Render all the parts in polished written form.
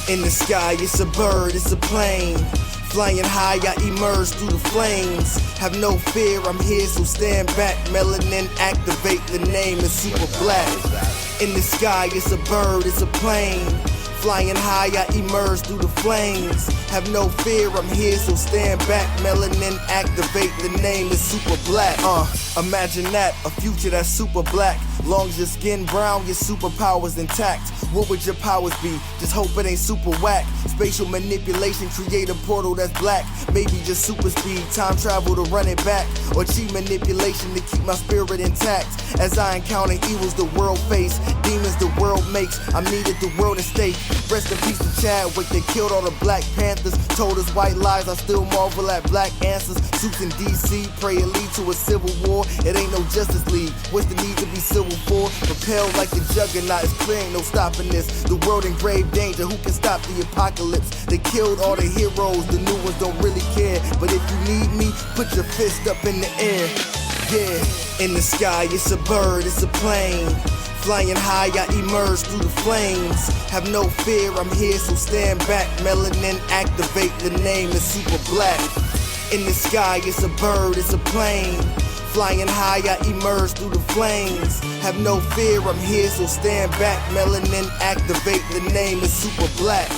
In the sky, it's a bird, it's a plane. Flying high, I emerge through the flames. Have no fear, I'm here, so stand back. Melanin activate, the name is super black. In the sky, it's a bird, it's a plane. Flying high, I emerge through the flames. Have no fear, I'm here, so stand back. Melanin activate, the name is super black. Imagine that, a future that's super black. Long as your skin brown, your superpowers intact. What would your powers be? Just hope it ain't super whack. Spatial manipulation, create a portal that's black. Maybe just super speed, time travel to run it back. Or cheat manipulation to keep my spirit intact. As I encounter evils the world face, demons the world makes, I'm needed the world at stake. Rest in peace to Chadwick, they killed all the Black Panthers. Told us white lies, I still marvel at black answers. Suits in DC, pray it lead to a civil war. It ain't no Justice League, what's the need to be civil for? Propelled like the juggernaut, it's clear ain't no stopping this. The world in grave danger, who can stop the apocalypse? They killed all the heroes, the new ones don't really care. But if you need me, put your fist up in the air. Yeah, in the sky, it's a bird, it's a plane. Flying high, I emerge through the flames. Have no fear, I'm here, so stand back. Melanin activate, the name is super black. In the sky, it's a bird, it's a plane. Flying high, I emerge through the flames. Have no fear, I'm here, so stand back. Melanin activate, the name is super black.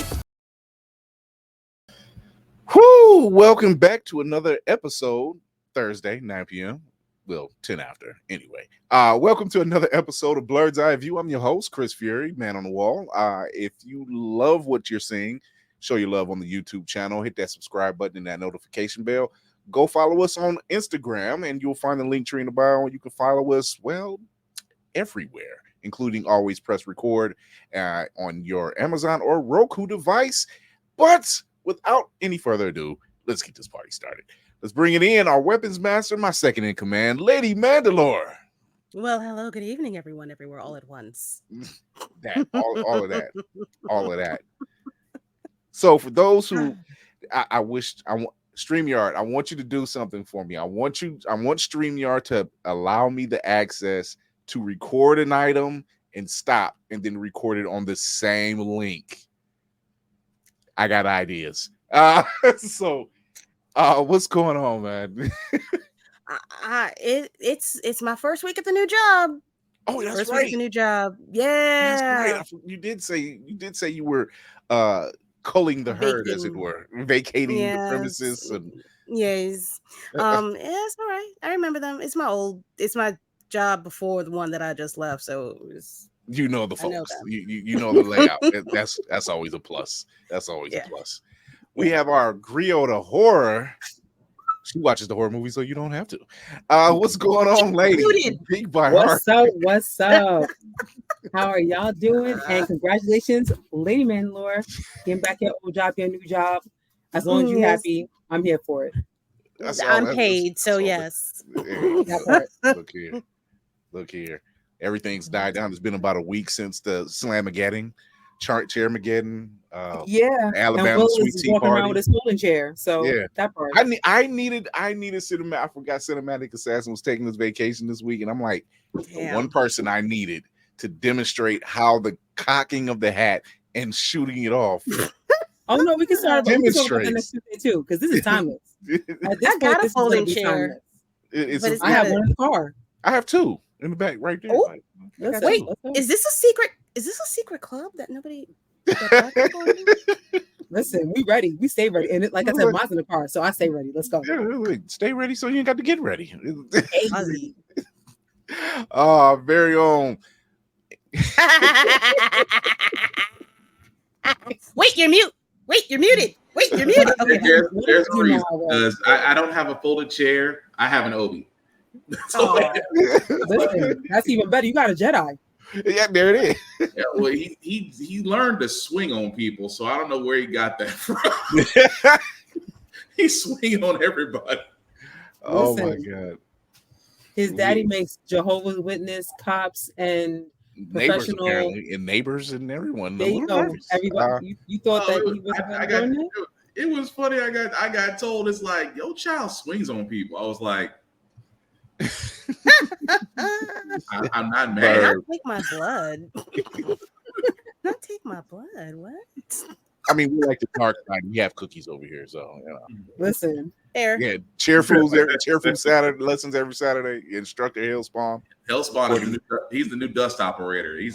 Whoo! Welcome back to another episode, Thursday, 9 p.m. Well, 10 after. Anyway, welcome to another episode of Blurred's Eye View. I'm your host, Chris Fury, man on the wall. If you love what you're seeing, show your love on the YouTube channel. Hit that subscribe button and that notification bell. Go follow us on Instagram, and you'll find the link tree in the bio. You can follow us, well, everywhere, including always press record on your Amazon or Roku device. But without any further ado, let's get this party started. Let's bring it in. Our weapons master, my second in command, Lady Mandalore. Well, hello, good evening, everyone, everywhere, all at once. All of that. So for those who, I want StreamYard, I want you to do something for me. I want StreamYard to allow me the access to record an item and stop, and then record it on the same link. I got ideas. What's going on, man? It's my first week at the new job. Oh, that's first right. Week at the new job. Yeah, that's right. You did say you were culling the herd, as it were, vacating the premises. And... Yes. It's all right. I remember them. It's my job before the one that I just left. So you know the folks. You know the layout. That's always a plus. That's always a plus. We have our Griot the horror. She watches the horror movies, so you don't have to. What's going on, lady? Big by What's heart. What's up? How are y'all doing? And congratulations, Lady Mandalore, getting back your old job, your new job. As long as you're happy, I'm here for it. I'm paid, so yes. Look here. Everything's died down. It's been about a week since the Slamageddon, Chairmageddon. Alabama Sweet Tea walking Party. around with a folding chair. So that part. I needed cinematic. I forgot Cinematic Assassin was taking this vacation this week, and I'm like, the one person I needed to demonstrate how the cocking of the hat and shooting it off. Oh no, we can start demonstrate the next Tuesday too, because this is timeless. I got a folding chair. I have one in the car. I have two in the back right there. Oh, wait, is this a secret? Is this a secret club that nobody? Listen, we ready. We stay ready. And like I said, mine's in the car, so I stay ready. Let's go. Yeah, stay ready so you ain't got to get ready. Very own. Wait, you're mute. Wait, you're muted. Wait, you're muted. Okay. There's a reason, because I don't have a folded chair. I have an Obi. Listen, that's even better. You got a Jedi. Yeah, there it is. Yeah, well, he learned to swing on people, so I don't know where he got that from. He's swinging on everybody. Oh my God! His daddy makes Jehovah's Witness, cops, and professional neighbors and everyone. There you go. Everybody, you thought that he was going to It was funny. I got told it's like your child swings on people. I was like. I'm not mad. Not take my blood. Not take my blood. What? I mean, we like the dark side. We have cookies over here, so you know. Listen, Fair. Yeah, cheer food Saturday lessons every Saturday. Instructor Hellspawn. Hellspawn he's the new dust operator. He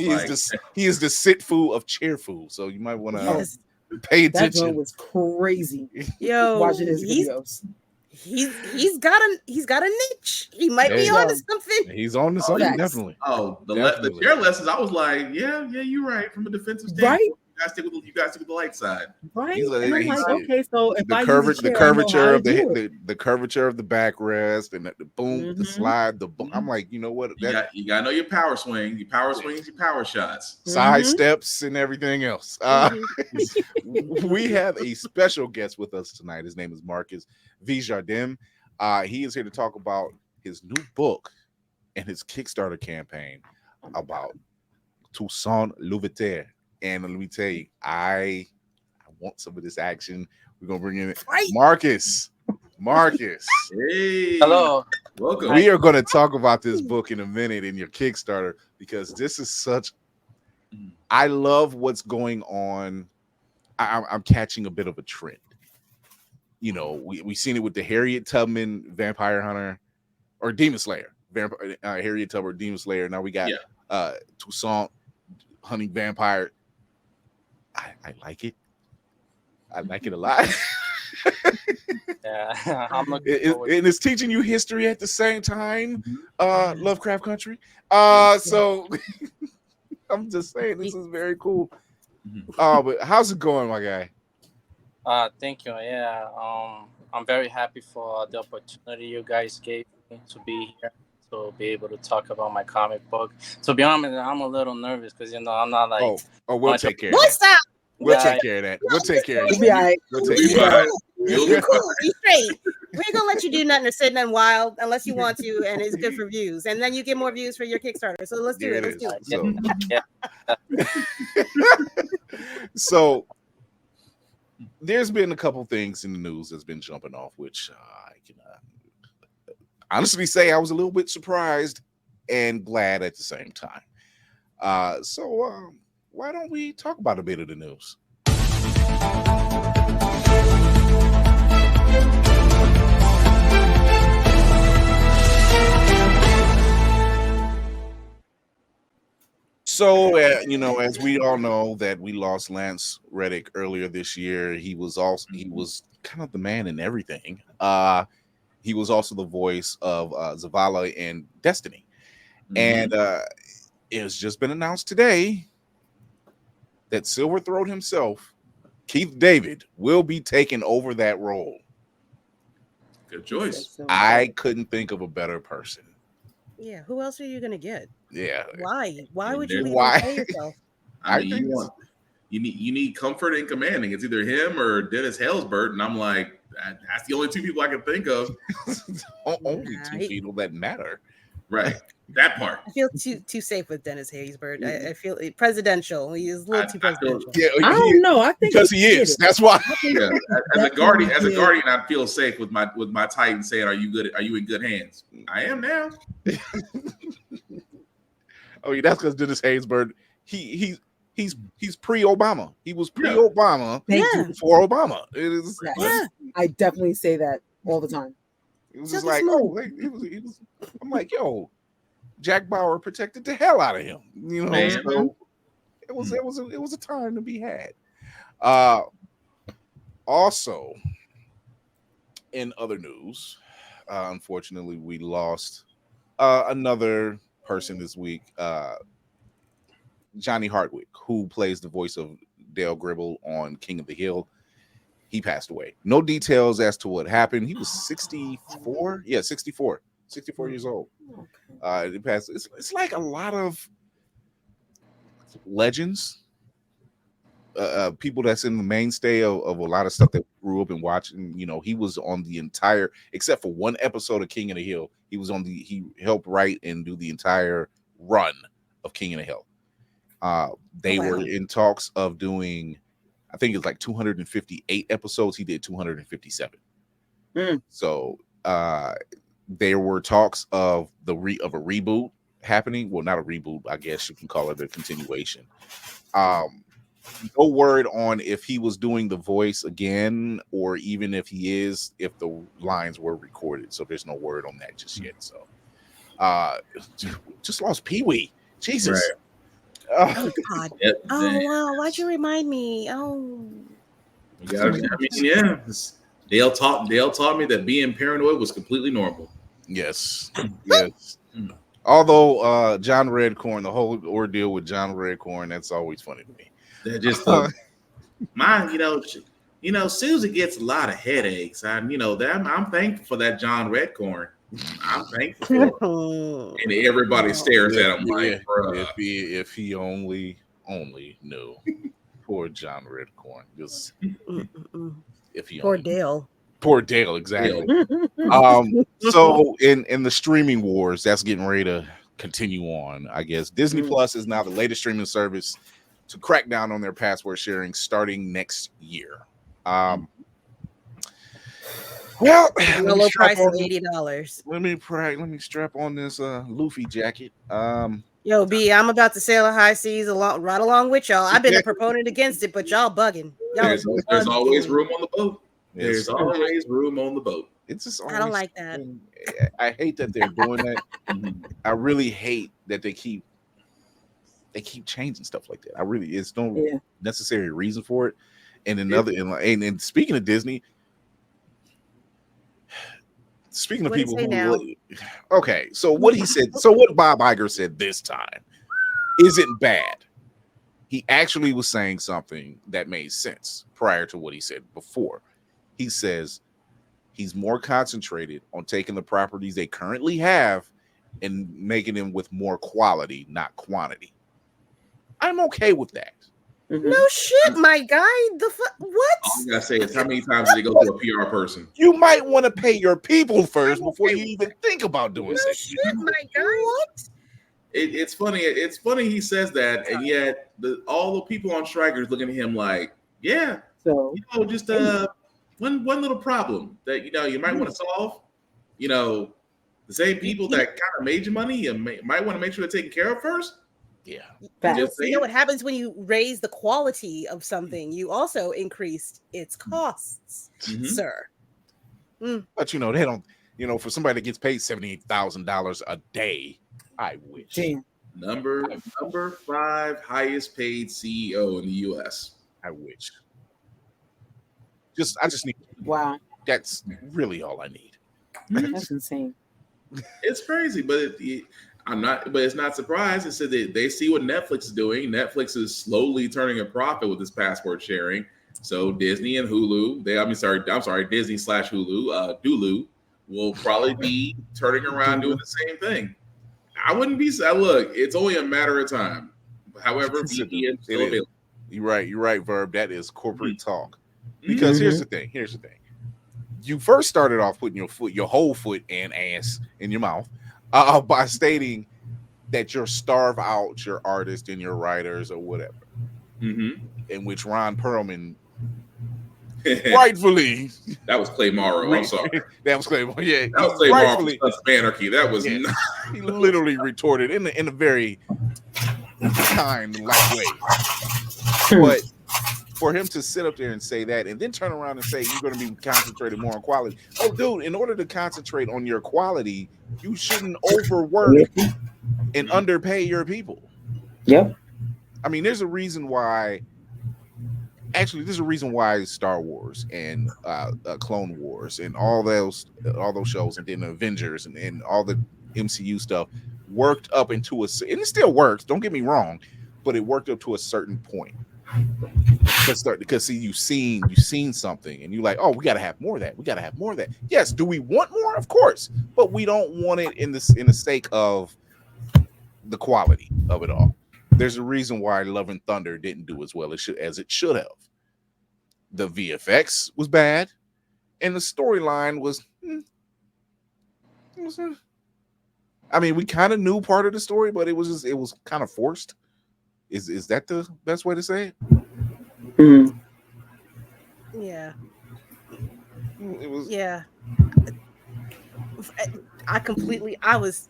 is the sit food of chair food. So you might want to Yes. pay that attention. joint was crazy. Yo, Watching his videos. he's got a niche. He might be Hey. onto something. He's on to something, facts. definitely. Oh, the Definitely. chair lessons. I was like, yeah, you're right. From a defensive standpoint, Right? you guys stick with the light side. Right? He's like- And I'm he's- like, okay, so if I The use a chair, curvature I know how of to do it. the curvature of the backrest and the boom, the Mhm. slide, the boom. I'm like, you know what? You gotta know your power swing, your power swings, your power shots. Side Mhm. steps and everything else. We have a special guest with us tonight. His name is Marcus V. Jardim. He is here to talk about his new book and his Kickstarter campaign about Toussaint L'Ouverture. And let me tell you, I want some of this action. We're gonna bring in Right. Marcus. Hey, Hello. welcome. We are going to talk about this book in a minute in your Kickstarter because this is such. I love what's going on. I'm catching a bit of a trend. You know, we've seen it with the Harriet Tubman Vampire Hunter or Demon Slayer, Harriet Tubman Demon Slayer. Now we got Toussaint hunting vampire. I like it. I like it a lot. Yeah, I'm looking forward. And it's teaching you history at the same time. Lovecraft Country. So I'm just saying this is very cool. But how's it going, my guy? Thank you. Yeah, I'm very happy for the opportunity you guys gave me to be here, to be able to talk about my comic book. To be honest, I'm a little nervous because I'm not like. We'll take care of What's that. that? We'll take care of that. We'll take care of You'll be all that. right. We'll You'll take be care of fine. that. You'll You be cool. fine. You straight. We ain't gonna let you do nothing or say nothing wild unless you want to, and it's good for views. And then you get more views for your Kickstarter. So let's do There it. it Let's do is. it. So, so there's been a couple things in the news that's been jumping off, which I can honestly say I was a little bit surprised and glad at the same time. So why don't we talk about a bit of the news? So, as we all know, that we lost Lance Reddick earlier this year. He was kind of the man in everything. He was also the voice of Zavala in Destiny, and it has just been announced today that Silver Throat himself, Keith David, will be taking over that role. Good choice. I couldn't think of a better person. Yeah. Who else are you gonna get? Yeah. Why? Why would you even Why? pay yourself? I I mean, think you need comfort in commanding. It's either him or Dennis Haysbert, and I'm like, that's the only two people I can think of. Only Nah, two he- people that matter. Right, that part. I feel too safe with Dennis Haysbert. I feel presidential. He is a little too I feel- presidential. Yeah, I don't know. I think because he is. That's why. Yeah, as a guardian, I feel safe with my Titan saying, "Are you good? Are you in good hands?" I am now. Oh, yeah, that's because Dennis Haysbert, he's pre-Obama. He was pre-Obama Thank Yeah. you. for Obama. It is. Yes. Yeah. I definitely say that all the time. It was So just this like, movie- he was. I'm like, yo, Jack Bauer protected the hell out of him. Man. So it was a time to be had. Also, in other news, unfortunately, we lost another person this week, Johnny Hartwick, who plays the voice of Dale Gribble on King of the Hill. He passed away. No details as to what happened. He was 64. Yeah, 64 years old. It passed. It's like a lot of legends, people that's in the mainstay of a lot of stuff that we grew up and watching. He was on the entire, except for one episode of King of the Hill. He helped write and do the entire run of King of the Hill. They were in talks of doing, I think it's like 258 episodes. He did 257. So there were talks of a reboot happening. Well, not a reboot, I guess you can call it a continuation. no word on if he was doing the voice again, or even if he is, if the lines were recorded. So there's no word on that just yet. So, just lost Pee Wee. Jesus. Right. Oh God. Yep, Oh wow. Why'd you remind me? Oh. you gotta, I mean, yeah. Dale taught me that being paranoid was completely normal. Yes. Yes. Although John Redcorn, the whole ordeal with John Redcorn, that's always funny to me. That just mine, Susan gets a lot of headaches. I'm thankful for that John Redcorn. I'm thankful for it. And everybody stares at him like, bruh. If he only knew. Poor John Redcorn. Just if he Poor only Dale. Poor Dale, exactly. So in the streaming wars, that's getting ready to continue on. I guess Disney Plus is now the latest streaming service to crack down on their password sharing starting next year. Well, low price of $80. Let me strap on this Luffy jacket. Yo, B, I'm about to sail the high seas right along with y'all. I've been a proponent against it, but y'all bugging. There's always room on the boat. There's always room on the boat. It's just I don't like that. I hate that they're doing that. I really hate that they keep changing stuff like that. It's no necessary reason for it. And and speaking of Disney, speaking of people who okay, so what he said, so what Bob Iger said this time isn't bad. He actually was saying something that made sense prior to what he said before. He says he's more concentrated on taking the properties they currently have and making them with more quality, not quantity. I'm okay with that. No shit, my guy. What? All I gotta say is, how many times did they go to a PR person? You might want to pay your people first before you even think about doing no shit, my guy. What? It's funny. It's funny he says that, and yet all the people on strikers looking at him like, yeah. So just one little problem that you might want to solve. The same people that kind of made you money, you might want to make sure they're taken care of first. Yeah. You know what happens when you raise the quality of something? You also increased its costs, sir. But they don't. For somebody that gets paid $78,000 a day, I wish. Damn. Number 5 highest paid CEO in the U.S. I wish. I just need. Wow. That's really all I need. That's insane. It's crazy, but it's not surprised. It said that they see what Netflix is doing. Netflix is slowly turning a profit with this password sharing. So Disney and Hulu, Disney/Hulu, Dulu will probably be turning around doing the same thing. I wouldn't be sad. Look, it's only a matter of time. However, VPN is still available. You're right, Verb. That is corporate talk. Because here's the thing. You first started off putting your whole foot and ass in your mouth by stating that you'll starve out your artists and your writers or whatever. In which Ron Perlman rightfully, that was Clay Morrow. I'm sorry, that was Clay Morrow. Yeah, that was Clay Morrow. Anarchy. That was not. He literally retorted in a very kind, light way. But for him to sit up there and say that, and then turn around and say you're going to be concentrated more on quality. Oh, dude! In order to concentrate on your quality, you shouldn't overwork and underpay your people. Yep. I mean, there's a reason why. Actually, there's a reason why Star Wars and Clone Wars and all those shows, and then Avengers and all the MCU stuff worked up into and it still works. Don't get me wrong, but it worked up to a certain point. Because see, you've seen something, and you're like, oh, we got to have more of that. We got to have more of that. Yes, do we want more? Of course, but we don't want it in the sake of the quality of it all. There's a reason why Love and Thunder didn't do as well as it should have. The VFX was bad, and the storyline was. I mean, we kind of knew part of the story, but it was kind of forced. Is that the best way to say it? Yeah. It was. Yeah. I was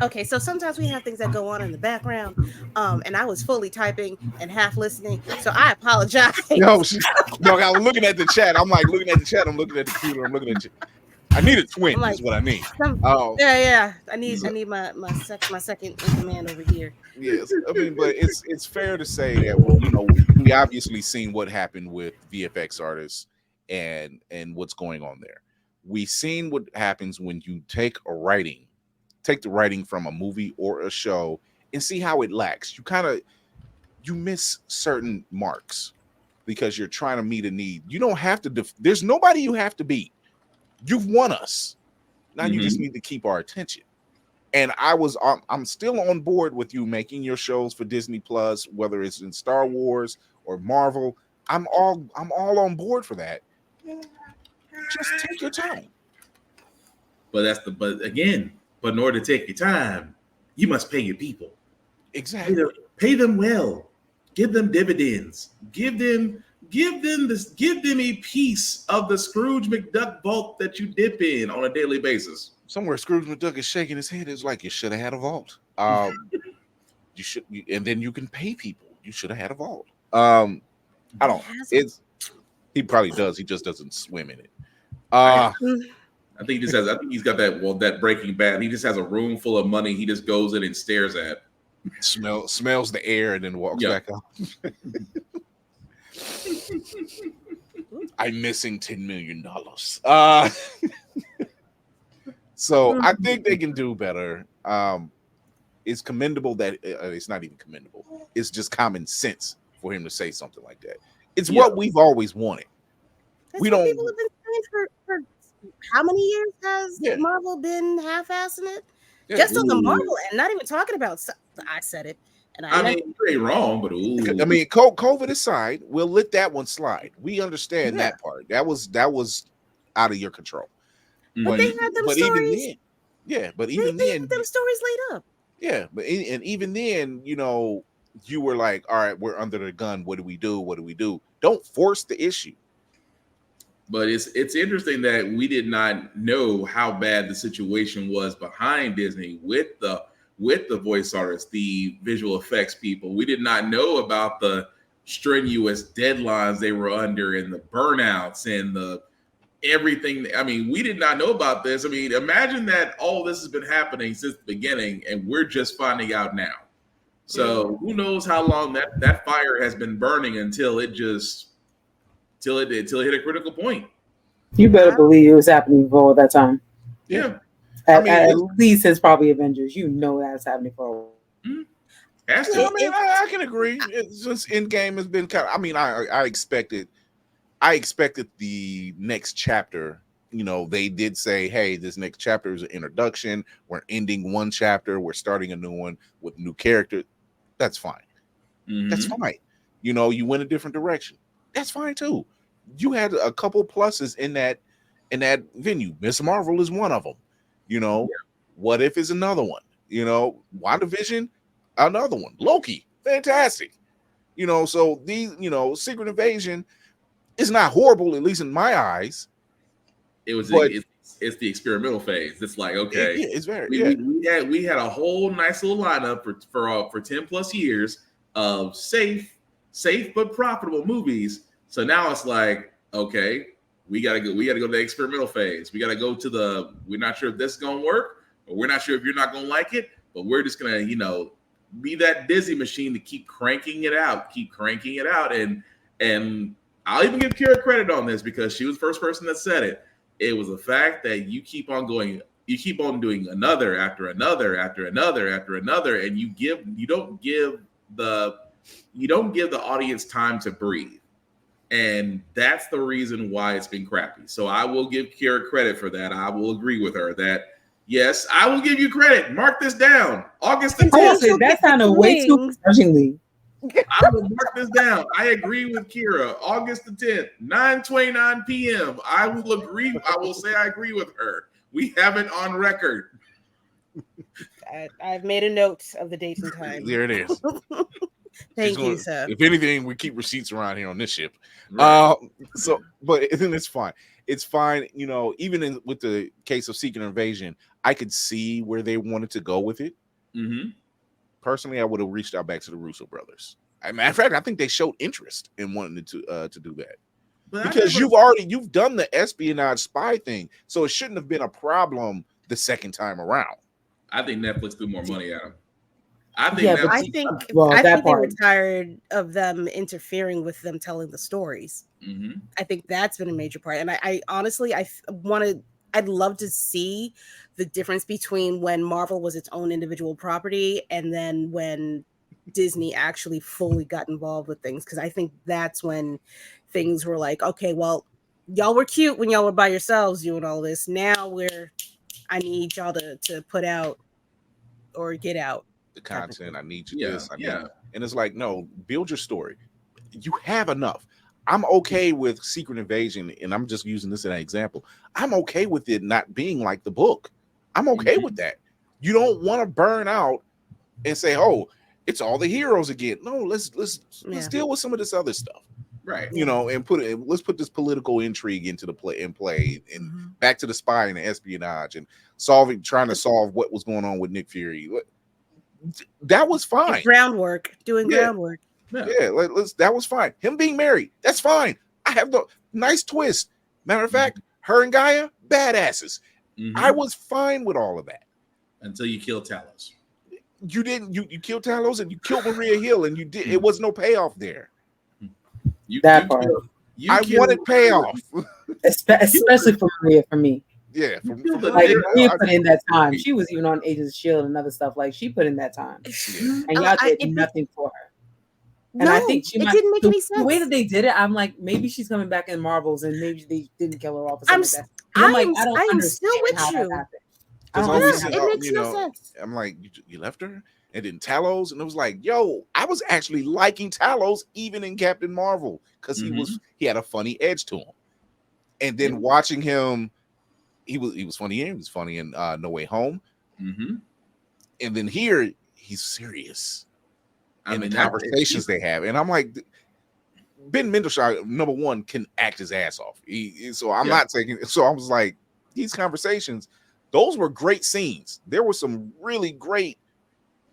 Okay, so sometimes we have things that go on in the background, and I was fully typing and half listening, so I apologize. No, I was looking at the chat. I'm like looking at the chat. I'm looking at the computer. I'm looking at you. I need a twin. Is what I need. Yeah. I need my second in command over here. Yes, I mean, but it's fair to say that we obviously seen what happened with VFX artists and what's going on there. We've seen what happens when you take the writing from a movie or a show and see how it lacks. You miss certain marks because you're trying to meet a need. You don't have to. There's nobody you have to beat. You've won us. Now you just need to keep our attention. And I'm still on board with you making your shows for Disney Plus, whether it's in Star Wars or Marvel. I'm all on board for that. Just take your time. But in order to take your time, you must pay your people. Exactly. Pay them well. Give them dividends. Give them a piece of the Scrooge McDuck vault that you dip in on a daily basis. Somewhere Scrooge McDuck is shaking his head. It's like, you should have had a vault. You should, and then you can pay people. You should have had a vault. I don't. He probably does. He just doesn't swim in it. I think he's got that Breaking Bad. He just has a room full of money. He just goes in and stares at. Smells the air and then walks back out. I'm missing $10 million. So I think they can do better. It's commendable that it's not even commendable. It's just common sense for him to say something like that. It's what we've always wanted. People have been saying for how many years has Marvel been half-assing it? Yeah. Just on the Marvel and not even talking about. I said it, and I mean, you ain't wrong, but I mean, COVID aside, we'll let that one slide. We understand that part. That was out of your control. But they had them stories. But even then, had them stories laid up. Yeah, but even then, you were like, all right, we're under the gun. What do we do? What do we do? Don't force the issue. But it's interesting that we did not know how bad the situation was behind Disney with the voice artists, the visual effects people. We did not know about the strenuous deadlines they were under and the burnouts and the everything. I mean, we did not know about this. I mean, imagine that all this has been happening since the beginning and we're just finding out now. So who knows how long that fire has been burning until it hit a critical point. You better believe it was happening for all that time. Yeah. At least since probably Avengers. That's happening for a while. I can agree. It's just Endgame has been kind of, I expected the next chapter. They did say, hey, this next chapter is an introduction. We're ending one chapter. We're starting a new one with new characters. That's fine. That's fine. You went a different direction. That's fine too. You had a couple pluses in that venue. Miss Marvel is one of them. What If is another one. WandaVision, another one. Loki, fantastic. So these, Secret Invasion is not horrible, at least in my eyes. It's the experimental phase. It's like, okay, it's very. We had a whole nice little lineup for 10 plus years of safe but profitable movies. So now it's like, okay, we gotta go to the experimental phase. We gotta go to we're not sure if this is gonna work, or we're not sure if you're not gonna like it, but we're just gonna, be that Disney machine to keep cranking it out. And I'll even give Kira credit on this because she was the first person that said it. It was the fact that you keep on going, you keep on doing another after another after another after another, and you don't give the audience time to breathe. And that's the reason why it's been crappy. So I will give Kira credit for that. I will agree with her that, yes, I will give you credit. Mark this down. August the 10th. That sounded way too refreshingly. I will mark this down. I agree with Kira. August the 10th, 9:29 p.m. I will agree. I will say I agree with her. We have it on record. I've made a note of the date and time. There it is. Thank you, sir. If anything, we keep receipts around here on this ship. Right. But then it's fine. It's fine. Even with the case of Secret Invasion, I could see where they wanted to go with it. Mm-hmm. Personally, I would have reached out back to the Russo brothers. As a matter of fact, I think they showed interest in wanting to do that. But because you've done the espionage spy thing, so it shouldn't have been a problem the second time around. I think Netflix threw more money at them. I think they were tired of them interfering with them telling the stories. Mm-hmm. I think that's been a major part. And I honestly, I'd love to see the difference between when Marvel was its own individual property and then when Disney actually fully got involved with things. Because I think that's when things were like, okay, well, y'all were cute when y'all were by yourselves doing all this. Now I need y'all to put out or get out the content. I need you this. And it's like, no, build your story. You have enough. I'm okay with Secret Invasion, and I'm just using this as an example. I'm okay with it not being like the book. I'm okay with that. You don't want to burn out and say, "Oh, it's all the heroes again." No, let's deal with some of this other stuff, right? You know, and let's put this political intrigue into the play and back to the spy and the espionage and trying to solve what was going on with Nick Fury. That was fine. Groundwork. Yeah, that was fine. Him being married, that's fine. I have the nice twist. Matter of fact, her and Gaia, badasses. I was fine with all of that until you killed Talos. You didn't. You killed Talos and you killed Maria Hill, and you did. It was no payoff there. That part. I wanted payoff, especially for Maria. For me. Yeah, like Maria put in that time. She was even on Agents of S.H.I.E.L.D. and other stuff. Like she put in that time, and y'all did nothing for her. And I think it didn't make any sense. The way that they did it, I'm like, maybe she's coming back in Marvels, and maybe they didn't kill her off. Or something like that. I'm like, I don't understand how that happened. It makes no sense. I'm like, you left her, and then Talos, and it was like, yo, I was actually liking Talos even in Captain Marvel because he had a funny edge to him, and then watching him. He was funny in. He was funny in No Way Home, and then here he's serious in the conversations they have. And I'm like, Ben Mendelsohn, number one, can act his ass off. Not taking. So I was like, these conversations, those were great scenes. There were some really great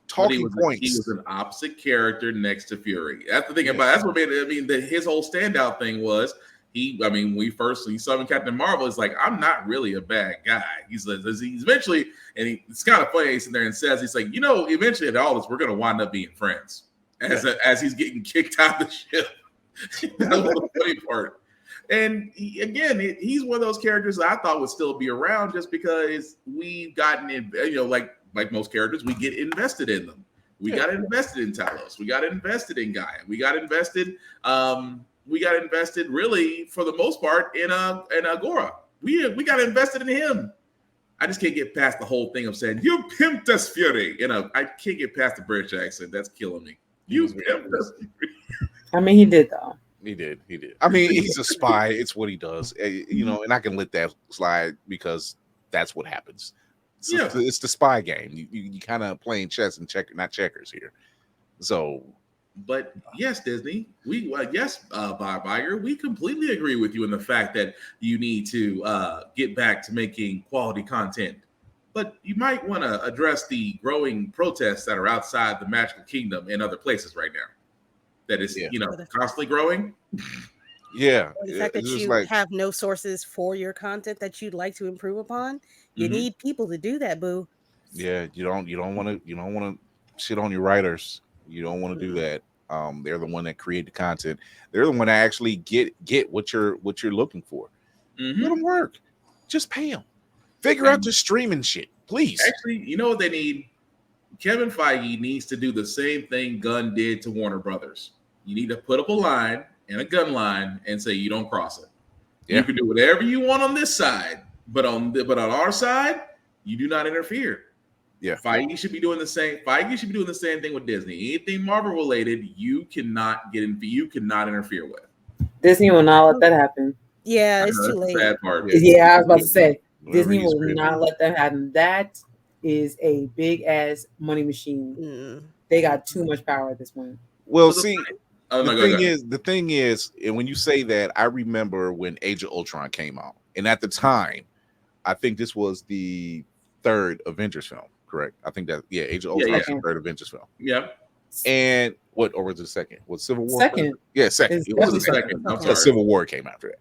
talking points. He was an opposite character next to Fury. That's the thing about. That's what made it. I mean, his whole standout thing was. When we first saw him in Captain Marvel, it's like, I'm not really a bad guy. He's eventually, and it's kind of funny, he's in there and says, he's like, eventually at all this, we're going to wind up being friends as he's getting kicked out of the ship. That was the funny part. And he's one of those characters that I thought would still be around just because we've gotten in, like most characters, we get invested in them. We got invested in Talos. We got invested in Gaia. We got invested really for the most part in Agora. We got invested in him. I just can't get past the whole thing of saying you pimped us, Fury. I can't get past the British accent. That's killing me. You pimped us. I mean, he did though. He did. I mean, he's a spy. It's what he does. And I can let that slide because that's what happens. It's the spy game. You kind of playing chess and not checkers here. So. But yes, Disney, Bob Iger, we completely agree with you in the fact that you need to get back to making quality content. But you might want to address the growing protests that are outside the Magical Kingdom and other places right now. That is, constantly growing. Yeah. The fact that you have no sources for your content that you'd like to improve upon, you need people to do that, boo. Yeah, you don't want to shit on your writers. You don't want to do that. They're the one that create the content. They're the one that actually get what you're looking for. Let them work. Just pay them. Figure out the streaming shit, please. Actually, you know what they need? Kevin Feige needs to do the same thing Gunn did to Warner Brothers. You need to put up a line and a gun line and say you don't cross it. Yeah. You can do whatever you want on this side, but on our side, you do not interfere. Yeah, Feige should be doing the same. Feige should be doing the same thing with Disney. Anything Marvel related, you cannot get in. You cannot interfere with. Disney will not let that happen. Yeah, it's too late. Bad part. Yeah, I was about to say Disney will not let that happen. That is a big ass money machine. They got too much power at this point. Well, see, the thing is, and when you say that, I remember when Age of Ultron came out, and at the time, I think this was the third Avengers film, correct? I think that Age of Ultron is the third Avengers film. Yeah. And or was it the second? Was Civil War? Second. Yeah, second. It was the second. I'm sorry. Civil War came after that.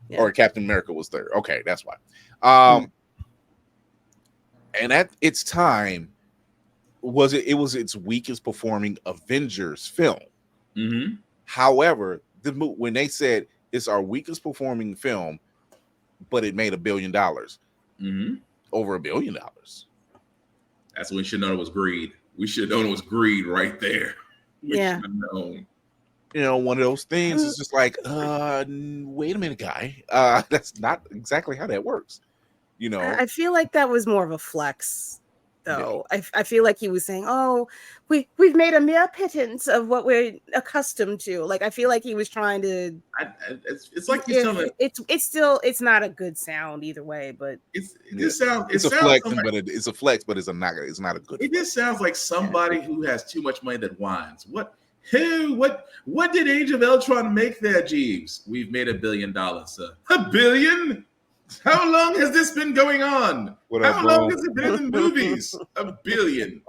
Yeah. Or Captain America was third. Okay, that's why. And at its time, it was its weakest performing Avengers film. Mm-hmm. However, when they said it's our weakest performing film, but it made $1 billion, over $1 billion. That's when we should know it was greed. We should have known it was greed right there. We should have known. You know, one of those things is just like, wait a minute, guy. That's not exactly how that works. You know, I feel like that was more of a flex, though. Yeah. I feel like he was saying, "Oh, we've made a mere pittance of what we're accustomed to." Like I feel like he was trying to. It's like he's telling. It's not a good sound either way, but it's a flex, but it's a flex, but it's not a good. It just sounds like somebody who has too much money that whines. What did Age of Ultron make there, Jeeves? We've made $1 billion, sir. $1 billion? How long has this been going on? How long has it been in the movies? $1 billion.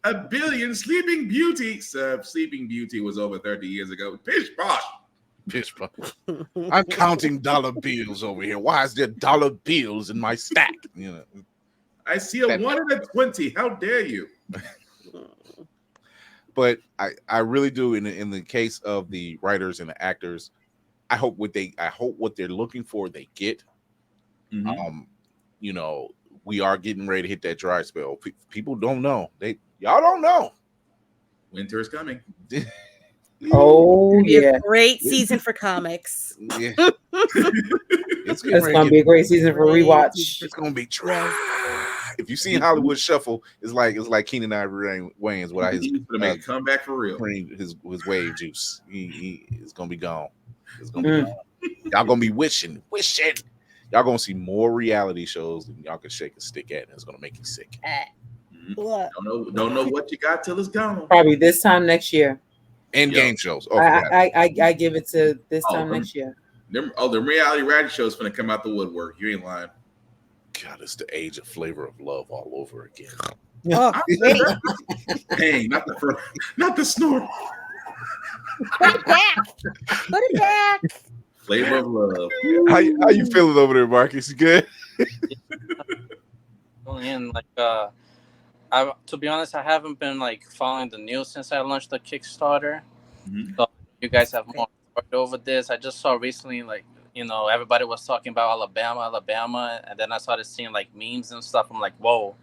$1 billion. Sleeping Beauty. Sir, Sleeping Beauty was over 30 years ago. Pish posh. Pish posh. I'm counting dollar bills over here. Why is there dollar bills in my stack? You know, I see a 1 and a 20. How dare you? But I really do in the case of the writers and the actors, I hope what they're looking for they get. You know, we are getting ready to hit that dry spell. People don't know. Y'all don't know. Winter is coming. Oh yeah, great season for comics. Yeah, it's gonna be a great season for rewatch. It's gonna be dry. If you see Hollywood Shuffle, it's like Keenan Ivory Wayans without his make a comeback for real. His wave juice. He is gonna be gone. It's gonna be gone. Y'all gonna be wishing. Y'all gonna see more reality shows than y'all can shake a stick at, and it's gonna make you sick. Don't know what you got till it's gone. Probably this time next year. And game shows. I give it to this time next year. The reality shows gonna come out the woodwork. You ain't lying. God, it's the age of Flavor of Love all over again. Dang, not the snort. Put it back. Flavor of Love. How you feeling over there, Marcus? You good? And to be honest, I haven't been following the news since I launched the Kickstarter. So you guys have more over this. I just saw recently, everybody was talking about Alabama, and then I started seeing memes and stuff. I'm like, whoa.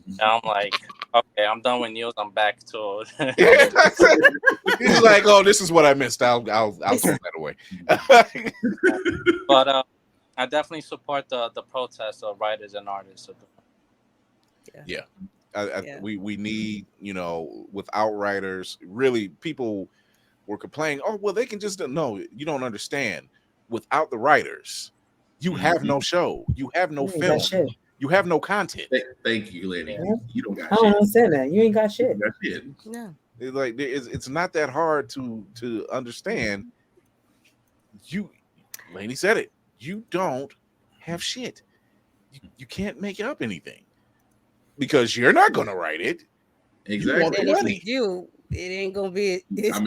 And I'm like, okay, I'm done with news. I'm back to. He's like, oh, this is what I missed. I'll throw that away. But I definitely support the protest of writers and artists. Yeah. We need, without writers, really, people were complaining, oh, well, they can just, no, you don't understand. Without the writers, you have no show. You have no film. You have no content. Thank you, lady. Yeah. You don't got shit. I don't understand that. You ain't got shit. Yeah. It's not that hard to understand. Laney said it. You don't have shit. You can't make up anything because you're not going to write it. Exactly. And if you do, it ain't gonna be. It's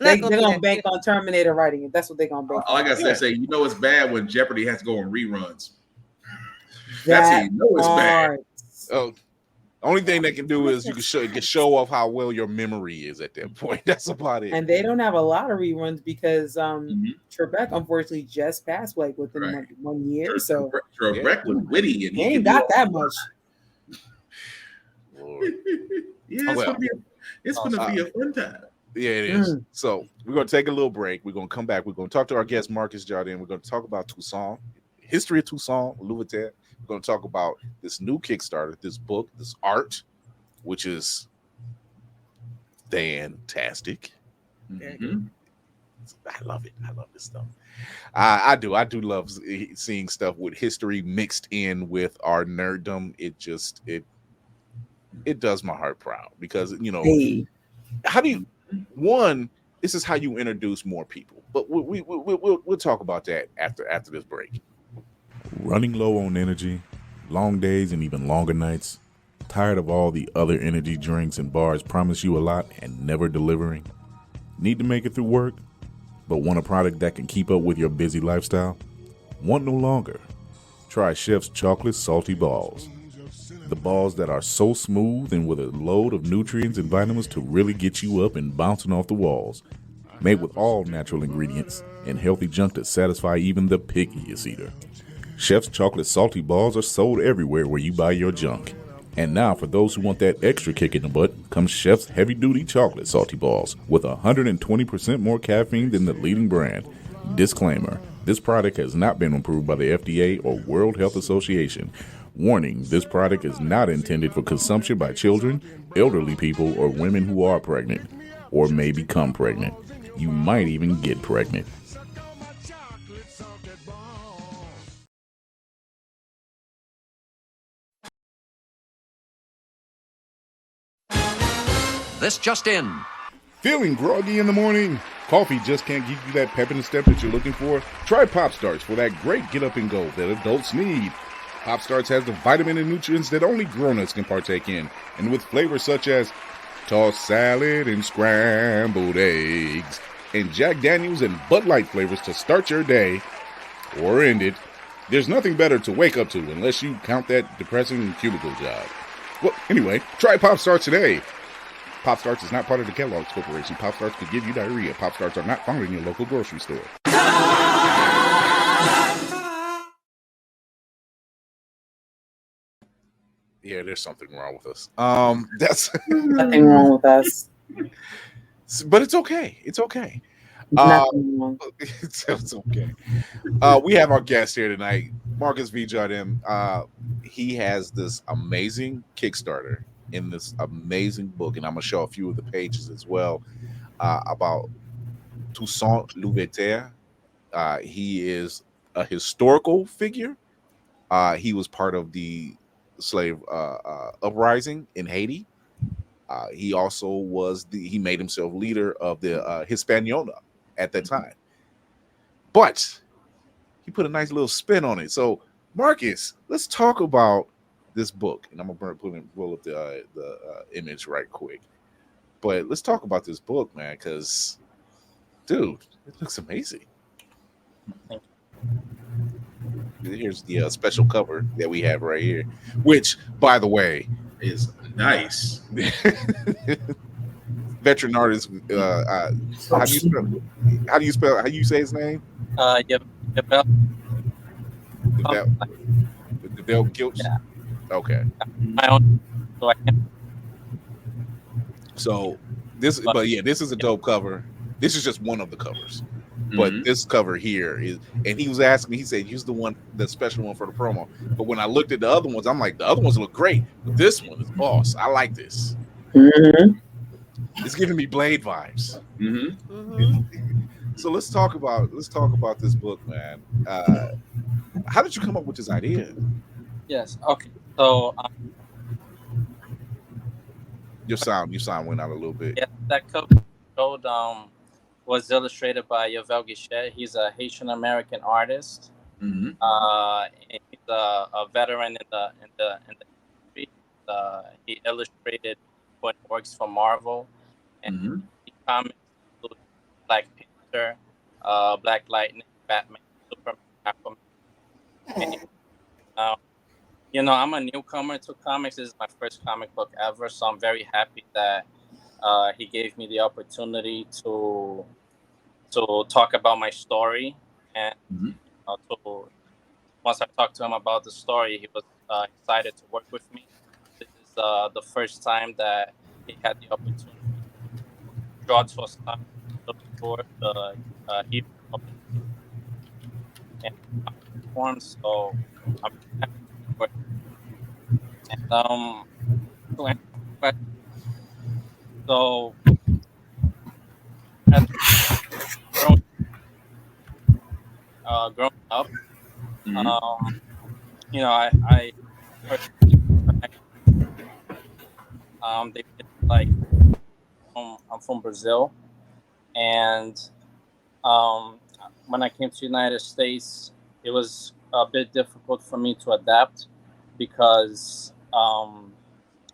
not they're gonna bank on Terminator writing it. That's what they're gonna bank. All I gotta say, it's bad when Jeopardy has to go on reruns. That's how you know it's bad. Oh, only thing they can do is you can show off how well your memory is at that point. That's about it. And they don't have a lot of reruns because Trebek unfortunately just passed within 1 year. So Trebek was witty and he ain't got that much. Lord. It's gonna be a fun time. Yeah, it is. So we're gonna take a little break. We're gonna come back. We're gonna talk to our guest Marcus Jardim. We're gonna talk about Toussaint, history of Toussaint L'Ouverture. We're gonna talk about this new Kickstarter, this book, this art, which is fantastic. Mm-hmm. I love it. I love this stuff. I do love seeing stuff with history mixed in with our nerddom. It does my heart proud because how do you this is how you introduce more people, but we'll talk about that after this break. Running low on energy? Long days and even longer nights? Tired of all the other energy drinks and bars promise you a lot and never delivering? Need to make it through work, but want a product that can keep up with your busy lifestyle? Want no longer? Try Chef's Chocolate Salty Balls. The balls that are so smooth and with a load of nutrients and vitamins to really get you up and bouncing off the walls. Made with all natural ingredients and healthy junk to satisfy even the pickiest eater. Chef's Chocolate Salty Balls are sold everywhere where you buy your junk. And now, for those who want that extra kick in the butt, comes Chef's Heavy Duty Chocolate Salty Balls with 120% more caffeine than the leading brand. Disclaimer: this product has not been approved by the FDA or World Health Association. Warning: this product is not intended for consumption by children, elderly people, or women who are pregnant or may become pregnant. You might even get pregnant. This just in. Feeling groggy in the morning? Coffee just can't give you that pep in the step that you're looking for? Try Pop Starts for that great get up and go that adults need. Pop Starts has the vitamin and nutrients that only grown-ups can partake in, and with flavors such as tossed salad and scrambled eggs, and Jack Daniels and Bud Light flavors to start your day or end it. There's nothing better to wake up to unless you count that depressing cubicle job. Well, anyway, try Pop Starts today. Pop Starts is not part of the Kellogg's Corporation. Pop Starts could give you diarrhea. Pop Starts are not found in your local grocery store. Yeah, there's something wrong with us. That's nothing wrong with us. But it's okay. It's okay. It's okay. We have our guest here tonight, Marcus V. Jardim. He has this amazing Kickstarter in this amazing book, and I'm gonna show a few of the pages as well about Toussaint L'Ouverture. He is a historical figure. He was part of the slave uprising in Haiti. He also he made himself leader of the Hispaniola at that time, but he put a nice little spin on it. So, Marcus, let's talk about this book, and I'm gonna roll up the image right quick. But let's talk about this book, man, because, dude, it looks amazing. Here's the special cover that we have right here, which, by the way, is nice. Veteran artist. How do you say his name? Del Gilch. Yeah. Okay. My own. So this is a dope cover. This is just one of the covers. But this cover here is, and he was asking me, he said, use the special one for the promo. But when I looked at the other ones, I'm like, the other ones look great, but this one is boss. I like this. It's giving me Blade vibes. So let's talk about this book, man. How did you come up with this idea? Yes. Okay. So your sound went out a little bit. Yeah, that cover was illustrated by Yovel Guichet. He's a Haitian American artist. He's a veteran in the industry. He illustrated what works for Marvel, and he comics Black Panther, Black Lightning, Batman, Superman, Aquaman. And, I'm a newcomer to comics. This is my first comic book ever, so I'm very happy that he gave me the opportunity to talk about my story. And once I talked to him about the story, he was excited to work with me. This is the first time that he had the opportunity to draw to us before the hero and form. So I'm happy to work. And so growing up, I they like I'm from Brazil, and when I came to the United States, it was a bit difficult for me to adapt because I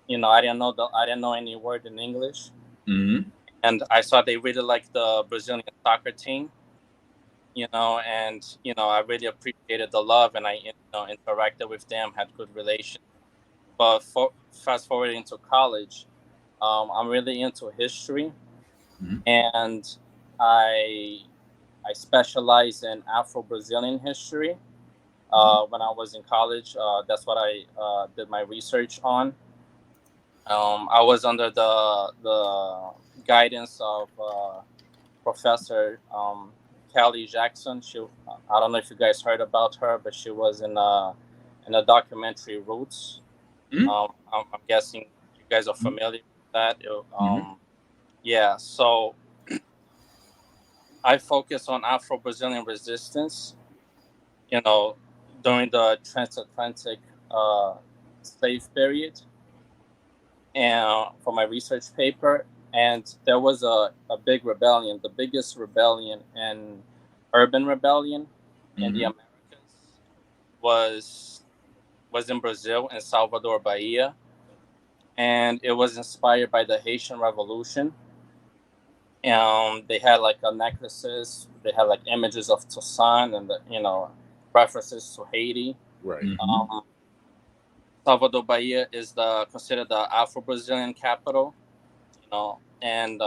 didn't know any word in English, and I saw they really liked the Brazilian soccer team, and I really appreciated the love, and I interacted with them, had good relations. But fast forwarding to college, I'm really into history, and I specialize in Afro-Brazilian history. When I was in college, that's what I did my research on. I was under the guidance of Professor Kelly Jackson. I don't know if you guys heard about her, but she was in a documentary Roots. I'm guessing you guys are familiar with that. Yeah, so I focus on Afro-Brazilian resistance, during the transatlantic slave period, and for my research paper. And there was a big rebellion, the biggest rebellion and urban rebellion in the Americas was in Brazil, in Salvador, Bahia. And it was inspired by the Haitian Revolution. They had like necklaces. They had like images of Toussaint and references to Haiti. Right. Salvador Bahia is considered the Afro-Brazilian capital, and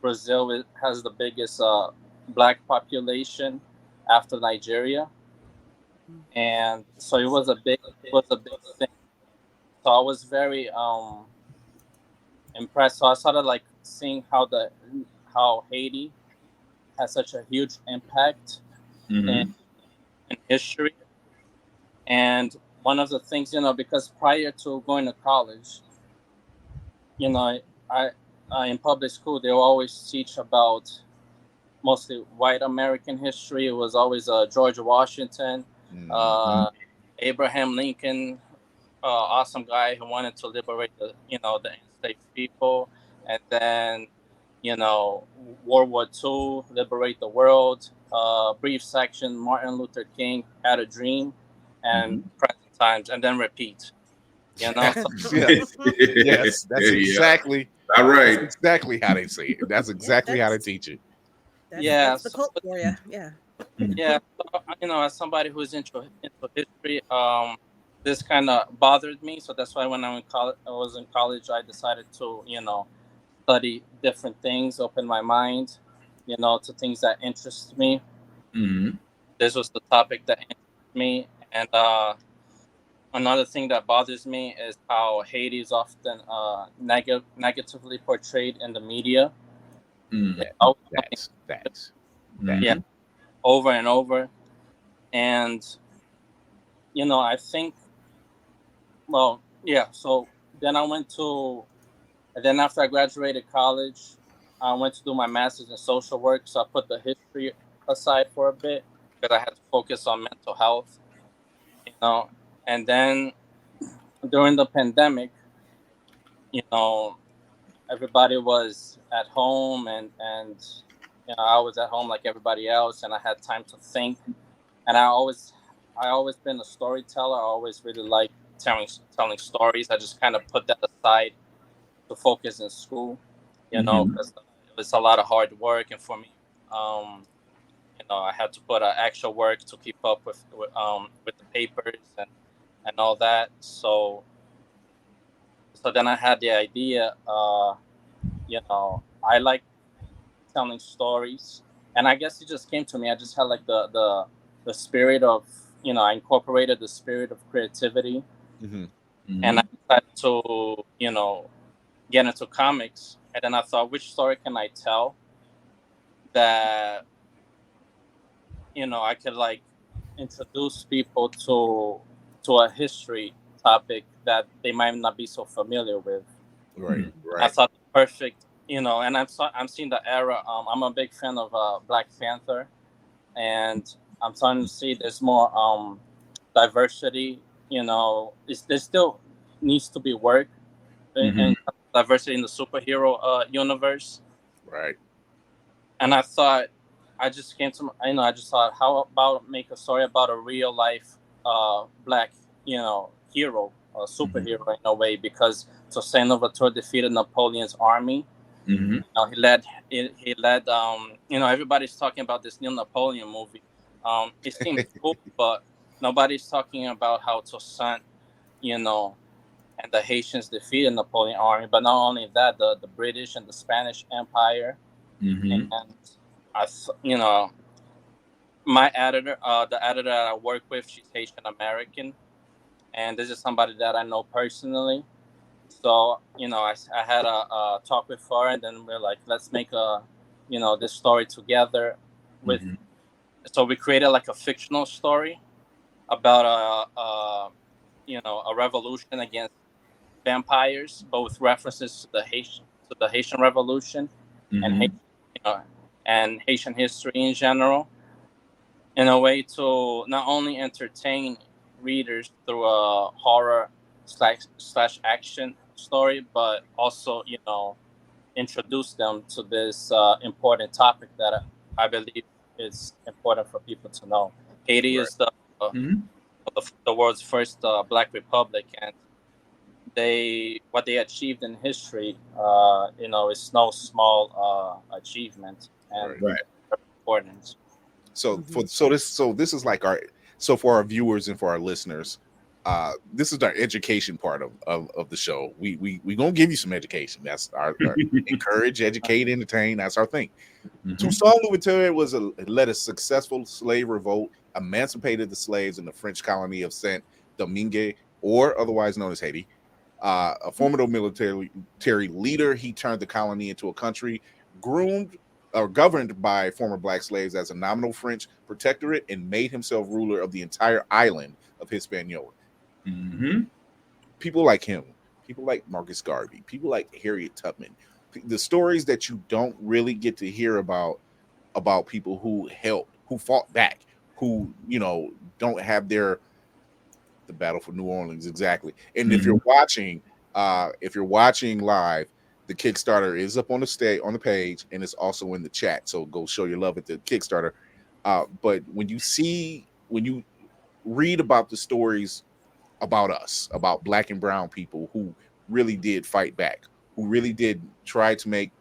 Brazil has the biggest black population after Nigeria, and so it was a big thing. So I was very impressed. So I started like seeing how Haiti has such a huge impact in history. And one of the things, because prior to going to college, I in public school they will always teach about mostly white American history. It was always George Washington, Abraham Lincoln, awesome guy who wanted to liberate the enslaved people, and then World War II, liberate the world. Brief section, Martin Luther King had a dream, and present times, and then repeat. So, yes, that's exactly all right. That's exactly how they say it. That's exactly how they teach it. That's the cult for you. Yeah. Yeah. So, as somebody who's into history, this kind of bothered me. So that's why when I was in college, I decided to study different things, open my mind, to things that interest me. This was the topic that interested me, and another thing that bothers me is how Haiti is often negatively portrayed in the media. That's yeah, over and over. And I think, well, yeah. So then then after I graduated college, I went to do my master's in social work. So I put the history aside for a bit because I had to focus on mental health. And then during the pandemic, everybody was at home, and I was at home like everybody else, and I had time to think. And I always been a storyteller. I always really liked telling stories. I just kind of put that aside to focus in school, because it was a lot of hard work, and for me, I had to put actual work to keep up with the papers and all that. So then I had the idea. I like telling stories, and I guess it just came to me. I just had like the spirit of I incorporated the spirit of creativity, and I decided to get into comics. And then I thought, which story can I tell that I could like introduce people to a history topic that they might not be so familiar with. Right. I thought perfect, and I'm seeing the era. I'm a big fan of Black Panther, and I'm starting to see there's more diversity. There still needs to be work in diversity in the superhero universe. Right. And I thought, I just thought, how about make a story about a real life black hero, a superhero in a way, because Toussaint L'Ouverture defeated Napoleon's army. Mm-hmm. He led. Everybody's talking about this new Napoleon movie. It seems cool, but nobody's talking about how Toussaint, and the Haitians defeated Napoleon army. But not only that, the British and the Spanish Empire, Mm-hmm. and my editor, the editor that I work with, she's Haitian American, and this is somebody that I know personally. So I had a talk with her, and then we're like, let's make this story together. Mm-hmm. So we created like a fictional story about a revolution against vampires, but with references to the Haitian Revolution, Mm-hmm. and Haitian history in general, in a way to not only entertain readers through a horror slash action story, but also introduce them to this important topic that I believe is important for people to know. Haiti is the world's first Black republic, and what they achieved in history, is no small achievement, and Right. important. So this is like for our viewers and for our listeners, this is our education part of the show. We gonna give you some education. That's our encourage, educate, entertain. That's our thing. Mm-hmm. Toussaint L'Ouverture led a successful slave revolt, emancipated the slaves in the French colony of Saint Domingue, or otherwise known as Haiti. A formidable military leader, he turned the colony into a country governed by former Black slaves as a nominal French protectorate, and made himself ruler of the entire island of Hispaniola. Mm-hmm. People like him, people like Marcus Garvey, people like Harriet Tubman, the stories that you don't really get to hear about people who fought back, who don't have the Battle for New Orleans exactly. And if you're watching live, the Kickstarter is up on the page, and it's also in the chat. So go show your love at the Kickstarter. But when you read about the stories about us, about Black and brown people who really did fight back, who really did try to make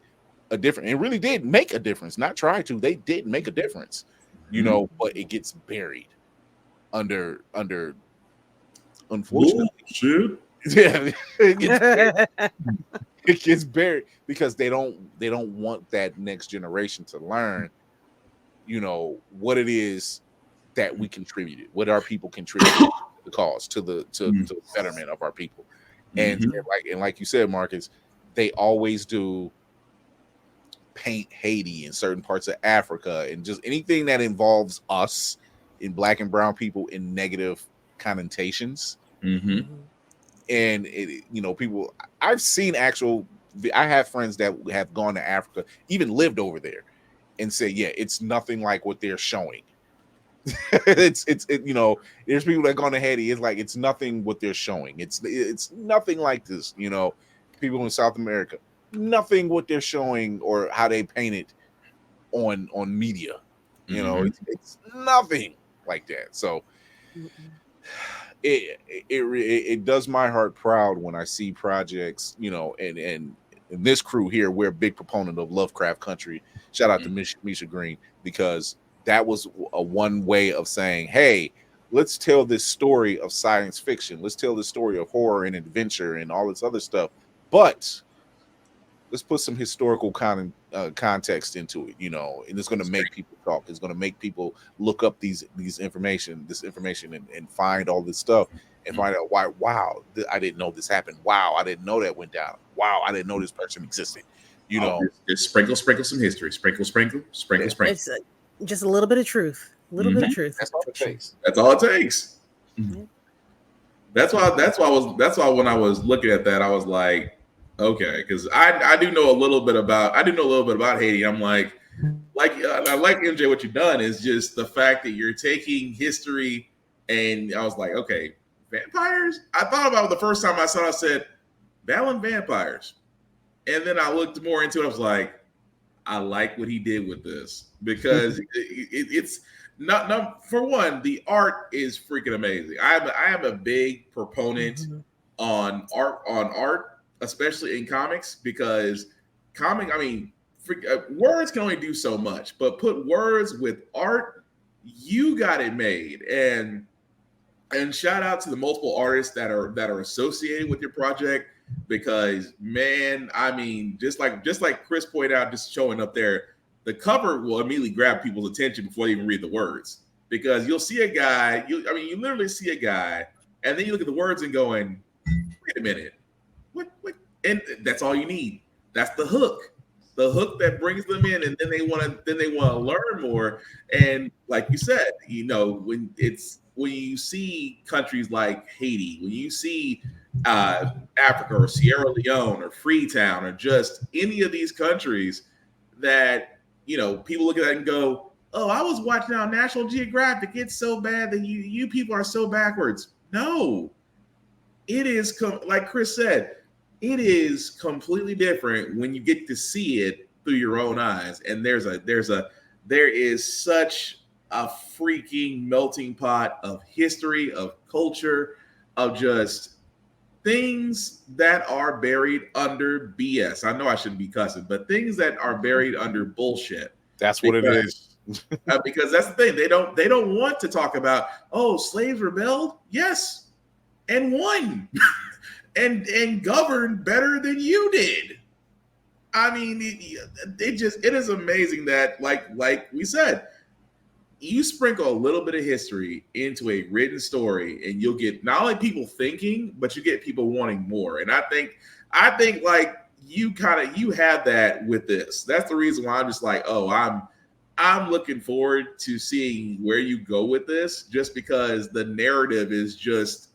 a difference, and really did make a difference. Not try to, they did make a difference, but it gets buried under unfortunately. Bullshit. Yeah, it gets buried because they don't want that next generation to learn, what it is that we contributed, what our people contributed to the cause, to the betterment of our people. And like you said, Marcus, they always do paint Haiti and certain parts of Africa and just anything that involves us in Black and brown people in negative connotations. Mm-hmm. And people, I've seen I have friends that have gone to Africa, even lived over there, and say, yeah, it's nothing like what they're showing. There's people that gone to Haiti, it's like it's nothing what they're showing. It's nothing like this. People in South America, nothing what they're showing or how they paint it on media. It's nothing like that. So it does my heart proud when I see projects, and this crew here, we're a big proponent of Lovecraft Country. Shout out to Misha Green, because that was a one way of saying, hey, let's tell this story of science fiction. Let's tell this story of horror and adventure and all this other stuff. But let's put some historical context into it, and it's going to make people talk. It's going to make people look up this information and find all this stuff and find out why. Wow, I didn't know this happened. Wow, I didn't know that went down. Wow, I didn't know this person existed. Just sprinkle some history. Sprinkle. It's just a little bit of truth. A little bit of truth. That's all it takes. That's all it takes. Mm-hmm. That's why when I was looking at that, I was like, okay, because I do know a little bit about Haiti. I'm like MJ, what you've done is just the fact that you're taking history, and I was like, okay, vampires. I thought about it the first time I saw it. I said, battling vampires, and then I looked more into it. I was like, I like what he did with this, because it's No, for one, the art is freaking amazing. I am a big proponent on art, especially in comics, because words can only do so much, but put words with art, you got it made. And shout out to the multiple artists that are associated with your project, because man, I mean, just like Chris pointed out, just showing up there, the cover will immediately grab people's attention before they even read the words, because you'll see a guy, you literally see a guy, and then you look at the words and going, wait a minute, what? And that's all you need. That's the hook that brings them in, and then they want to learn more. And like you said, when you see countries like Haiti, when you see Africa or Sierra Leone or Freetown or just any of these countries that, people look at that and go, oh, I was watching on National Geographic. It's so bad that you people are so backwards. No, it is like Chris said, it is completely different when you get to see it through your own eyes. And there is such a freaking melting pot of history, of culture, of just things that are buried under BS. I know I shouldn't be cussing, but things that are buried under bullshit. That's what it is. Because that's the thing. They don't want to talk about, oh, slaves rebelled? Yes. And won. and governed better than you did. I mean, it is amazing that, like we said, you sprinkle a little bit of history into a written story, and you'll get not only people thinking, but you get people wanting more. And I think like you have that with this. That's the reason why I'm just like, oh, I'm looking forward to seeing where you go with this, just because the narrative is just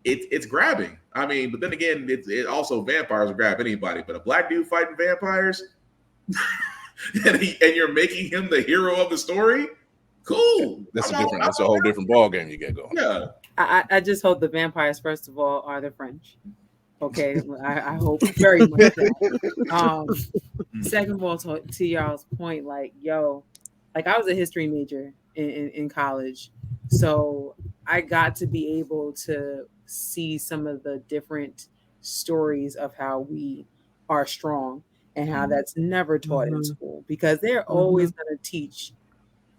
it's grabbing. I mean, but then again, it also, vampires will grab anybody, but a black dude fighting vampires, and you're making him the hero of the story. Cool. That's a whole different ball game you get going. Yeah. I just hope the vampires, first of all, are the French. Okay, I hope very much that. Second of all, to y'all's point, like I was a history major in college, so I got to be able to see some of the different stories of how we are strong and how that's never taught in school, because they're always going to teach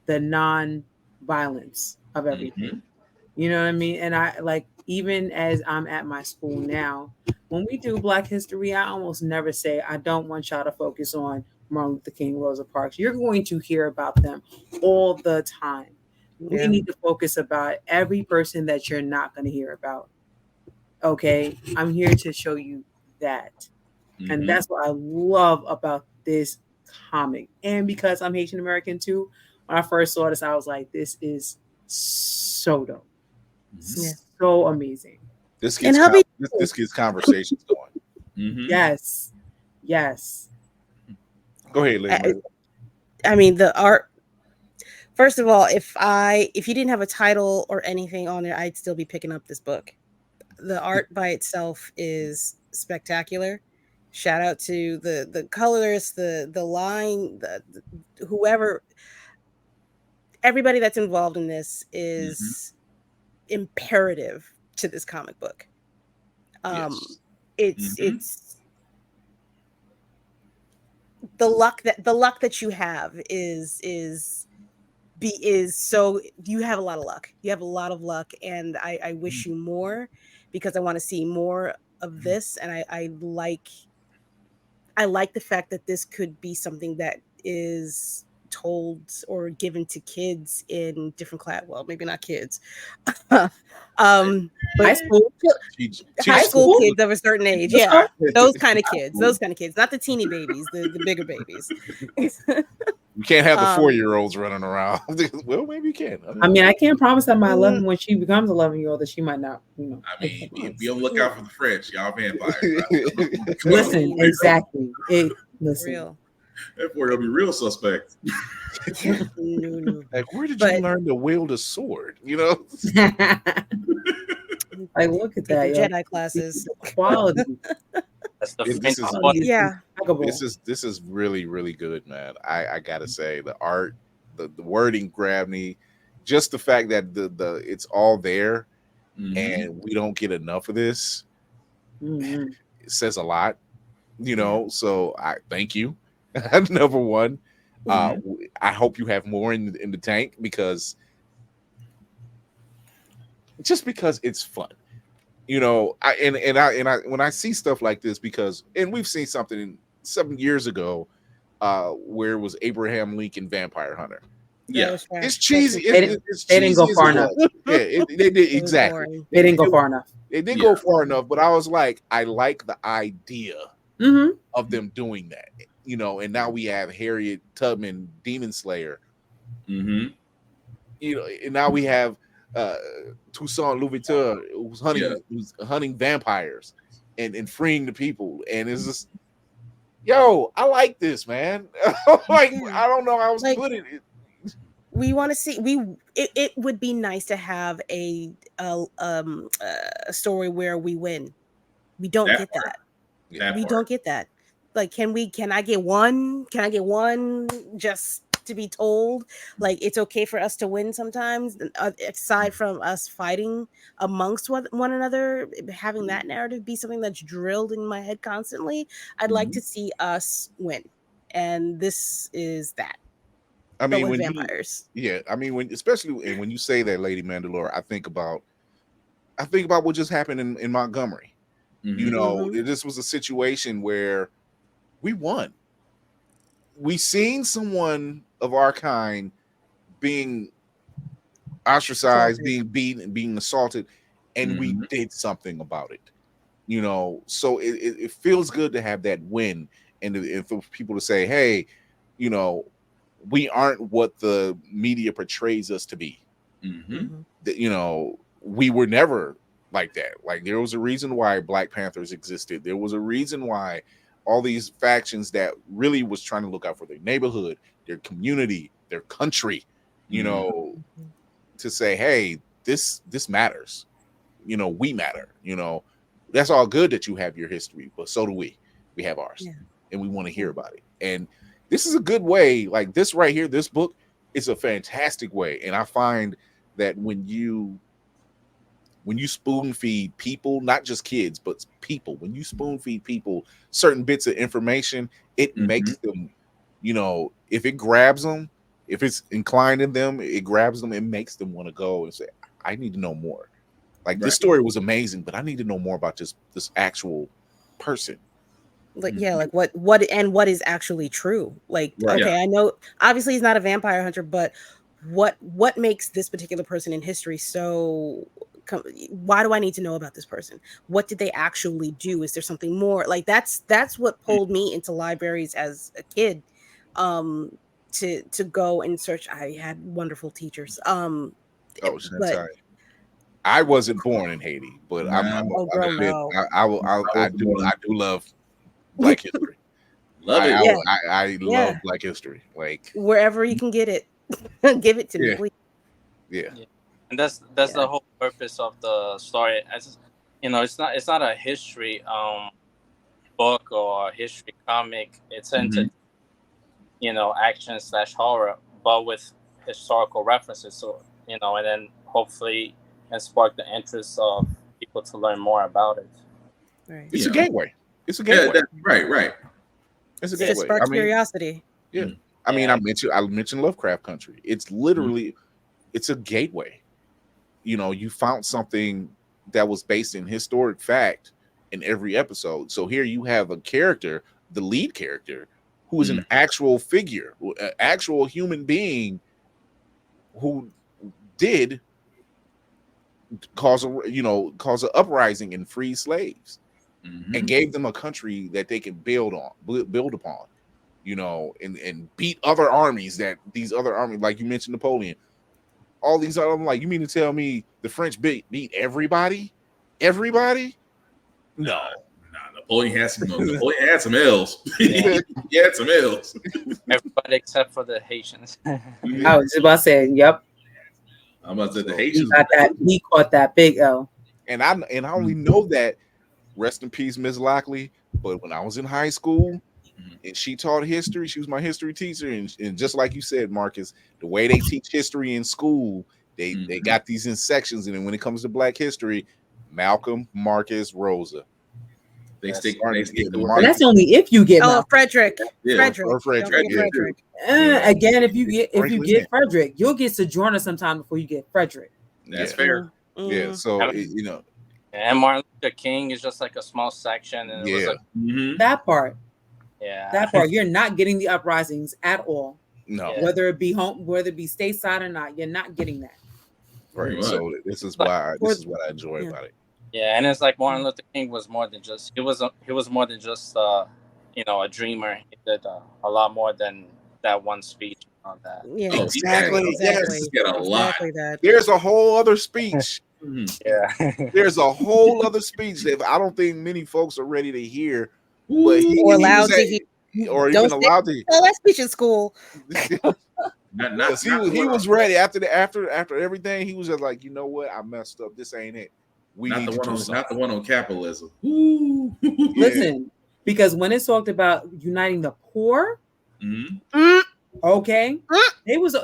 the non-violence of everything. You know what I mean? And I even as I'm at my school now, when we do Black History, I almost never say, I don't want y'all to focus on Martin Luther King, Rosa Parks. You're going to hear about them all the time. We need to focus about every person that you're not going to hear about. Okay, I'm here to show you that. And that's what I love about this comic. And because I'm Haitian American too, when I first saw this, I was like, this is so dope. So amazing. This gets conversations going. Yes. Go ahead, Lynn. I mean, the art. First of all, if you didn't have a title or anything on there, I'd still be picking up this book. The art by itself is spectacular. Shout out to the colorists, the line, whoever, everybody that's involved in this is imperative to this comic book. It's the luck that you have is so, you have a lot of luck. You have a lot of luck, and I wish you more, because I want to see more of this. And I like the fact that this could be something that is told or given to kids in different class. Well, maybe not kids. But high school kids of a certain age. Yeah. Those kind of kids. Not the teeny babies, the bigger babies. You can't have the 4-year-olds running around. Well, maybe you can. I mean, I can't promise that my 11, when she becomes 11-year-old, that she might not, I mean, be on the lookout for the French. Y'all vampires. Listen, exactly. Listen. Real. That boy gonna be real suspect. No. Like, where did you learn to wield a sword? Like, look at that. Jedi classes. Quality. This is really, really good, man. I gotta say, the art, the wording grabbed me. just the fact that the it's all there Mhm. and we don't get enough of this, Mhm. it says a lot, you know. So I thank you. Number one. I hope you have more in the tank, because it's fun, you know. I when I see stuff like this, because we've seen something 7 years ago where it was Abraham Lincoln Vampire Hunter. Yeah. was trash. It's cheesy. It's They didn't cheesy go as far it enough. was. Yeah, they did It was exactly. boring. They didn't go far enough. It didn't Yeah. go far enough, but I was like, I like the idea Mm-hmm. of them doing that, you know. And now we have Harriet Tubman, Demon Slayer, Mm-hmm. you know, and now we have Toussaint L'Ouverture, who's hunting vampires and freeing the people, and it's just, yo, I like this, man. Like, I don't know how else to put it. We want to see it would be nice to have a story where we win. We don't get that. We don't get that. Like, can I get one? Can I get one just to be told, like, it's okay for us to win sometimes, aside from us fighting amongst one another, having that narrative be something that's drilled in my head constantly. I'd like to see us win, and this is that. I mean, with when vampires. I mean, when you say that, Lady Mandalore, I think about what just happened in Montgomery. You know, this was a situation where we won. We seen someone of our kind being ostracized, being beaten, being assaulted, and we did something about it. You know, so it feels good to have that win, and for people to say, hey, you know, we aren't what the media portrays us to be. That, you know, we were never like that. Like, there was a reason why Black Panthers existed. There was a reason why all these factions that really was trying to look out for their neighborhood, their community, their country, you know, to say, hey, this matters. You know, we matter. You know, that's all good that you have your history, but so do we. We have ours, and we want to hear about it. And this is a good way. Like, this right here, this book is a fantastic way. And I find that when you spoon feed people, not just kids, but people, when you spoon feed people certain bits of information, it makes them, you know, if it grabs them, if it's inclined in them, it grabs them, it makes them want to go and say, I need to know more. Like, this story was amazing, but I need to know more about this actual person. Like, like what is actually true. Like, okay, I know obviously he's not a vampire hunter, but what makes this particular person in history so why do I need to know about this person? What did they actually do? Is there something more? Like, that's what pulled me into libraries as a kid, to go and search. I had wonderful teachers. But I wasn't born in Haiti, but I do love Black history. Love it. I love Black history. Like, wherever you can get it, give it to me, please. Yeah. And that's the whole purpose of the story. As you know, it's not a history book or a history comic. It's into you know, action / horror, but with historical references. So, you know, and then hopefully and spark the interest of people to learn more about it. Right. It's a gateway. It's a gateway. Right. It's a gateway. It sparks curiosity. Yeah. I mean, I mentioned Lovecraft Country. It's literally it's a gateway. You know, you found something that was based in historic fact in every episode. So here you have a character, the lead character, who is an actual figure, an actual human being who did cause an uprising and free slaves, and gave them a country that they can build upon, you know, and beat other armies like you mentioned Napoleon, all these other, like, you mean to tell me the French beat everybody? No. Napoleon had some L's. He had some L's. Everybody except for the Haitians. I was just about to say, yep. I'm about to say the Haitians. He caught that big L. And I only know that, rest in peace, Miss Lockley. But when I was in high school and she taught history, she was my history teacher. And just like you said, Marcus, the way they teach history in school They got these in sections, and then when it comes to Black history, Malcolm, Marcus, Rosa. They stick the But that's only if you get Malcolm. Frederick. Yeah. Frederick. Again, if you get Frederick, you'll get Sojourner sometime before you get Frederick. That's fair. Yeah. So and Martin Luther King is just like a small section, and it was like that part. Yeah, that part. You're not getting the uprisings at all. No, whether it be stateside or not, you're not getting that. Right. So this is what I enjoy about it. Yeah, and it's like Martin Luther King was more than just he was more than just a dreamer. He did a lot more than that one speech on that. Yeah, exactly. Yes, get a lot. That. There's a whole other speach. Yeah, there's a whole other speech that I don't think many folks are ready to hear, but or allowed to hear, or even allowed to. Oh, that speech in school. He was ready after everything. He was just like, you know what, I messed up. This ain't it. We not need the to one do on, something. not the one on capitalism. Listen, because when it talked about uniting the poor, okay, they was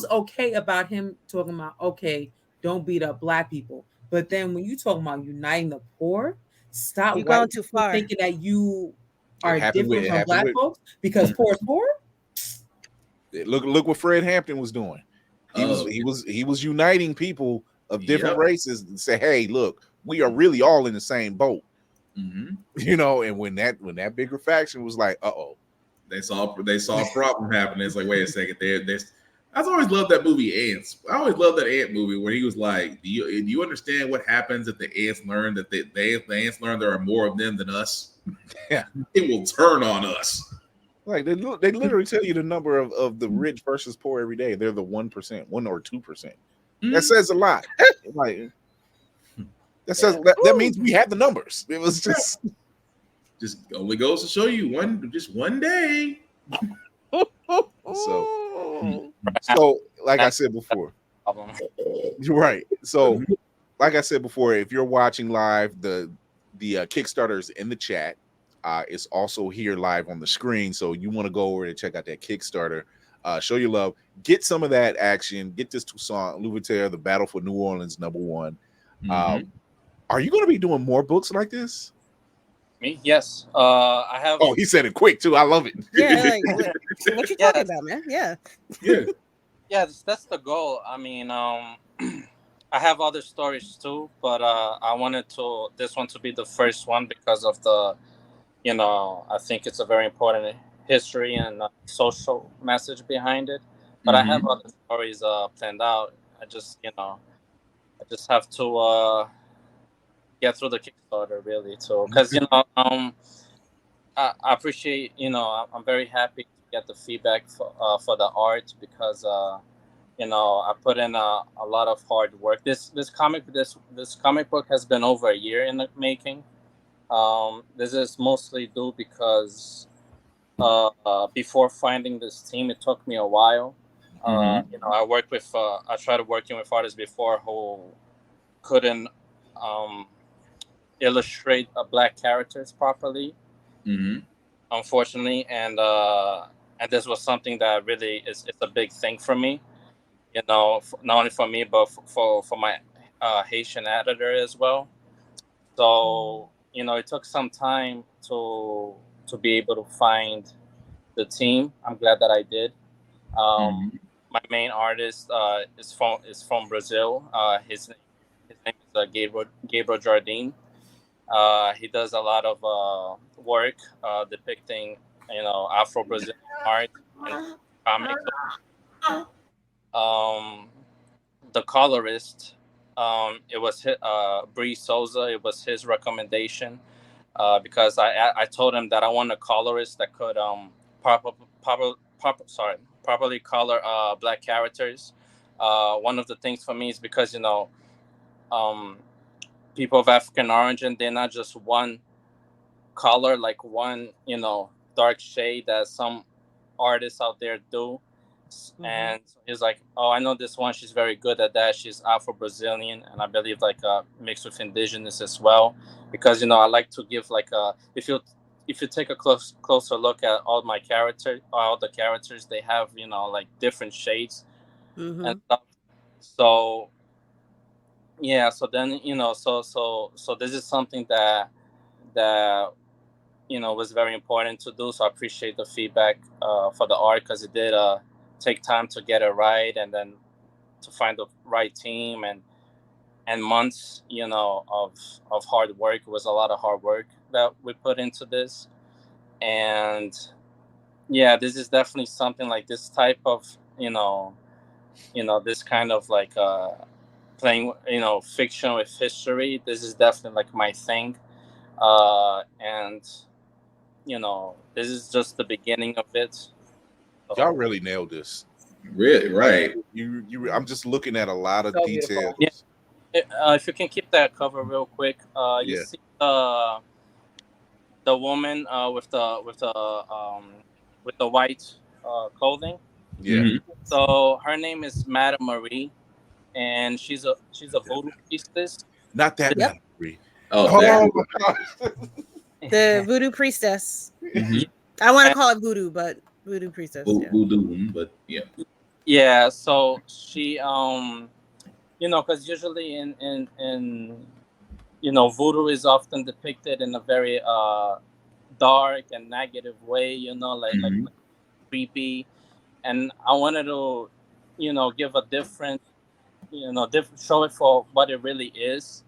okay about him talking about don't beat up Black people. But then when you talking about uniting the poor, stop going too far. thinking that you are different from Black folks because poor is poor. Look what Fred Hampton was doing. He was uniting people of different races and say, hey, look, we are really all in the same boat. And when that bigger faction was like, they saw a problem happening. It's like, wait a second, I've always loved that movie Ants. I always loved that ant movie where he was like, do you understand what happens if the ants learn that the ants learn there are more of them than us? Yeah, it will turn on us. Like they literally tell you the number of the rich versus poor every day. They're the 1%, 1 or 2%. That says a lot. Like that means we have the numbers. It was just only goes to show you one day. So like I said before, right. So like I said before, if you're watching live, the Kickstarter is in the chat. It's also here live on the screen. So you want to go over and check out that Kickstarter. Show your love. Get some of that action. Get this Toussaint L'Ouverture, The Battle for New Orleans #1. Are you going to be doing more books like this? Me? Yes. I have. Oh, he said it quick too. I love it. Yeah. What you talking about, man? Yeah. Yeah, that's the goal. I mean, I have other stories too, but I wanted this one to be the first one because of the, I think it's a very important history and social message behind it. But I have other stories planned out. I just have to get through the Kickstarter really too, because I appreciate, I'm very happy to get the feedback for the art because I put in a lot of hard work. This comic book has been over a year in the making. This is mostly due because before finding this team, it took me a while. I tried working with artists before who couldn't illustrate Black characters properly, unfortunately, and this was something that really it's a big thing for me, not only for me but for my Haitian editor as well. So it took some time to be able to find the team. I'm glad that I did. My main artist is from Brazil. His name is Gabriel Jardim. He does a lot of work depicting, Afro-Brazilian art and comics. The colorist, it was Bree Souza. It was his recommendation because I told him that I want a colorist that could properly color Black characters. One of the things for me is because people of African origin, they're not just one color, like one, dark shade that some artists out there do. And he's like, I know this one, she's very good at that. She's Afro-Brazilian, and I believe mixed with indigenous as well. Because, I like to give if you take a closer look at all the characters, they have, different shades and stuff. So yeah, so then so this is something that was very important to do. So I appreciate the feedback for the art, because it did take time to get it right, and then to find the right team, and months of hard work. It was a lot of hard work that we put into this. And yeah, this is definitely something like this type of this kind of like playing fiction with history. This is definitely like my thing. And this is just the beginning of it. So, Y'all really nailed this. Really, right? You. I'm just looking at a lot of So details. beautiful. yeah. If you can keep that cover real quick, you Yeah. see the woman with the white clothing. Yeah. Mhm. So her name is Madame Marie, and she's a voodoo priestess. Not that Yep. Marie. Oh, Oh that. my gosh. The voodoo priestess. Mhm. I want to call it voodoo, but voodoo priestess. Yeah. Voodoo, but yeah. Yeah, so she because usually in voodoo is often depicted in a very dark and negative way, like Mhm. creepy. And I wanted to give a different show it for what it really is,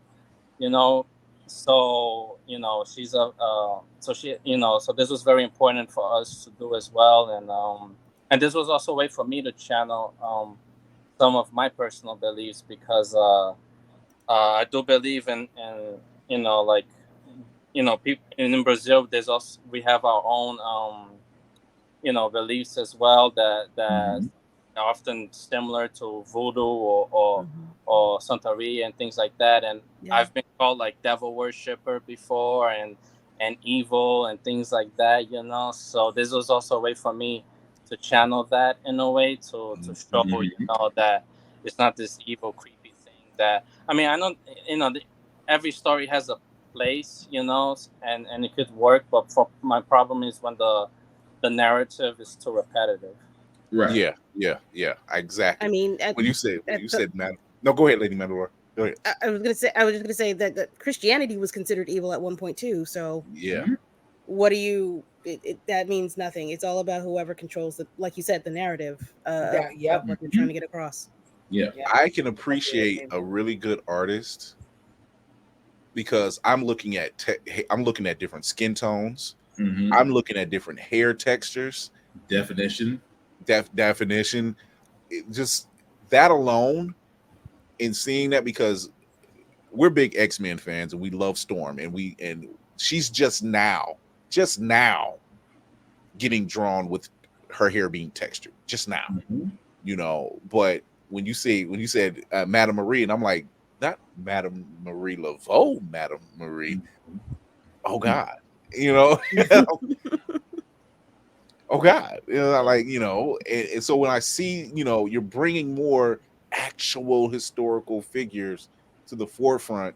you know so she's a so she so this was very important for us to do as well. And this was also a way for me to channel some of my personal beliefs, because I do believe in like people in Brazil. There's also, we have our own beliefs as well, that Mhm. are often similar to voodoo or Santeria and things like that. And Yeah. I've been called like devil worshiper before, and evil and things like that. So this was also a way for me to channel that in a way, to show Mhm. that it's not this evil creepy thing. That, I mean, I know every story has a place, and it could work, but for my problem is when the narrative is too repetitive. Right. Yeah. Exactly. I mean, When you said Madam. No, go ahead, Lady Mandalore. Go ahead. I was just gonna say that Christianity was considered evil at one point too. So Yeah. Mhm. what do you? That means nothing. It's all about whoever controls the, like you said, the narrative of what they're trying to get across. Yeah. I can appreciate a really good artist because I'm looking at different skin tones. Mhm. I'm looking at different hair textures, Definition. definition. Just that alone, in seeing that, because we're big X-Men fans and we love Storm, and she's just now getting drawn with her hair being textured just now, Mhm. But when you said Madame Marie, and I'm like, not Madame Marie Laveau, Madame Marie. Oh God, oh God, and so when I see, you're bringing more actual historical figures to the forefront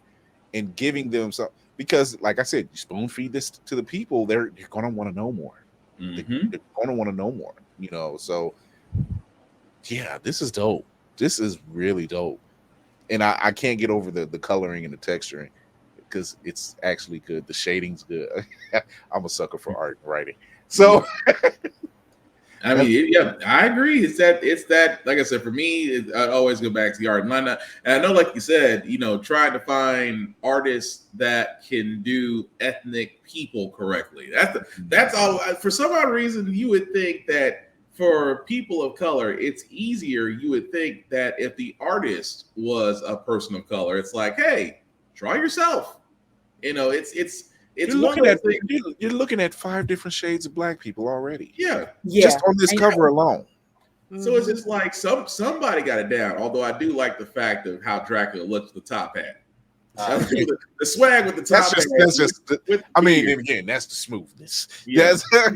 and giving them some, because like I said, you spoon feed this to the people, they're gonna want to know more. Mhm. They're gonna want to know more, so yeah, this is dope. This is really dope. And I can't get over the coloring and the texturing, because it's actually good. The shading's good. I'm a sucker for art and writing. So I mean, yeah, I agree. It's that. Like I said, for me, I always go back to the art. And I know, like you said, trying to find artists that can do ethnic people correctly. That's all. For some odd reason, you would think that for people of color, it's easier. You would think that if the artist was a person of color, it's like, hey, draw yourself. It's you're one looking of at those things. you're looking at 5 different shades of black people already. Yeah. Just on this cover alone. So it's just like somebody got it down. Although I do like the fact of how Dracula looks with the top hat. The swag with the top hat. I mean, and again, that's the smoothness. Yes. Yes.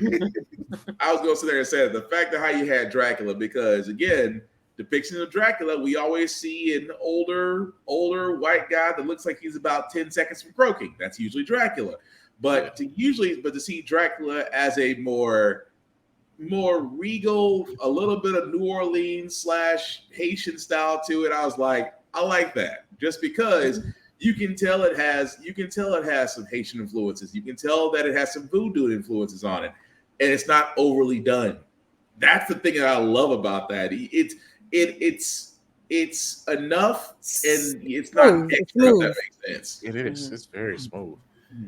I was going to sit there and say the fact of how you had Dracula, because again, depiction of Dracula, we always see an older white guy that looks like he's about 10 seconds from croaking. That's usually Dracula. But to see Dracula as a more more regal, a little bit of New Orleans / Haitian style to it. I was like, I like that, just because you can tell it has some Haitian influences. You can tell that it has some voodoo influences on it, and it's not overly done. That's the thing that I love about that. It's enough, and it's not extra. If that makes sense. It is. It's very smooth.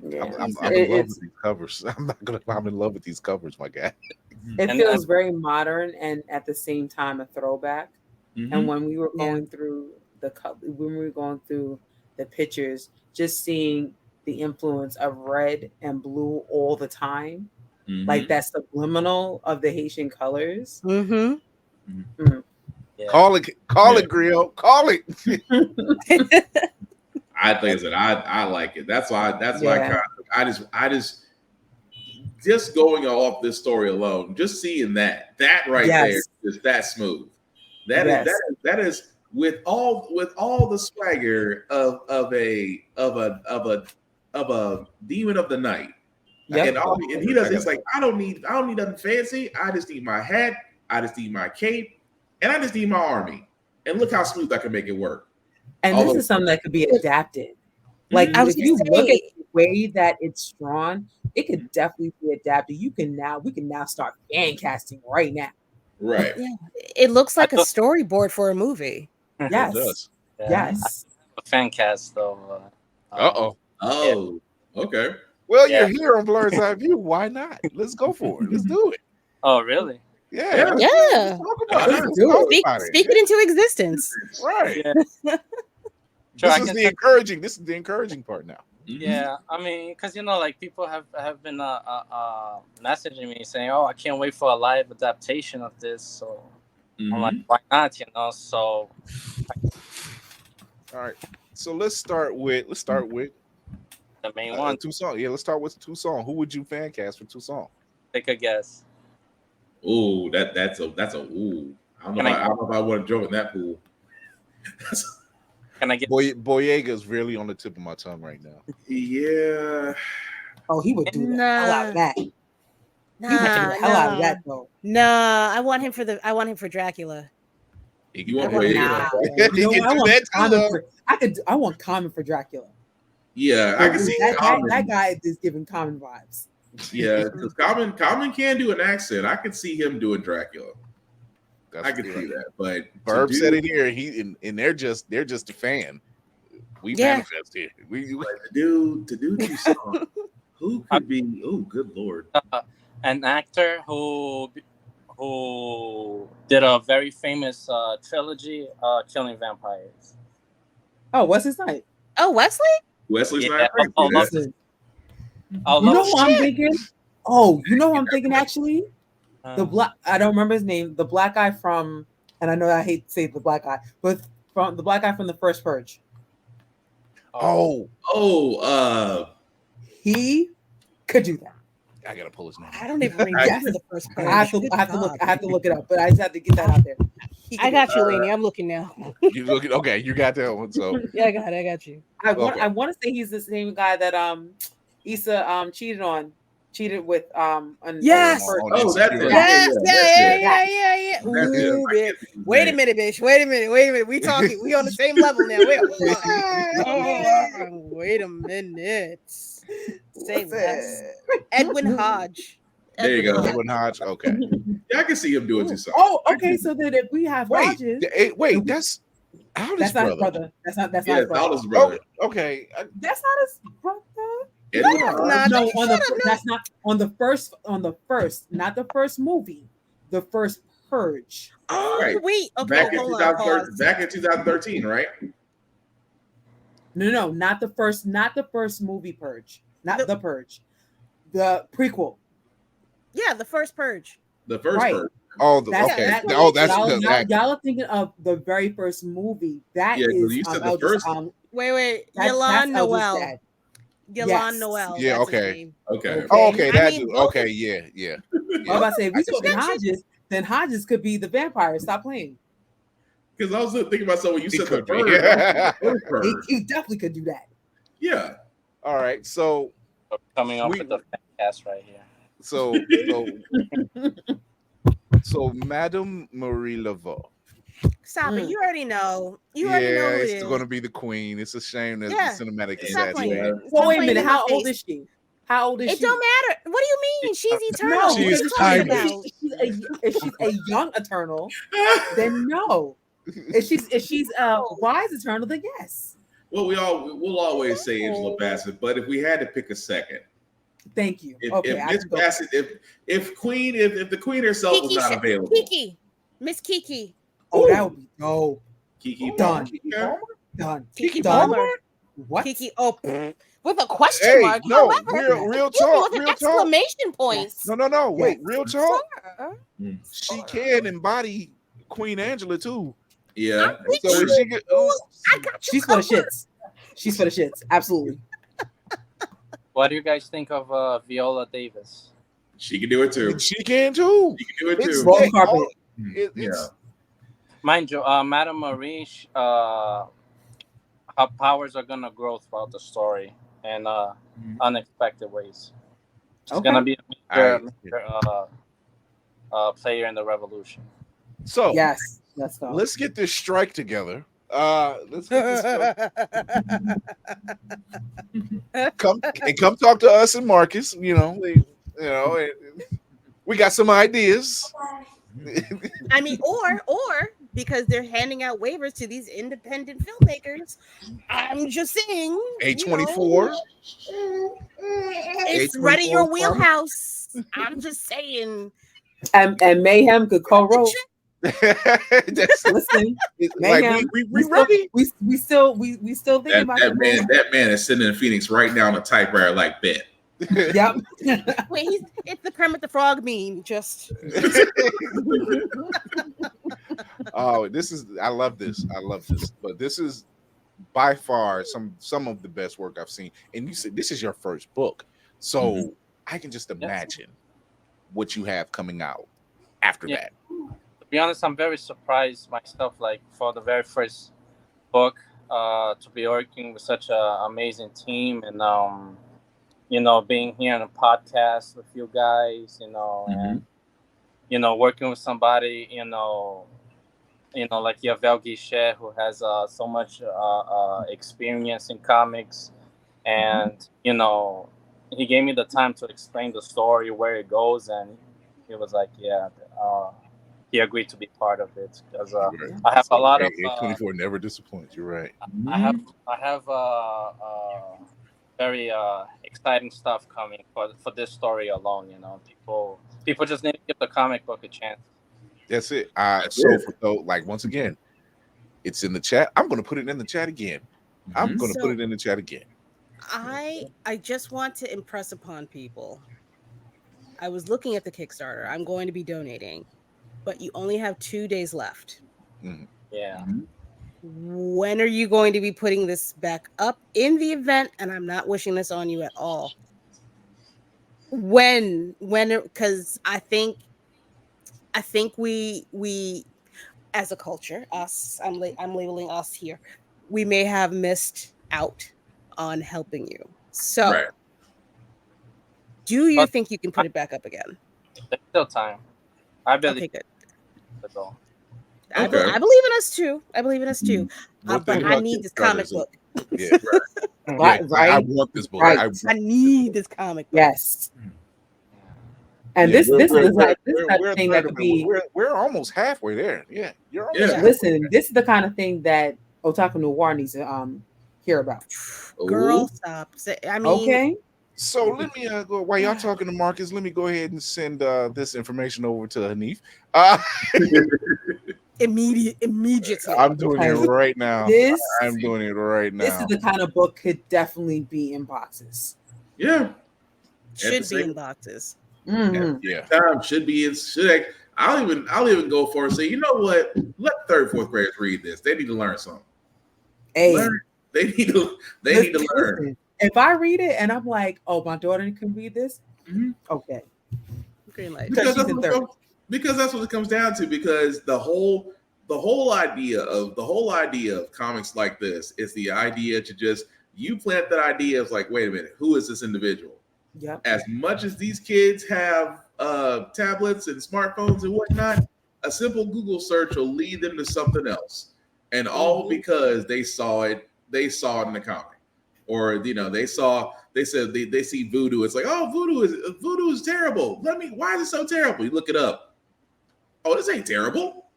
Yeah. I'm in love with these covers. I'm in love with these covers, my guy. It feels very modern and at the same time a throwback. And when we were going through the pictures, just seeing the influence of red and blue all the time, like that subliminal of the Haitian colors. Mm-hmm. Yeah. Call it, Grill. Call it. I think that I like it. That's why I just going off this story alone, just seeing that right there is that smooth. That is with all the swagger of a demon of the night. Yep. And he does. It's like I don't need nothing fancy. I just need my hat. I just need my cape, and I just need my army. And look how smooth I can make it work. And this is something that could be adapted. Like if you look at the way that it's drawn, it could definitely be adapted. We can now start fan casting right now. Right. Yeah. It looks like a storyboard for a movie. Yes. It does. Yeah. Yes. A fan cast though. Oh. Okay. Well, you're here on Blurred's Eye View. Why not? Let's go for it. Let's do it. Oh, really? Yeah. Yeah. Speak it into existence. Right. Yeah. This is the encouraging part now. Yeah, I mean, because like people have been messaging me saying, "Oh, I can't wait for a live adaptation of this." So I'm like, "Why not?" So all right. So let's start with the main one, Toussaint. Yeah, let's start with Toussaint. Who would you fan cast for Toussaint? Take a guess. Ooh, that's a ooh. I don't know if I want to jump in that pool. Can I get Boyega's really on the tip of my tongue right now. Yeah. Oh, he would do the hell out of that. He would do the hell out of that though. Nah, I want him for Dracula. You want I want Common for Dracula. Yeah, I can see that guy is giving Common vibes. Yeah, because Common can do an accent. I could see him doing Dracula. I could see that, but Burb said it here. And they're just a fan. We manifest here. To do Toussaint, who could be? Oh, good lord! An actor who did a very famous trilogy, Killing Vampires. Oh, what's his name? Oh, Wesley. Wesley's Yeah. not. You know who I'm thinking? Oh, you know who I'm thinking actually? The black, I don't remember his name. The black guy from, and I know I hate to say the black guy, but from the black guy from the first Purge. He could do that. I gotta pull his name. I don't even remember the first Purge. I have to look it up, but I just have to get that out there. I got you, Lainey. I'm looking now. You looking? Okay, you got that one. So yeah, I got you. I want to say he's the same guy that Issa cheated with yes. That's it. Yeah. Ooh, wait a minute, bitch. Wait a minute. We talking. We on the same level now. Wait a minute. Say less. Edwin Hodge. There you go. Edwin Hodge. Okay. Yeah, I can see him doing something. Oh, okay. So then if we have Hodges, that's Aldous' brother. That's not his brother. Aldous' brother. Oh, okay. That's not his brother. That's not on the first, not the first movie, the first Purge. Oh, right. Wait, okay, Back in 2013, right? No, not the first movie Purge, not the Purge, the prequel. Yeah, the first Purge. The first Purge. Oh, y'all are thinking of the very first movie. That is. You said the first. Wait, Yolande Noel. Yolande Noel. Yeah, okay. Okay. Oh, okay, okay, yeah. I was about to say, if we talking Hodges, then Hodges could be the vampire. Stop playing. Because I was thinking about when you said the bird. He definitely could do that. Yeah. All right. So coming up with the cast right here. So So Madame Marie Laveau. Stop it. You already know. You already know who it it's is. going to be the queen. It's a shame that Yeah. the cinematic is Stop sad. playing. Well, wait a playing minute. in my How old face. is she? How old is It she? don't matter. What do you mean? She's eternal. No, What are She's you talking timeless. about? If she's a young eternal, then no. If she's a wise eternal, then yes. Well, we'll always say Angela Bassett, but if we had to pick a second, thank you. If Miss Bassett, if the queen herself was not available, Miss Kiki. Oh, that would be dope. Kiki Done. Palmer? Kiki Done. Palmer. What? Kiki? Oh, with a question mark. No, However, real talk. with Real exclamation talk. points. No. Wait, real talk. Sir. She can embody Queen Angela too. Yeah. So she get, I got you. She's for the shits. She's for the shits. Absolutely. What do you guys think of Viola Davis? She can do it too. She can too. She can do it too. Roll carpet. It's Mind you, Madame Marie, her powers are gonna grow throughout the story in unexpected ways. She's gonna be a major player in the revolution. so Yes. Let's go. let's get this strike together. Let's get this come talk to us and Marcus. We got some ideas. I mean, or because they're handing out waivers to these independent filmmakers. I'm just saying. A24. It's right in your wheelhouse. I'm just saying. And Mayhem could co-wrote. Listen, like we ready. We still thinking about that man is sitting in Phoenix right now on a typewriter like Bet. Yep. Wait, it's the Kermit the Frog meme. Just. Oh, I love this. But this is by far some of the best work I've seen. And you said this is your first book, so I can just imagine what you have coming out after that. To be honest, I'm very surprised myself. Like for the very first book, to be working with such an amazing team, and being here on a podcast with you guys, and working with somebody, like Yavel Guichet, who has so much experience in comics, and he gave me the time to explain the story, where it goes, and he was like, he agreed to be part of it because I have a lot of 24 never disappoints. You're right. I have very exciting stuff coming for this story alone. People just need to give the comic book a chance. That's it. Once again, it's in the chat. I'm going to put it in the chat again. Put it in the chat again. I just want to impress upon people. I was looking at the Kickstarter. I'm going to be donating, but you only have 2 days left. Yeah. When are you going to be putting this back up in the event? And I'm not wishing this on you at all. When, because I think we as a culture, us, I'm labeling us here, we may have missed out on helping you. So, do you think you can put it back up again? There's still time. I believe. Okay, good. That's all. I believe in us too. But I need this comic book. Yeah, right. I want this book. Right. I need this comic book. Yes. And this is the thing that could be. We're almost halfway there. Yeah, you're almost halfway Listen, there. This is the kind of thing that Otaku Noir needs to hear about. Girl, stop. I mean, okay. So let me go while y'all talking to Marcus. Let me go ahead and send this information over to Hanif. Immediately. I'm doing it right now. I'm doing it right now. This is the kind of book could definitely be in boxes. Yeah, should be in boxes. Yeah. Time should be in. I'll even go for it. Say, you know what? Let third, fourth graders read this. They need to learn something. Hey, they need to learn. Listen, if I read it and I'm like, oh, my daughter can read this, okay. Green light. Because that's what it comes down to. Because the whole idea of comics like this is the idea to just you plant that idea of like, wait a minute, who is this individual? Yep. As much as these kids have tablets and smartphones and whatnot, a simple Google search will lead them to something else, and all because they saw it in the comic, or they said they see voodoo. It's like, oh, voodoo is terrible. Why is it so terrible? You look it up. Oh, this ain't terrible.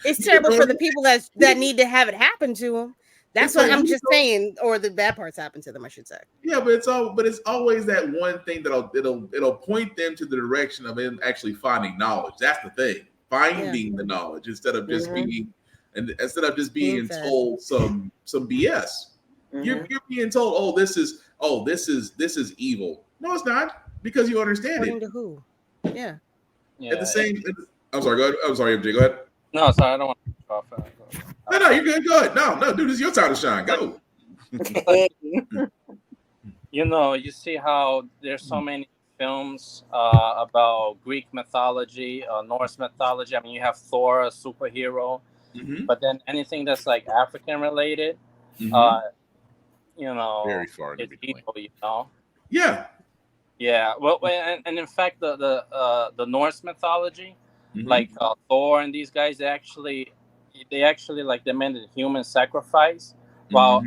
It's terrible for the people that need to have it happen to them. That's what I'm just saying, or the bad parts happen to them, I should say. Yeah, but it's always that one thing it'll point them to the direction of them actually finding knowledge. That's the thing, finding the knowledge instead of just being told some BS. You're being told, oh, this is evil. No, it's not, because you understand According it. to who? Yeah. At the same. I'm sorry. Go ahead. I'm sorry, MJ. Go ahead. No, sorry, I don't want to talk off. No, you're good. Go ahead. No, dude, this is your time to shine. Go. You see how there's so many films about Greek mythology, Norse mythology. I mean, you have Thor, a superhero, but then anything that's like African related, very far in it's between. evil, Yeah. Well, and in fact, the Norse mythology, like Thor and these guys, they actually like demanded human sacrifice, while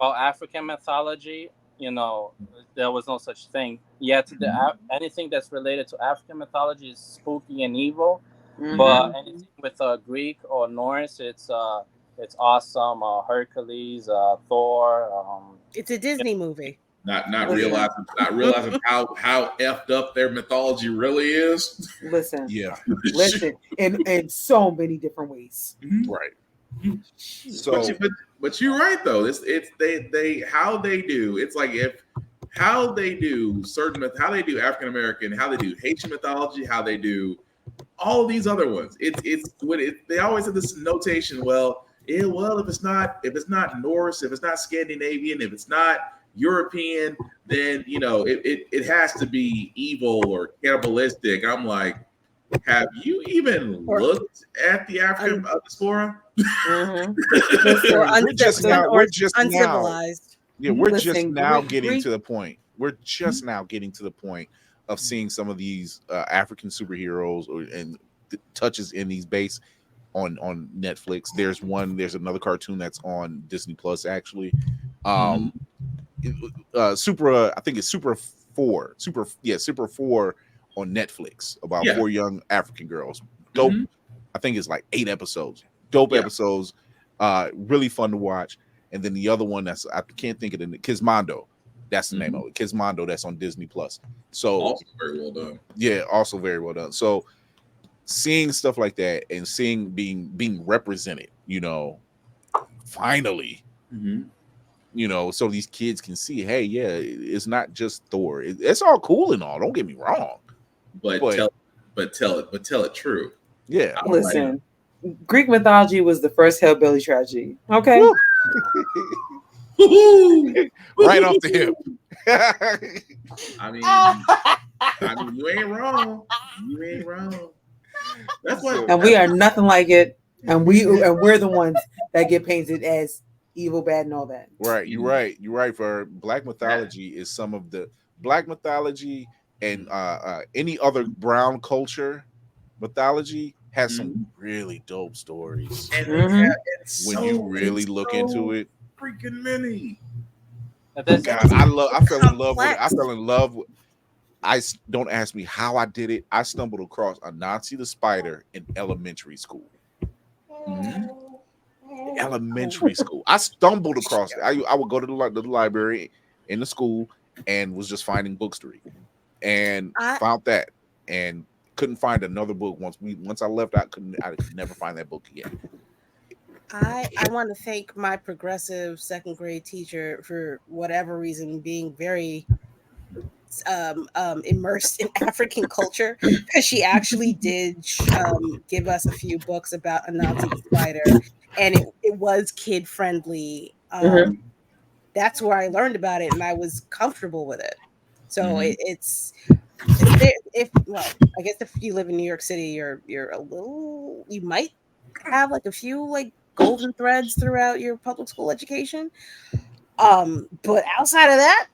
African mythology, there was no such thing. Yet anything that's related to African mythology is spooky and evil, but anything with Greek or Norse, it's awesome. Hercules, Thor. It's a Disney movie. Not realizing how effed up their mythology really is. Listen, listen, in so many different ways. Right. So, but you're right though. It's they how they do. It's like how they do African American, how they do Haitian mythology, how they do all of these other ones. They always have this notation. If it's not Norse, if it's not Scandinavian, if it's not European, then it has to be evil or cannibalistic. I'm like, have you even looked at the African diaspora? We're just uncivilized. We're just now getting to the point. We're just now getting to the point of seeing some of these African superheroes and touches in these based on Netflix. There's another cartoon that's on Disney Plus actually. I think it's Super 4 on Netflix about 4 young African girls. Dope. I think it's like 8 episodes. Dope episodes. Really fun to watch. And then the other one I can't think of it. Kismondo. That's the name of it. Kismondo. That's on Disney Plus. So also very well done. Yeah, also very well done. So seeing stuff like that and seeing being represented, finally. So these kids can see, hey, it's not just Thor. It's all cool and all. Don't get me wrong, but tell it true. Yeah, listen. Greek mythology was the first hillbilly tragedy. Okay, right off the hip. I mean, you ain't wrong. You ain't wrong. That's why, and we are nothing like it, and we're the ones that get painted as evil, bad, and all that. Right, you're right. For Black mythology is some of the Black mythology and any other brown culture mythology has some really dope stories. And when you really look into it, freaking many. God, I fell in love with it. I fell in love with. Don't ask me how I did it. I stumbled across Anansi the Spider in elementary school. Elementary school. I stumbled across it. I would go to the library in the school and was just finding books to read, and found that and couldn't find another book. Once I left, I could never find that book again. I want to thank my progressive second grade teacher for whatever reason being very immersed in African culture, because she actually did give us a few books about Anansi the Spider, and it was kid friendly. That's where I learned about it, and I was comfortable with it. So it's there. I guess if you live in New York City, you might have like a few like golden threads throughout your public school education. But outside of that,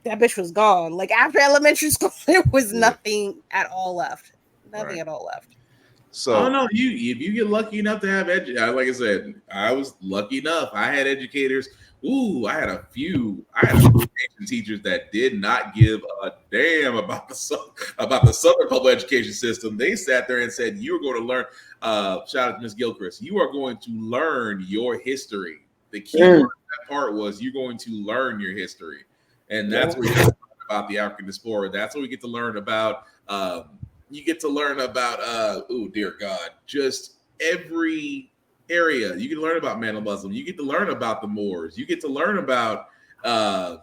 that bitch was gone. Like after elementary school, there was nothing at all left. Nothing at all left. So I don't know. If you get lucky enough to have like I said, I was lucky enough. I had educators. I had a few education teachers that did not give a damn about the Southern public education system. They sat there and said, "You are going to learn." Shout out to Ms. Gilchrist. You are going to learn your history. The key word of that part was you're going to learn your history, and that's where you get to learn about the African diaspora. That's what we get to learn about. You get to learn about, oh dear God, just every area. You can learn about Mandela Muslim. You get to learn about the Moors. You get to learn about the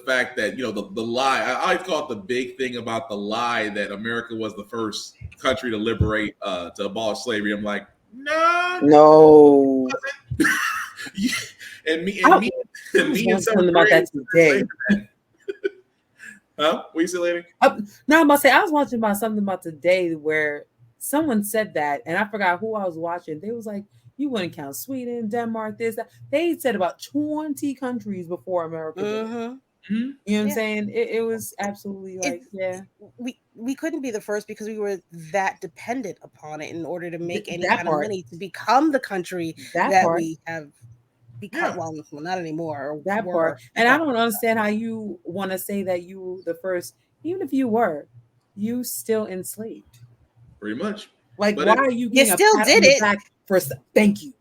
fact that, the lie. I always call it the big thing about the lie that America was the first country to liberate, to abolish slavery. I'm like, no. and me and something about that today. Huh? What you say, lady? No, I'm about to say I was watching about something about today where someone said that, and I forgot who I was watching. They was like, "You wouldn't count Sweden, Denmark, this, that." They said about 20 countries before America. Mm-hmm. You know what I'm saying? It was absolutely like, we couldn't be the first because we were that dependent upon it in order to make any kind of money to become the country that we have. Well, not anymore. That part. And I don't understand how you want to say that you were the first, even if you were, you still enslaved. Pretty much. Like, why are you getting you still did it for thank you?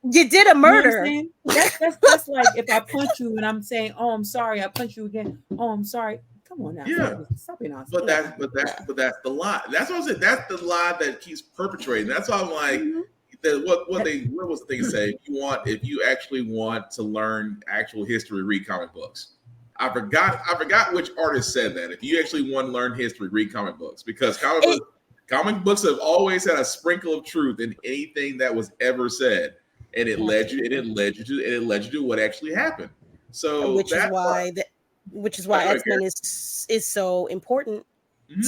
You did a murder. You know that's like if I punch you and I'm saying, "Oh, I'm sorry," I punch you again. "Oh, I'm sorry." Come on now. Stop being honest. But that's the lie. That's what I'm saying. That's the lie that keeps perpetrating. That's why I'm like. What was the thing to say? If you actually want to learn actual history, read comic books. I forgot which artist said that. If you actually want to learn history, read comic books, because comic books have always had a sprinkle of truth in anything that was ever said, and it led you to what actually happened. So which is why X-Men is so important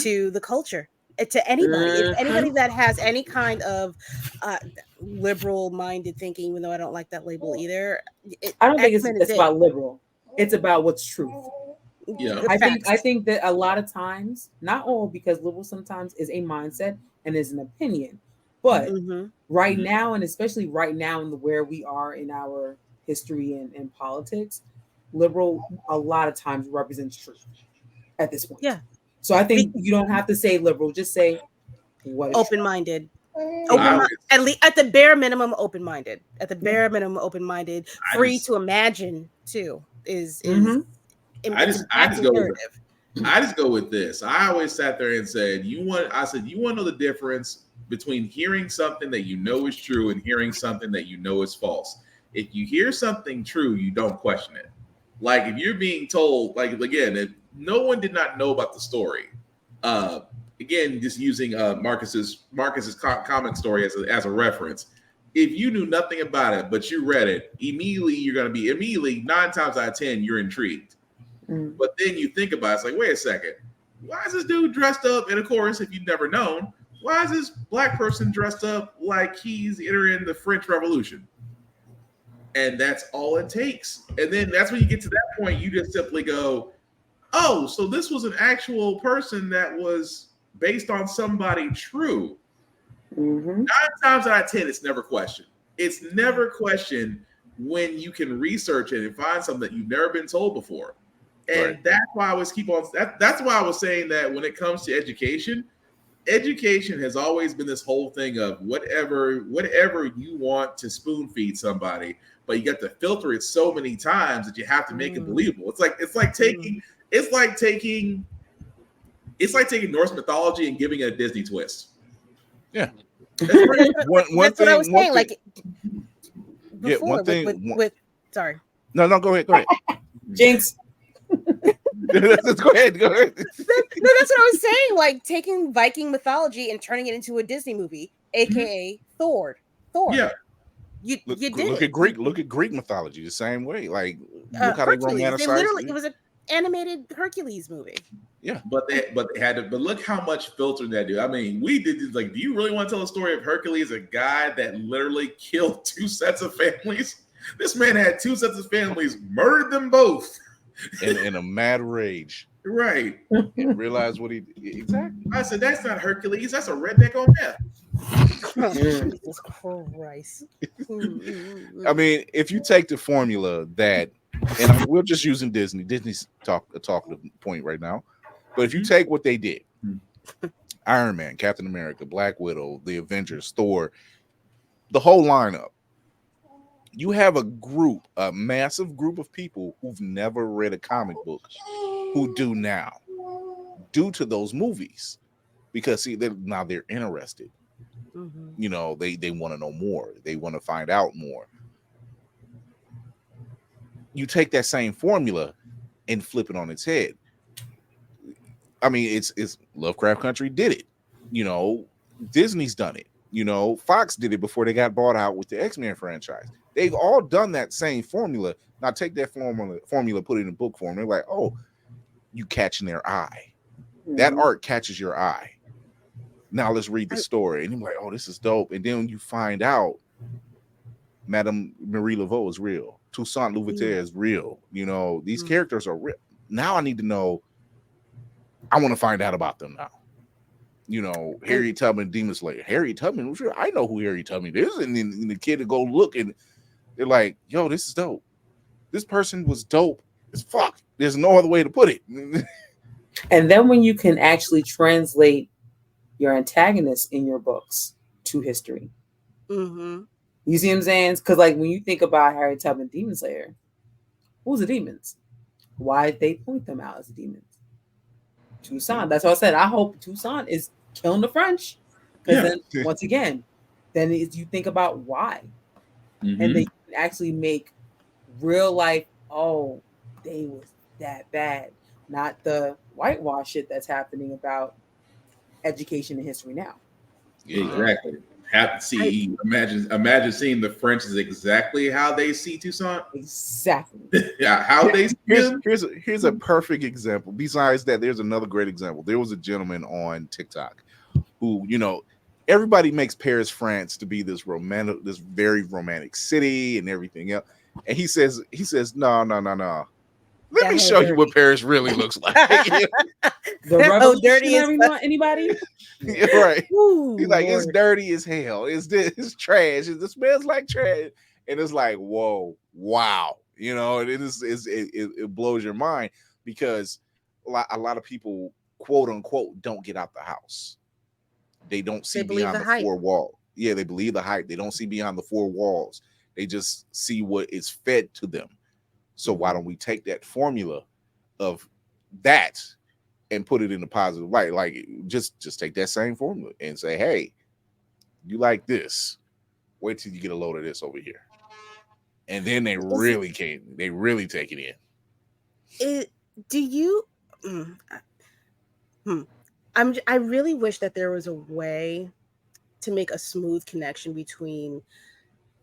to the culture. To anybody, if anybody that has any kind of liberal-minded thinking, even though I don't like that label either, I don't think it's about liberal. It's about what's truth. Yeah, I think that a lot of times, not all, because liberal sometimes is a mindset and is an opinion, but right now, and especially right now in where we are in our history and politics, liberal a lot of times represents truth at this point. Yeah. So I think you don't have to say liberal, just say what is open-minded. At the bare minimum, open-minded. At the bare minimum, open-minded. Free to imagine too is I just go with this. I always sat there and said, you want to know the difference between hearing something that you know is true and hearing something that you know is false. If you hear something true, you don't question it. Like if you're being told, like again, if no one did not know about the story. Again, just using Marcus's comic story as a reference. If you knew nothing about it, but you read it, immediately 9 times out of 10, you're intrigued. But then you think about it, it's like, wait a second, why is this dude dressed up? And of course, if you've never known, why is this black person dressed up like he's entering the French Revolution? And that's all it takes. And then that's when you get to that point, you just simply go, oh, so this was an actual person that was based on somebody true. 9 times out of 10, it's never questioned. It's never questioned when you can research it and find something that you've never been told before. And that's why I always that's why I was saying that when it comes to education has always been this whole thing of whatever you want to spoon feed somebody, but you got to filter it so many times that you have to make it believable. It's like taking Norse mythology and giving it a Disney twist. Yeah. That's what I was saying. Like before, one thing. Sorry. No, go ahead. Jinx. Go ahead. No, that's what I was saying. Like taking Viking mythology and turning it into a Disney movie, aka Thor. Yeah. You did. Look at Greek mythology the same way. Like look how they romanticize. It was an animated Hercules movie. Yeah, but they had to. But look how much filter that do. I mean, we did this. Like, do you really want to tell a story of Hercules, a guy that literally killed 2 sets of families? This man had 2 sets of families, murdered them both, in a mad rage. Right. And realize what he exactly. I said, that's not Hercules. That's a redneck on meth. Jesus Christ. I mean, if you take the formula that, and we're just using Disney. Disney's talking point right now. But if you take what they did, Iron Man, Captain America, Black Widow, the Avengers, Thor, the whole lineup, you have a massive group of people who've never read a comic book who do now, due to those movies, because see, they're interested. You know, they want to know more. They want to find out more. You take that same formula and flip it on its head. I mean, it's Lovecraft Country did it. You know, Disney's done it. You know, Fox did it before they got bought out with the X-Men franchise. They've all done that same formula. Now take that formula, put it in book form. They're like, oh, you catching their eye. That art catches your eye. Now let's read the story. And you're like, oh, this is dope. And then you find out Madame Marie Laveau is real. Toussaint L'Ouverture is real. You know, these characters are real. Now I need to know. I want to find out about them now. You know, Harriet Tubman, Demon Slayer. Harriet Tubman, I know who Harriet Tubman is. And then the kid to go look and they're like, yo, this is dope. This person was dope as fuck. There's no other way to put it. And then when you can actually translate your antagonists in your books to history. You see what I'm saying? Because like when you think about Harriet Tubman, Demon Slayer, who's the demons? Why did they point them out as the demons? Toussaint. That's what I said. I hope Toussaint is killing the French. Because then once again, then you think about why. And then you can actually make real life, oh, they was that bad. Not the whitewash shit that's happening about education and history now. Exactly. Imagine seeing the French is exactly how they see Toussaint. Exactly. Yeah, how they see him. Here's a perfect example. Besides that, there's another great example. There was a gentleman on TikTok who, you know, everybody makes Paris, France to be this very romantic city and everything else. And he says, no. Let me show you what Paris really looks like. The revolution, dirty anybody? Yeah, right. Ooh, he's like, Lord. It's dirty as hell. It's trash. It smells like trash. And it's like, whoa, wow. You know, it blows your mind because a lot of people, quote unquote, don't get out the house. They don't see beyond the four walls. Yeah, they believe the hype. They don't see beyond the four walls. They just see what is fed to them. So why don't we take that formula of that and put it in a positive light? Like just take that same formula and say, hey, you like this. Wait till you get a load of this over here. And then they really take it in. I really wish that there was a way to make a smooth connection between.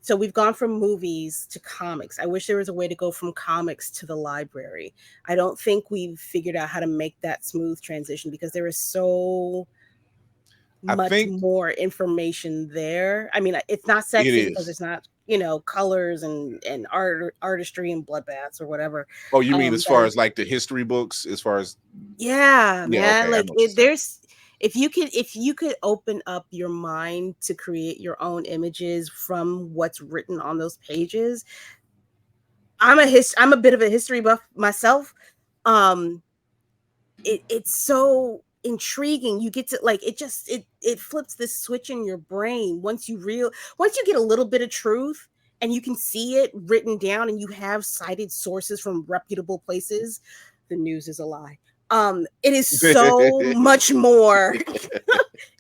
So we've gone from movies to comics. I wish there was a way to go from comics to the library. I don't think we've figured out how to make that smooth transition because there is so much more information there. I mean, it's not sexy because it's not, you know, colors and artistry and bloodbaths or whatever. Oh, you mean as far as like the history books, as far as man, okay, like there's. If you could open up your mind to create your own images from what's written on those pages, I'm a bit of a history buff myself. It's so intriguing. You get to like it flips this switch in your brain once you get a little bit of truth and you can see it written down and you have cited sources from reputable places. The news is a lie. It is so much more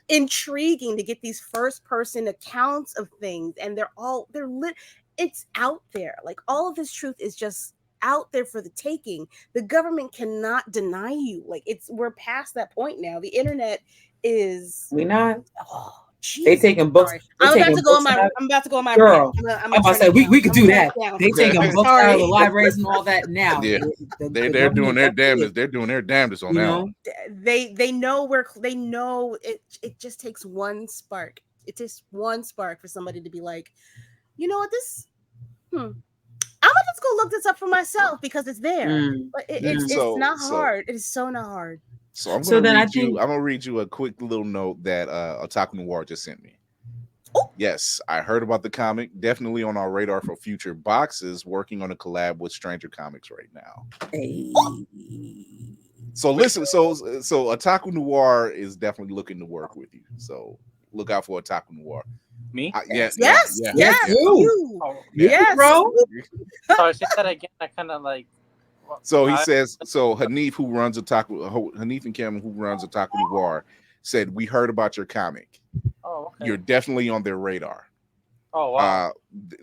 intriguing to get these first person accounts of things, and it's out there. Like all of this truth is just out there for the taking. The government cannot deny you. Like we're past that point now. The internet is they taking books. I'm about to go on my girl. I'm about to say we could do that. They taking books out of the libraries and all that now. Yeah, they're doing their damnedest. They're doing their damnedest on that. They know it just takes one spark. It takes one spark for somebody to be like, you know what, I'm going to to go look this up for myself because it's there. But it's not hard. It is so not hard. So I'm gonna read you a quick little note that Otaku Noir just sent me. Oh. Yes, I heard about the comic. Definitely on our radar for future boxes. Working on a collab with Stranger Comics right now. Hey. So listen, so Otaku Noir is definitely looking to work with you. So look out for Otaku Noir. Me? Yes, you. Oh, yes, bro. Sorry, say that again. I kind of like. So he says. So Hanif, who runs Hanif and Cameron, who runs Otaku Noir, said we heard about your comic. Oh, okay. You're definitely on their radar. Oh wow.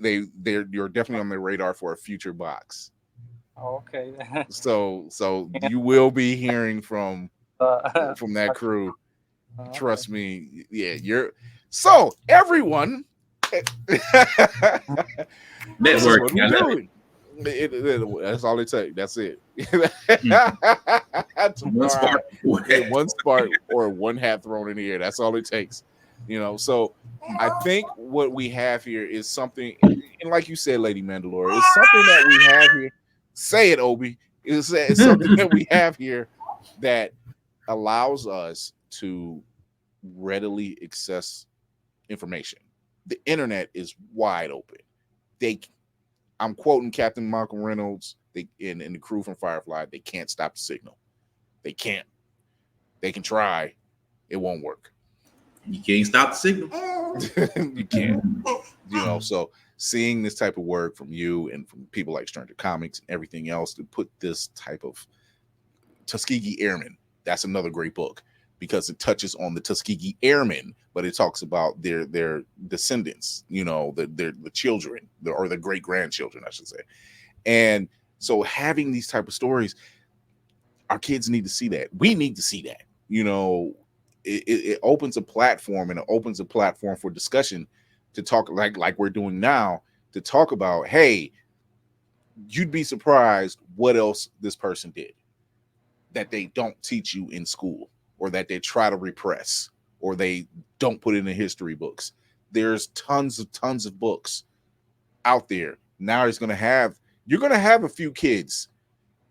You're definitely on their radar for a future box. Oh, okay. So you will be hearing from that crew. Trust me. Yeah, you're. So everyone, networking. That's all it takes. That's it. One spark or one hat thrown in the air. That's all it takes. So I think what we have here is something, and like you said, Lady Mandalore, it's something that we have here. Say it, Obi. It's something that we have here that allows us to readily access information. The internet is wide open. I'm quoting Captain Malcolm Reynolds and the crew from Firefly. They can't stop the signal. They can't. They can try. It won't work. You can't stop the signal. You can't. So seeing this type of work from you and from people like Stranger Comics and everything else to put this type of Tuskegee Airmen, that's another great book because it touches on the Tuskegee Airmen, but it talks about their descendants, the children or the great grandchildren, I should say. And so having these type of stories, our kids need to see that. We need to see that. It opens a platform, and it opens a platform for discussion to talk like we're doing now, to talk about, hey, you'd be surprised what else this person did that they don't teach you in school, or that they try to repress, or they don't put in the history books. There's tons of books out there. Now you're going to have a few kids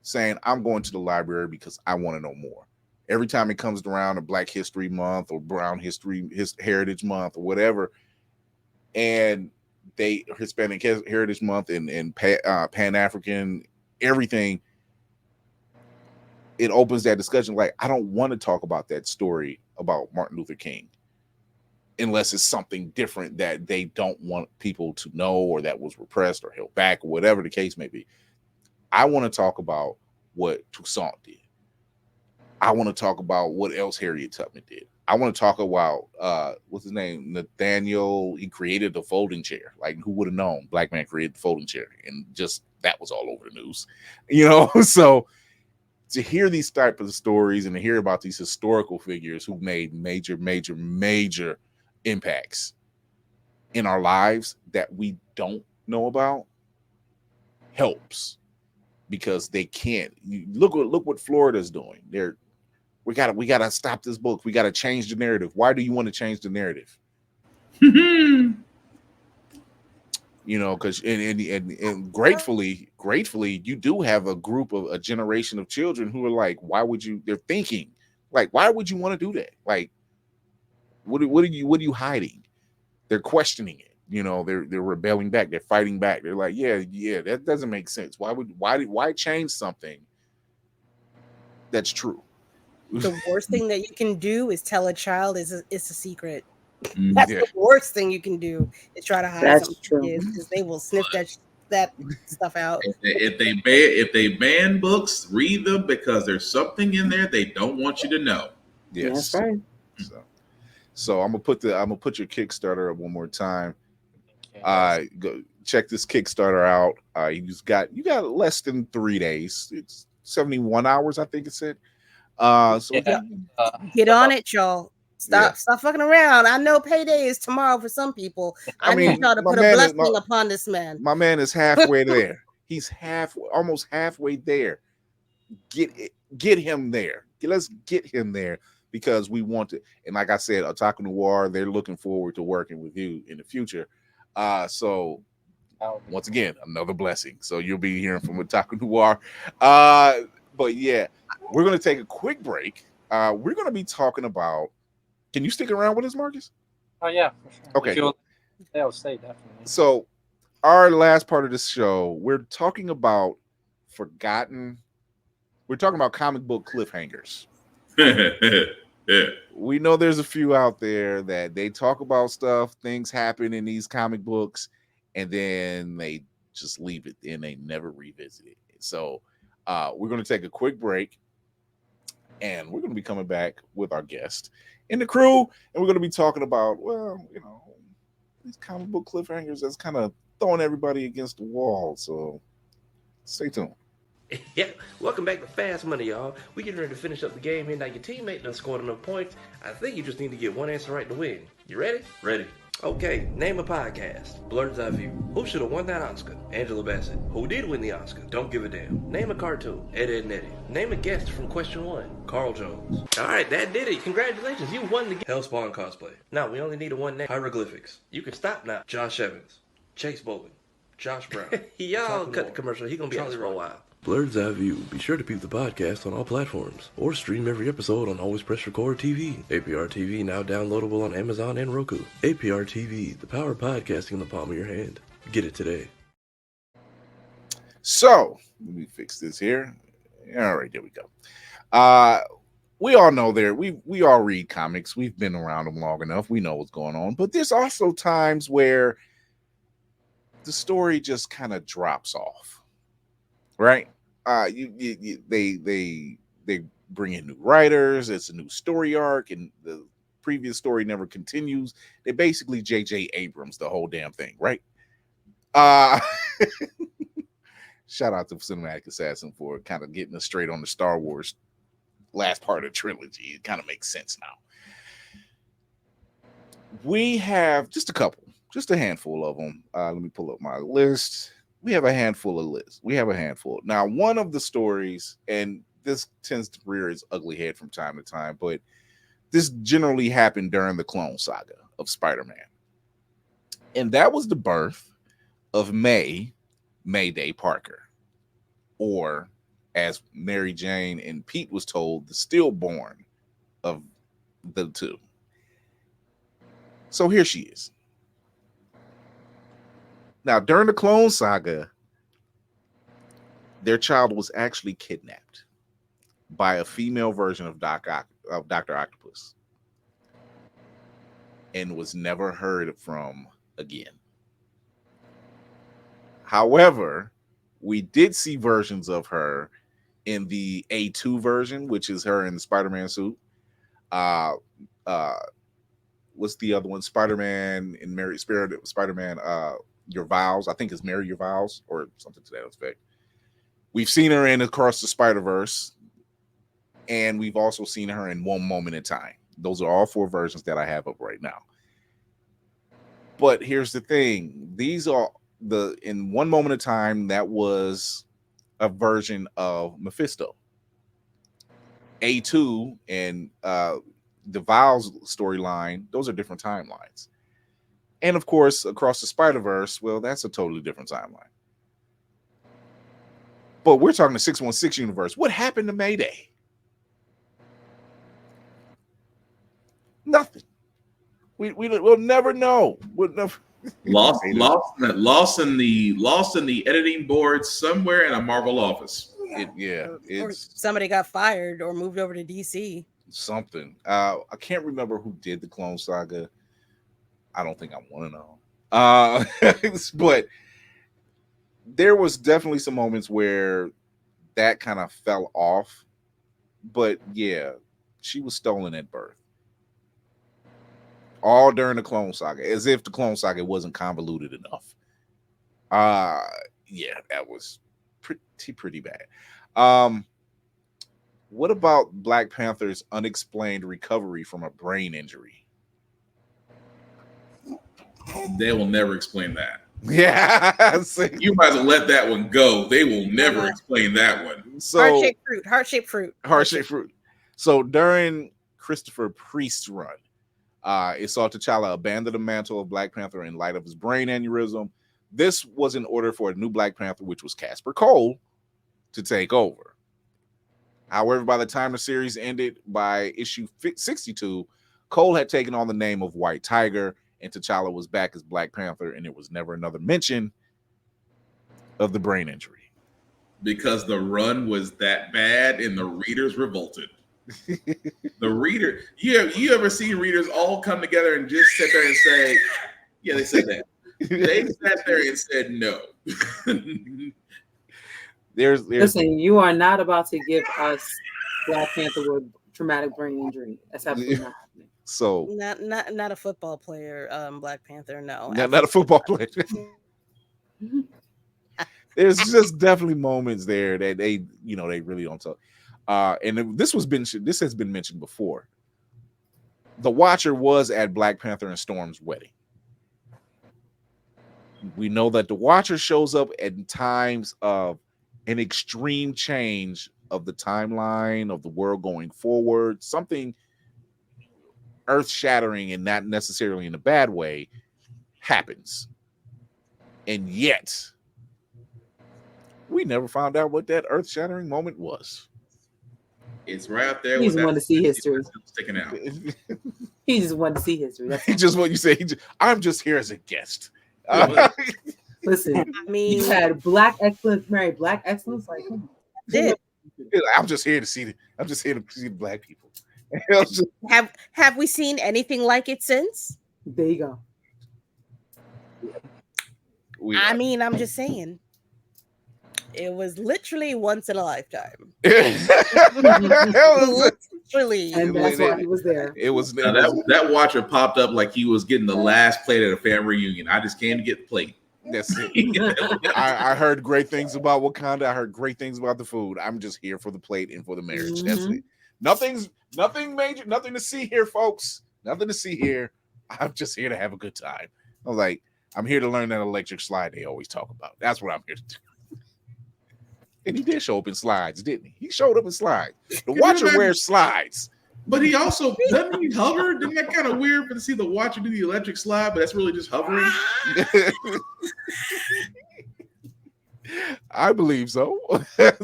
saying, I'm going to the library because I want to know more. Every time it comes around a Black History Month or Brown Heritage Month or whatever, and Hispanic Heritage Month and Pan-African, everything, it opens that discussion. Like, I don't want to talk about that story about Martin Luther King unless it's something different that they don't want people to know, or that was repressed or held back, or whatever the case may be. I want to talk about what Toussaint did. I want to talk about what else Harriet Tubman did. I want to talk about what's his name, Nathaniel. He created the folding chair. Like, who would have known? Black man created the folding chair, and just that was all over the news. So to hear these type of stories and to hear about these historical figures who made major impacts in our lives that we don't know about helps, because they can't. Look what Florida's doing. We gotta stop this book. We gotta change the narrative. Why do you want to change the narrative? Because and gratefully, you do have a generation of children who are like, they're thinking, like, why would you want to do that? Like, what are you hiding? They're questioning it. They're rebelling back. They're fighting back. They're like, yeah, that doesn't make sense. Why change something that's true? The worst thing that you can do is tell a child it's a secret. That's the worst thing you can do, is try to hide something from kids, because they will sniff that stuff out. If they ban books, read them, because there's something in there they don't want you to know. Yes, that's right. So I'm gonna put your Kickstarter up one more time. Go check this Kickstarter out. You got less than 3 days. It's 71 hours, I think it said. Get on it, y'all. Stop fucking around. I know payday is tomorrow for some people. I need y'all to put a blessing upon this man. My man is halfway there. He's almost halfway there. Get him there. Let's get him there, because we want to. And like I said, Otaku Noir, they're looking forward to working with you in the future. So Once again, another blessing. So you'll be hearing from Otaku Noir. But yeah, we're going to take a quick break. We're going to be talking about. Can you stick around with us, Marcus? Oh yeah, for sure. Okay. I'll stay definitely. So our last part of this show, we're talking about forgotten. We're talking about comic book cliffhangers. Yeah. We know there's a few out there that they talk about stuff, things happen in these comic books, and then they just leave it and they never revisit it. So we're going to take a quick break, and we're going to be coming back with our guest and the crew, and we're going to be talking about, well, you know, these comic book cliffhangers that's kind of throwing everybody against the wall. So stay tuned. Yeah, welcome back to Fast Money, y'all. We getting ready to finish up the game here. Now your teammate done scored enough points. I think you just need to get one answer right to win. You ready? Ready. Okay, name a podcast. Blurred's Eye View. Who should have won that Oscar? Angela Bassett. Who did win the Oscar? Don't give a damn. Name a cartoon. Ed, Edd n Eddy. Name a guest from question 1. Carl Jones. Alright, that did it. Congratulations, you won the game. Hellspawn cosplay. Now, we only need a one name. Hieroglyphics. You can stop now. Josh Evans. Chase Bowling. Josh Brown. Y'all cut the commercial. He gonna be on this for a while. Blurred's Eye View. Be sure to peep the podcast on all platforms, or stream every episode on Always Press Record TV. APR TV now downloadable on Amazon and Roku. APR TV, the power of podcasting in the palm of your hand. Get it today. So let me fix this here. All right, there we go. We all know we all read comics. We've been around them long enough. We know what's going on. But there's also times where the story just kind of drops off, right? They bring in new writers. It's a new story arc, and the previous story never continues. They basically J.J. Abrams the whole damn thing, right? Shout out to Cinematic Assassin for kind of getting us straight on the Star Wars last part of the trilogy. It kind of makes sense now. We have just a handful of them. Let me pull up my list. We have a handful of lists. We have a handful. Now, one of the stories, and this tends to rear its ugly head from time to time, but this generally happened during the Clone Saga of Spider-Man. And that was the birth of Mayday Parker, or as Mary Jane and Pete was told, the stillborn of the two. So here she is. Now, during the Clone Saga, their child was actually kidnapped by a female version of Dr. Octopus and was never heard from again. However, we did see versions of her in the A2 version, which is her in the Spider-Man suit. What's the other one? Spider-Man in Mary Spirit, Spider-Man, Your Vows. I think it's Mary Your Vows or something to that effect. We've seen her in Across the Spider-Verse, and we've also seen her in One Moment in Time. Those are all 4 versions that I have up right now. But here's the thing. These are in One Moment in Time, that was a version of Mephisto. A2 and the Vows storyline, those are different timelines. And of course, Across the Spider-Verse, well, that's a totally different timeline. But we're talking the 616 universe. What happened to Mayday? Nothing. We'll never know. We'll never. Lost in the editing board somewhere in a Marvel office. Or somebody got fired or moved over to DC. Something. I can't remember who did the Clone Saga. I don't think I want to know. But there was definitely some moments where that kind of fell off. But yeah, she was stolen at birth. All during the Clone Saga, as if the Clone Saga wasn't convoluted enough. Yeah, that was pretty bad. What about Black Panther's unexplained recovery from a brain injury? They will never explain that. Yeah, you might as well let that one go. They will never explain that one. So Heart-shaped fruit. So during Christopher Priest's run, it saw T'Challa abandon the mantle of Black Panther in light of his brain aneurysm. this was in order for a new Black Panther, which was Casper Cole, to take over. However, by the time the series ended by issue 62, Cole had taken on the name of White Tiger, and T'Challa was back as Black Panther, and there was never another mention of the brain injury. Because the run was that bad and the readers revolted. The reader, you ever seen readers all come together and just sit there and say, yeah, they said that. They sat there and said no. Listen, you are not about to give us Black Panther with traumatic brain injury. That's absolutely not happening. So not a football player, Black Panther, no. Not a football player. There's just definitely moments there that they really don't talk. And this has been mentioned before. The Watcher was at Black Panther and Storm's wedding. We know that the Watcher shows up at times of an extreme change of the timeline of the world going forward, something earth-shattering and not necessarily in a bad way happens. And yet, we never found out what that earth-shattering moment was. It's right up there. He just wanted to see history. Sticking out. He just wanted to see history. That's He just what you say. I'm just here as a guest. Listen, I mean, you had Black excellence marry Black excellence. Like, I'm just here to see the Black people. Have we seen anything like it since? There you go. I'm just saying. It was literally once in a lifetime. Literally. And that's why he was there. That Watcher popped up like he was getting the last plate at a family reunion. I just came to get the plate. That's it. I heard great things about Wakanda. I heard great things about the food. I'm just here for the plate and for the marriage. Mm-hmm. That's it. Nothing major, nothing to see here, folks. Nothing to see here. I'm just here to have a good time. I was like, I'm here to learn that electric slide they always talk about. That's what I'm here to do. And he did show up in slides, didn't he? He showed up in slides. The Watcher wears slides. But he also, doesn't he hover? Isn't that kind of weird to see the Watcher do the electric slide, but that's really just hovering? I believe so.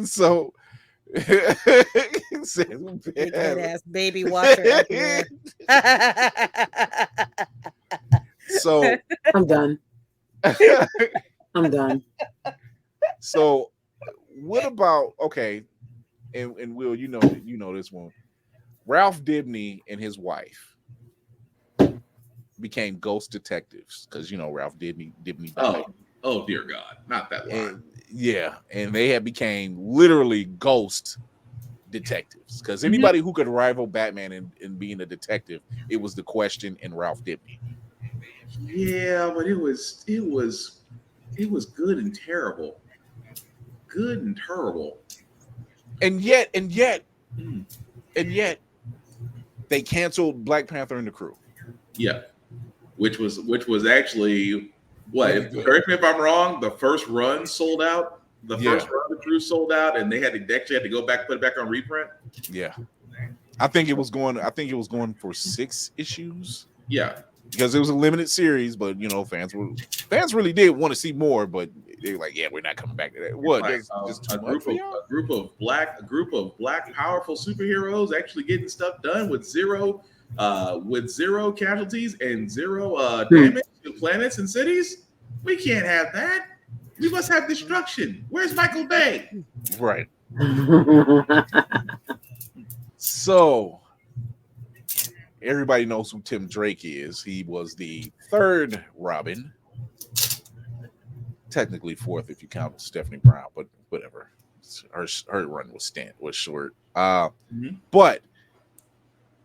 So, Big head ass baby Watcher. So I'm done. I'm done. So, what about and Will, you know this one. Ralph Dibny and his wife became ghost detectives because Ralph Dibny died. Oh dear God, not that one. And they had became literally ghost detectives because anybody who could rival Batman in being a detective, it was the question in Ralph Dibny. Yeah, but it was good and terrible. Good and terrible. And yet they canceled Black Panther and the Crew. Yeah. Which was actually correct me if I'm wrong, the first run sold out. The first run of the Crew sold out, and they actually had to go back, put it back on reprint. Yeah. I think it was going for 6 issues. Yeah. Because it was a limited series, but fans really did want to see more, but they were like, yeah, we're not coming back to that. What? A group of black powerful superheroes actually getting stuff done with zero casualties and zero damage to planets and cities. We can't have that. We must have destruction. Where's Michael Bay? Right. So everybody knows who Tim Drake is. He was the 3rd Robin. Technically 4th if you count Stephanie Brown, but whatever. Her run was short. But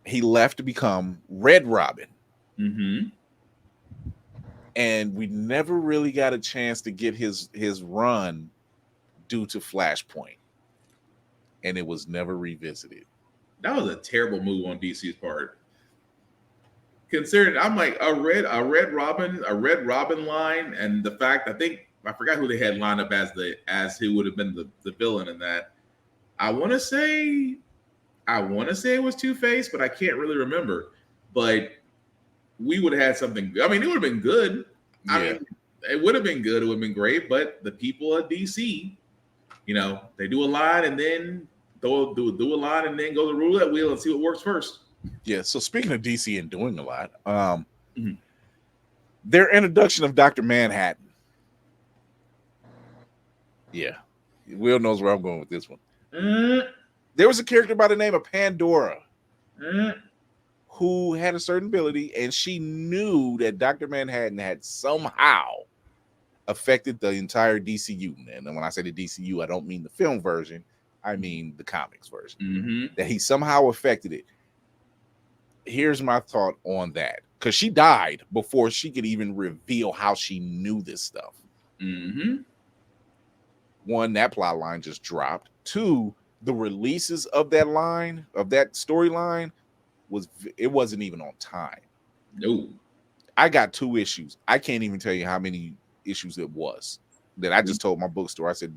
he left to become Red Robin. Mm-hmm. And we never really got a chance to get his run due to Flashpoint. And it was never revisited. That was a terrible move on DC's part. Considering I'm like a red Robin line, and the fact I forgot who they had lined up as who would have been the villain in that. I want to say it was Two-Face, but I can't really remember. But we would have had something. I mean, it would have been good. I mean, it would have been good. It would have been great. But the people at DC, you know, they do a line and then do a line and then go to the roulette wheel and see what works first. Yeah. So speaking of DC and doing a lot, their introduction of Dr. Manhattan. Yeah. Will knows where I'm going with this one. There was a character by the name of Pandora who had a certain ability, and she knew that Dr. Manhattan had somehow affected the entire DCU. And when I say the DCU, I don't mean the film version. I mean the comics version. That he somehow affected it. Here's my thought on that. Because she died before she could even reveal how she knew this stuff. One, that plot line just dropped. Two, the releases of that line, of that storyline, wasn't even on time. No. I got 2 issues. I can't even tell you how many issues it was that I just told my bookstore. I said,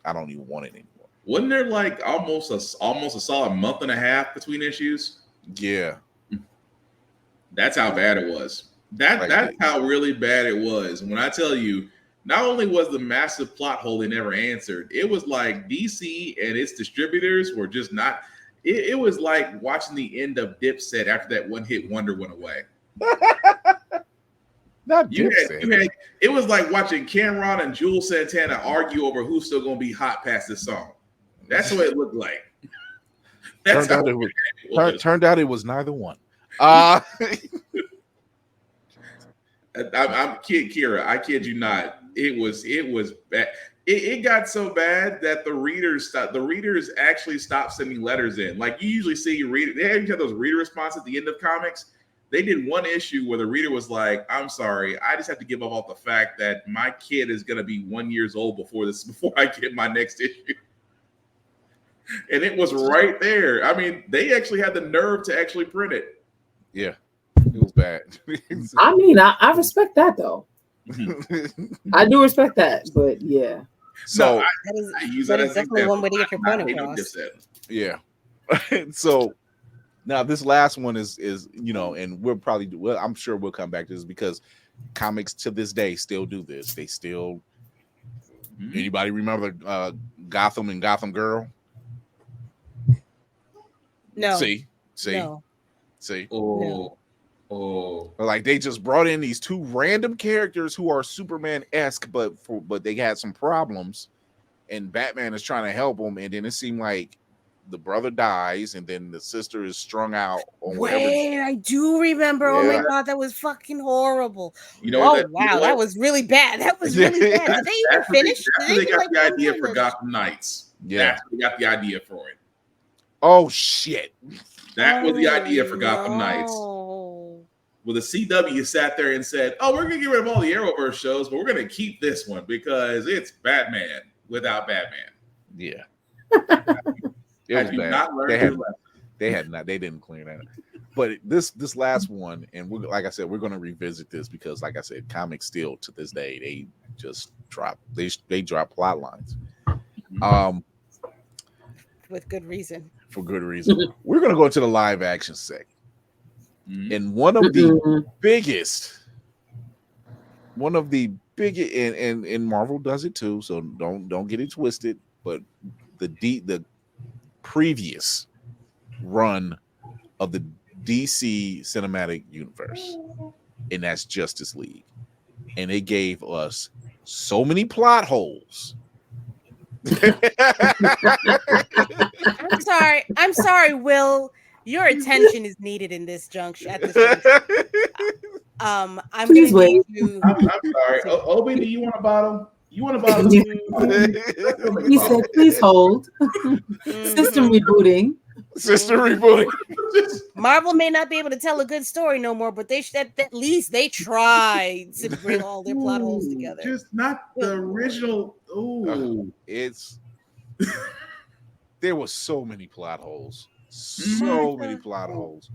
I don't even want it anymore. Wasn't there like almost a solid month and a half between issues? Yeah. That's how bad it was. That's how really bad it was. When I tell you, not only was the massive plot hole they never answered, it was like DC and its distributors were just not. It was like watching the end of Dipset after that one-hit wonder went away. Not Dipset. It was like watching Cameron and Jules Santana argue over who's still going to be hot past this song. That's what it looked like. Turned out it was neither one. I'm Kira. I kid you not. It was bad. It got so bad that the readers actually stopped sending letters in. Like you usually see they have those reader responses at the end of comics. They did one issue where the reader was like, "I'm sorry, I just have to give up the fact that my kid is going to be 1 year old before I get my next issue." And it was right there. I mean, they actually had the nerve to actually print it. Yeah, it was bad. I mean, I respect that though. I do respect that, but yeah. So that is definitely one way to get your point across. Yeah. So now this last one is and we'll probably I'm sure we'll come back to this because comics to this day still do this. They still anybody remember Gotham and Gotham Girl? No. See. No. See. Oh. Like they just brought in these 2 random characters who are Superman-esque, but they had some problems, and Batman is trying to help them, and then it seemed like the brother dies, and then the sister is strung out. Wait, I do remember. Yeah. Oh my god, that was fucking horrible. That was really bad. That was really bad. Did they even finish? They got the idea for Gotham Knights. Yeah, that's where they got the idea for it. Oh shit! That was the idea for Gotham Knights. Well, the CW sat there and said, "Oh, we're gonna get rid of all the Arrowverse shows, but we're gonna keep this one because it's Batman without Batman." Yeah, it was bad. They didn't clear that up. But this last one, and like I said, we're gonna revisit this because, like I said, comics still to this day they just drop plot lines. With good reason. For good reason. We're gonna go into the live action segment. And one of the biggest, and Marvel does it too, so don't get it twisted. But the previous run of the DC cinematic universe, and that's Justice League, and it gave us so many plot holes. I'm sorry, Will. Your attention is needed in this junction. At this junction. I'm sorry. Obi, do you want a bottom? You want a bottom? He said, "Please hold." System rebooting. Marvel may not be able to tell a good story no more, but at least they tried to bring all their plot holes together. Just not the original. There was so many plot holes. So many plot holes.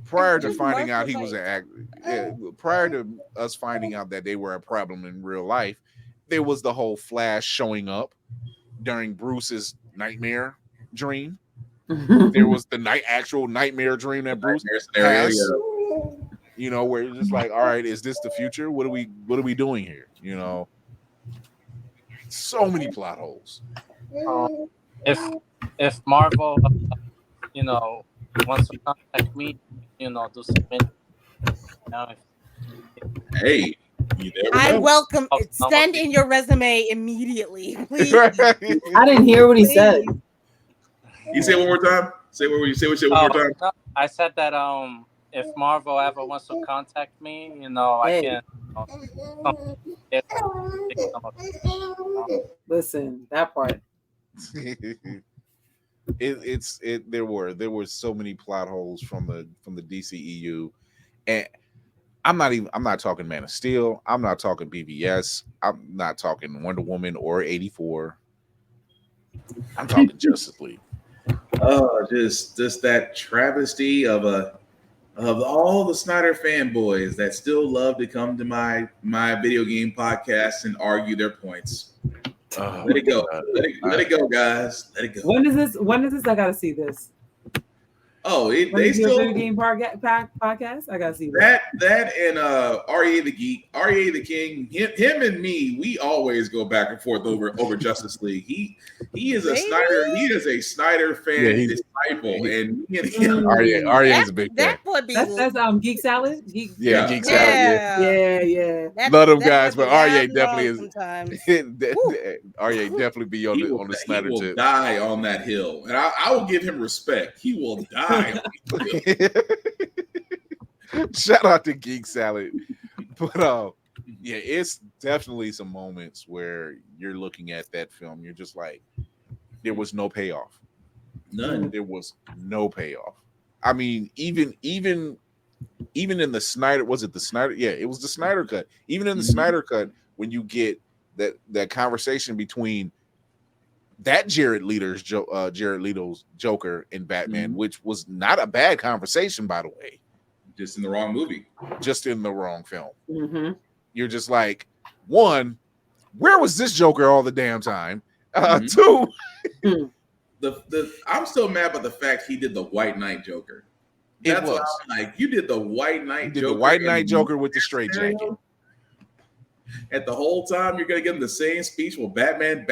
Prior to finding out he was an actor, prior to us finding out that they were a problem in real life, there was the whole Flash showing up during Bruce's nightmare dream. There was the actual nightmare dream that Bruce has. You know, where you're just like, all right, is this the future? What are we doing here? You know, so many plot holes. If Marvel, you know, wants to contact me, you know, do some. Hey, you never I know. welcome it. Send in your resume immediately, please. I didn't hear what he said. You say it one more time. Say what you say. One more time. No, I said that if Marvel ever wants to contact me, you know, I can. Listen, that part. There were so many plot holes from the DCEU, and I'm not talking Man of Steel. I'm not talking BVS. I'm not talking Wonder Woman or 84. I'm talking Justice League. Oh, just that travesty of all the Snyder fanboys that still love to come to my video game podcast and argue their points. Let it go. Let it go, guys. Let it go. When is this? I gotta see this. Oh, they still video game podcast. I gotta see that. That and REA the Geek, REA the King, him and me, we always go back and forth over Justice League. He is a Snyder. He is a Snyder fan disciple, and me and him. REA is a big fan. That's Geek Salad. Geek Salad. Yeah. Love them guys, but REA definitely is. REA definitely be on the Snyder tip. He will die on that hill, and I will give him respect. He will die. Shout out to Geek Salad. But yeah, it's definitely some moments where you're looking at that film, you're just like, there was no payoff. None. There was no payoff. I mean, even in the Snyder, was it the Snyder? Yeah, it was the Snyder cut. Even in the Snyder cut, when you get that conversation between that Jared Leto's Joker in Batman, which was not a bad conversation, by the way. Just in the wrong movie. Just in the wrong film. Mm-hmm. You're just like, one, where was this Joker all the damn time? Two, I'm still mad about the fact he did the White Knight Joker. That's what I'm like. You did the White Knight Joker. The White Knight Joker with the straight jacket. At the whole time, you're gonna give him the same speech. Well, Batman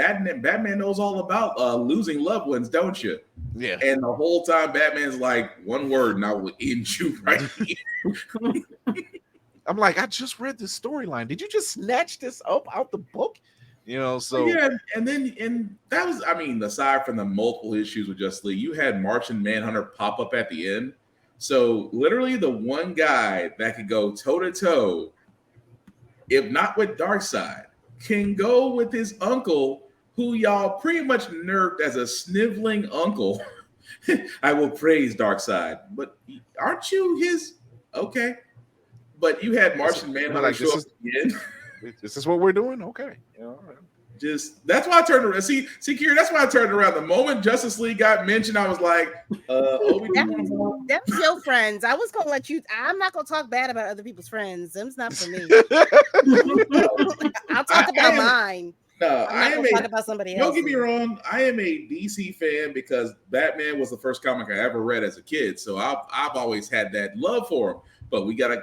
knows all about losing loved ones, don't you? Yeah. And the whole time, Batman's like, one word, and I will end you right here. I'm like, I just read this storyline. Did you just snatch this up out the book? You know, so yeah, and that was, I mean, aside from the multiple issues with Justice League, you had Martian Manhunter pop up at the end. So literally, the one guy that could go toe to toe, if not with Darkseid, can go with his uncle, who y'all pretty much nerfed as a sniveling uncle. I will praise Darkseid, but aren't you his? Okay, but you had Martian Manhunter like, show up again. This is what we're doing. Okay, yeah, all right. Just that's why I turned around. See, Kira, that's why I turned around. The moment Justice League got mentioned, I was like, Them's your friends. I was gonna let you. I'm not gonna talk bad about other people's friends. Them's not for me. I'll talk about mine. No, I'm not gonna talk about somebody else. Don't get me wrong. I am a DC fan because Batman was the first comic I ever read as a kid, so I've always had that love for him. But we gotta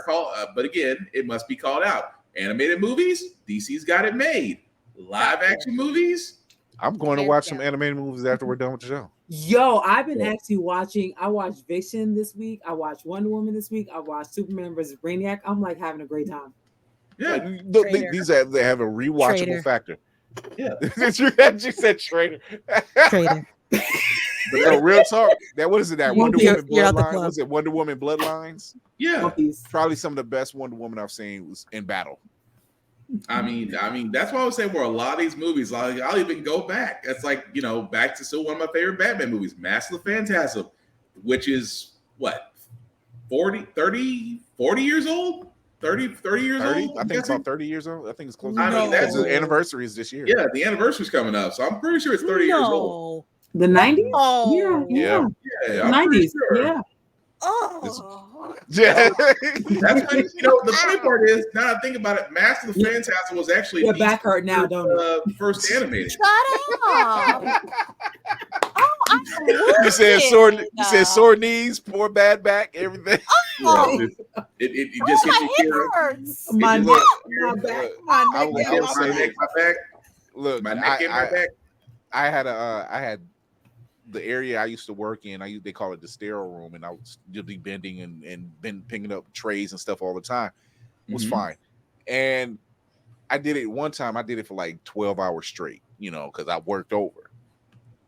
call. But again, it must be called out. Animated movies, DC's got it made. Live action movies. I'm going to watch some animated movies after we're done with the show. Yo, I've been actually watching. I watched Vixen this week. I watched Wonder Woman this week. I watched Superman versus Brainiac. I'm like having a great time. Yeah, these they have a rewatchable factor. Yeah, you said Trader. Trader. But no, real talk. What is it? That Wonder Woman Bloodlines? Was it Wonder Woman Bloodlines? Yeah, probably some of the best Wonder Woman I've seen was in battle. I mean, that's why I was saying for a lot of these movies, I'll even go back. It's like, back to still one of my favorite Batman movies, Mask of the Phantasm, which is what, 40 years old? 30 years old? I think it's about 30 years old. I think it's close. I mean, that's the anniversary is this year. Yeah, the anniversary's coming up. So I'm pretty sure it's 30 years old. The 90s? Oh. Yeah. 90s. Sure. Yeah. Oh. Yeah. That's why, the funny part is, now I think about it, Mask of the Phantasm was actually your back hurt now, don't it? First animated. Shut up. You said sore knees, poor bad back, everything. Oh. It just hit my you hip here. hurts. My just neck, like- my back, I my would neck, say- my neck, my back, Look, my neck, and my back. I had the area I used to work in. They call it the sterile room, and I would just be bending and picking up trays and stuff all the time. It was fine, and I did it one time. I did it for like 12 hours straight, because I worked over.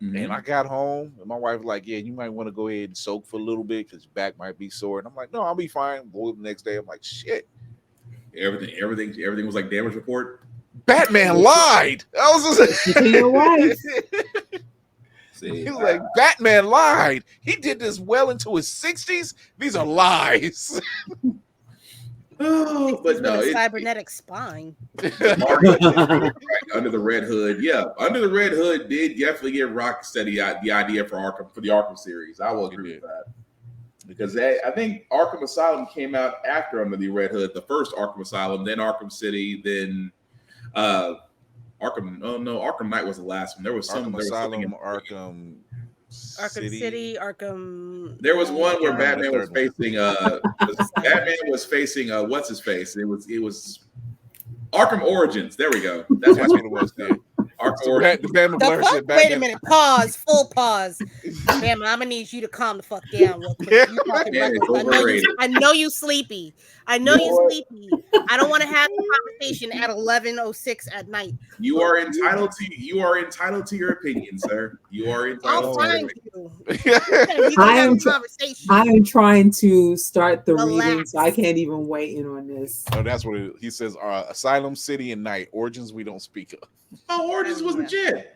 And I got home, and my wife was like, "Yeah, you might want to go ahead and soak for a little bit because your back might be sore." And I'm like, "No, I'll be fine." Go the next day, I'm like, "Shit." Everything was like damage report. Batman lied. I was just Your wife. He was like, Batman lied. He did this well into his 60s. These are lies. Oh, but no, a cybernetic spine. Under the Red Hood, Under the Red Hood did definitely give Rocksteady the idea for the Arkham series. I will agree with that because I think Arkham Asylum came out after Under the Red Hood, the first Arkham Asylum, then Arkham City, then Arkham. Oh no, Arkham Knight was the last one. There was some Arkham Asylum, Arkham City, Arkham. There was one where Batman was facing what's his face? It was Arkham Origins. There we go. That's what it was. Arkham Origins. Wait a minute. Pause. Full pause. Bam, I'm gonna need you to calm the fuck down real quick. I know you sleepy. I don't want to have a conversation at 11:06 at night. You are entitled to your opinion, sir. You are entitled. I'll find you. I am trying to start the reading, so I can't even weigh in on this. Oh, that's what he says. Asylum, City, and Night. Origins we don't speak of. Oh, Origins was legit.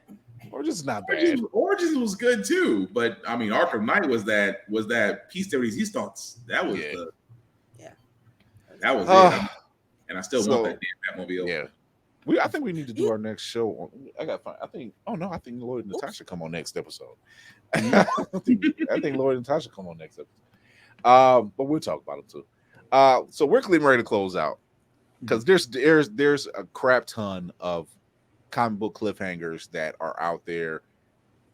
Origins is not bad. Origins was good too, but I mean, Arkham Knight was that piece de resistance. That was that was it. And I still want that damn Batmobile. Yeah. I think we need to do our next show. I think Lloyd and Natasha come on next episode. I think Lloyd and Natasha come on next episode. But we'll talk about it too. So we're clean ready to close out because there's a crap ton of comic book cliffhangers that are out there.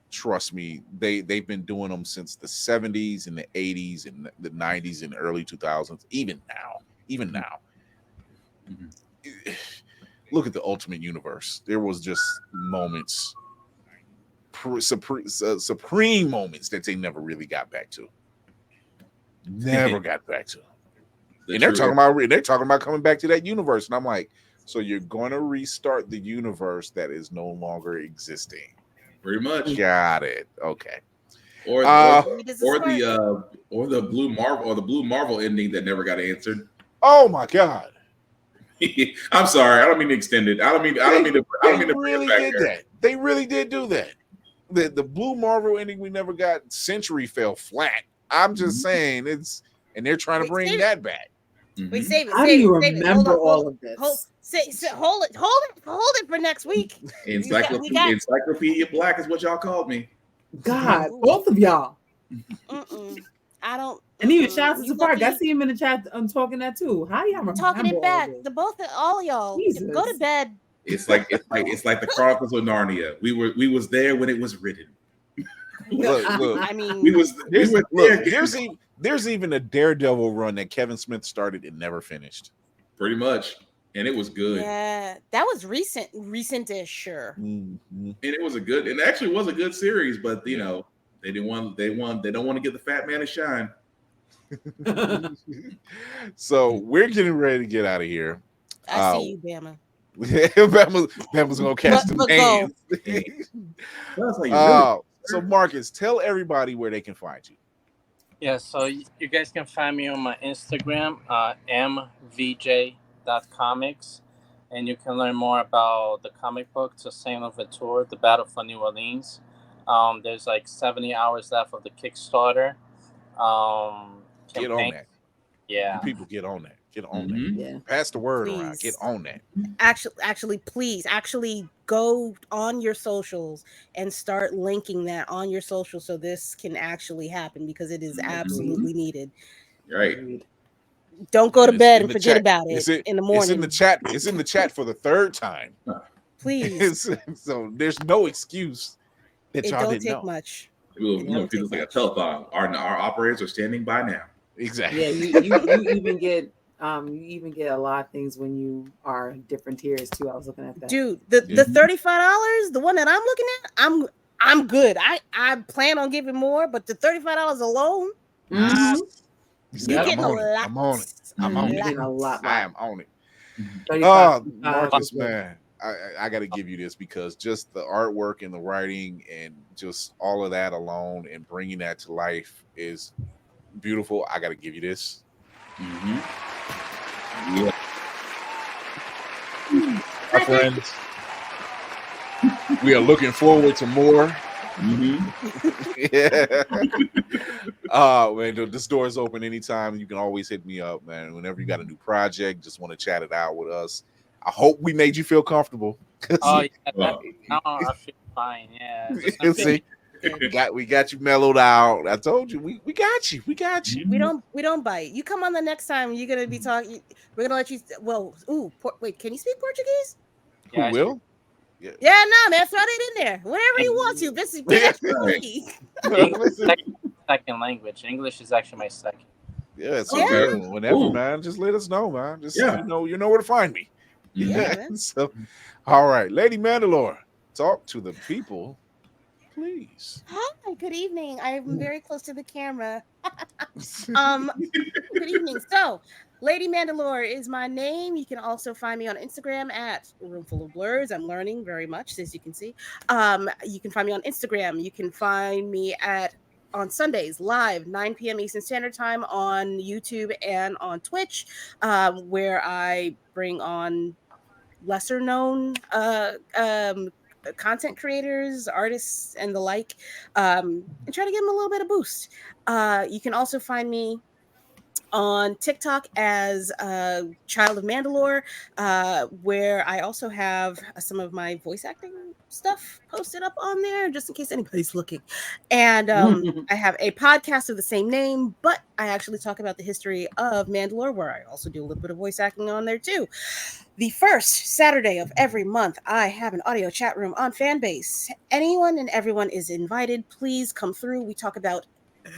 Trust me, they've been doing them since the 70s and the 80s and the 90s and early 2000s. Even now. Look at the Ultimate Universe. There was just moments, supreme moments that they never really got back to. And they're talking about coming back to that universe, and I'm like, so you're going to restart the universe that is no longer existing? Pretty much. Got it. Okay. Or the Blue Marvel ending that never got answered. Oh my God. I'm sorry. I don't mean to extend it. I don't mean to really did that. They really did do that. The Blue Marvel ending we never got. Century fell flat. I'm just saying and they're trying to bring that back. Wait, save it. How do you remember all of this? Hold it for next week. Encyclopedia Black is what y'all called me. God, both of y'all. I don't. And even shout out to Park. I see him in the chat. I'm talking that too. How y'all remember talking it back? All y'all. Jesus. Go to bed. It's like the Chronicles of Narnia. We was there when it was written. Look. I mean, there's even a Daredevil run that Kevin Smith started and never finished. Pretty much, and it was good. Yeah, that was recent-ish, sure. And it was actually was a good series, but they don't want to give the fat man a shine. So we're getting ready to get out of here. I see you, Bama. Bama's gonna catch the hands. So Marcus, tell everybody where they can find you. Yeah, so you guys can find me on my Instagram, mvj.comics, and you can learn more about the comic book Toussaint L'Ouverture, The Battle for New Orleans. There's like 70 hours left of the Kickstarter. Get on that. Yeah. You people get on that. Get on that. Yeah. Pass the word around. Get on that. Actually, please, go on your socials and start linking that on your socials so this can actually happen because it is absolutely needed. Right. Don't go to bed and forget about it in the morning. It's in the chat. It's in the chat for the third time. Please. So there's no excuse that y'all didn't know. It don't take much. It feels like a telethon. Our operators are standing by now. Exactly. Yeah, you even get a lot of things when you are different tiers too. I was looking at that. Dude, the $35, the one that I'm looking at, I'm good. I plan on giving more, but the $35 alone, you're getting a lot. I'm on it. I'm on it. A lot. I am on it. 35, Marcus, man, I got to give you this because just the artwork and the writing and just all of that alone and bringing that to life is beautiful. I got to give you this. Yeah. My friends, we are looking forward to more. Yeah. Man, this door is open anytime. You can always hit me up, man. Whenever you got a new project, just want to chat it out with us. I hope we made you feel comfortable. Oh, yeah, I feel fine. Yeah. See, we got you mellowed out. I told you, we got you. We got you. We don't bite. You come on the next time. You're gonna be talking. We're gonna let you. Well, wait. Can you speak Portuguese? Who will? Yeah, no, man. Throw it in there whenever you want to. This is second language. English is actually my second. Yeah, so whenever, man, just let us know, man. Just you know where to find me. Yeah. So, all right, Lady Mandalore, talk to the people, please. Hi, good evening. I am very close to the camera. Good evening. So, Lady Mandalore is my name. You can also find me on Instagram at Roomful of Blurs. I'm learning very much, as you can see. You can find me on Instagram. You can find me on Sundays live 9 p.m. Eastern Standard Time on YouTube and on Twitch, where I bring on lesser known content creators, artists, and the like, and try to give them a little bit of boost. You can also find me on TikTok as Child of Mandalore, where I also have some of my voice acting stuff posted up on there, just in case anybody's looking. And I have a podcast of the same name, but I actually talk about the history of Mandalore, where I also do a little bit of voice acting on there too. The first Saturday of every month, I have an audio chat room on Fanbase. Anyone and everyone is invited. Please come through. We talk about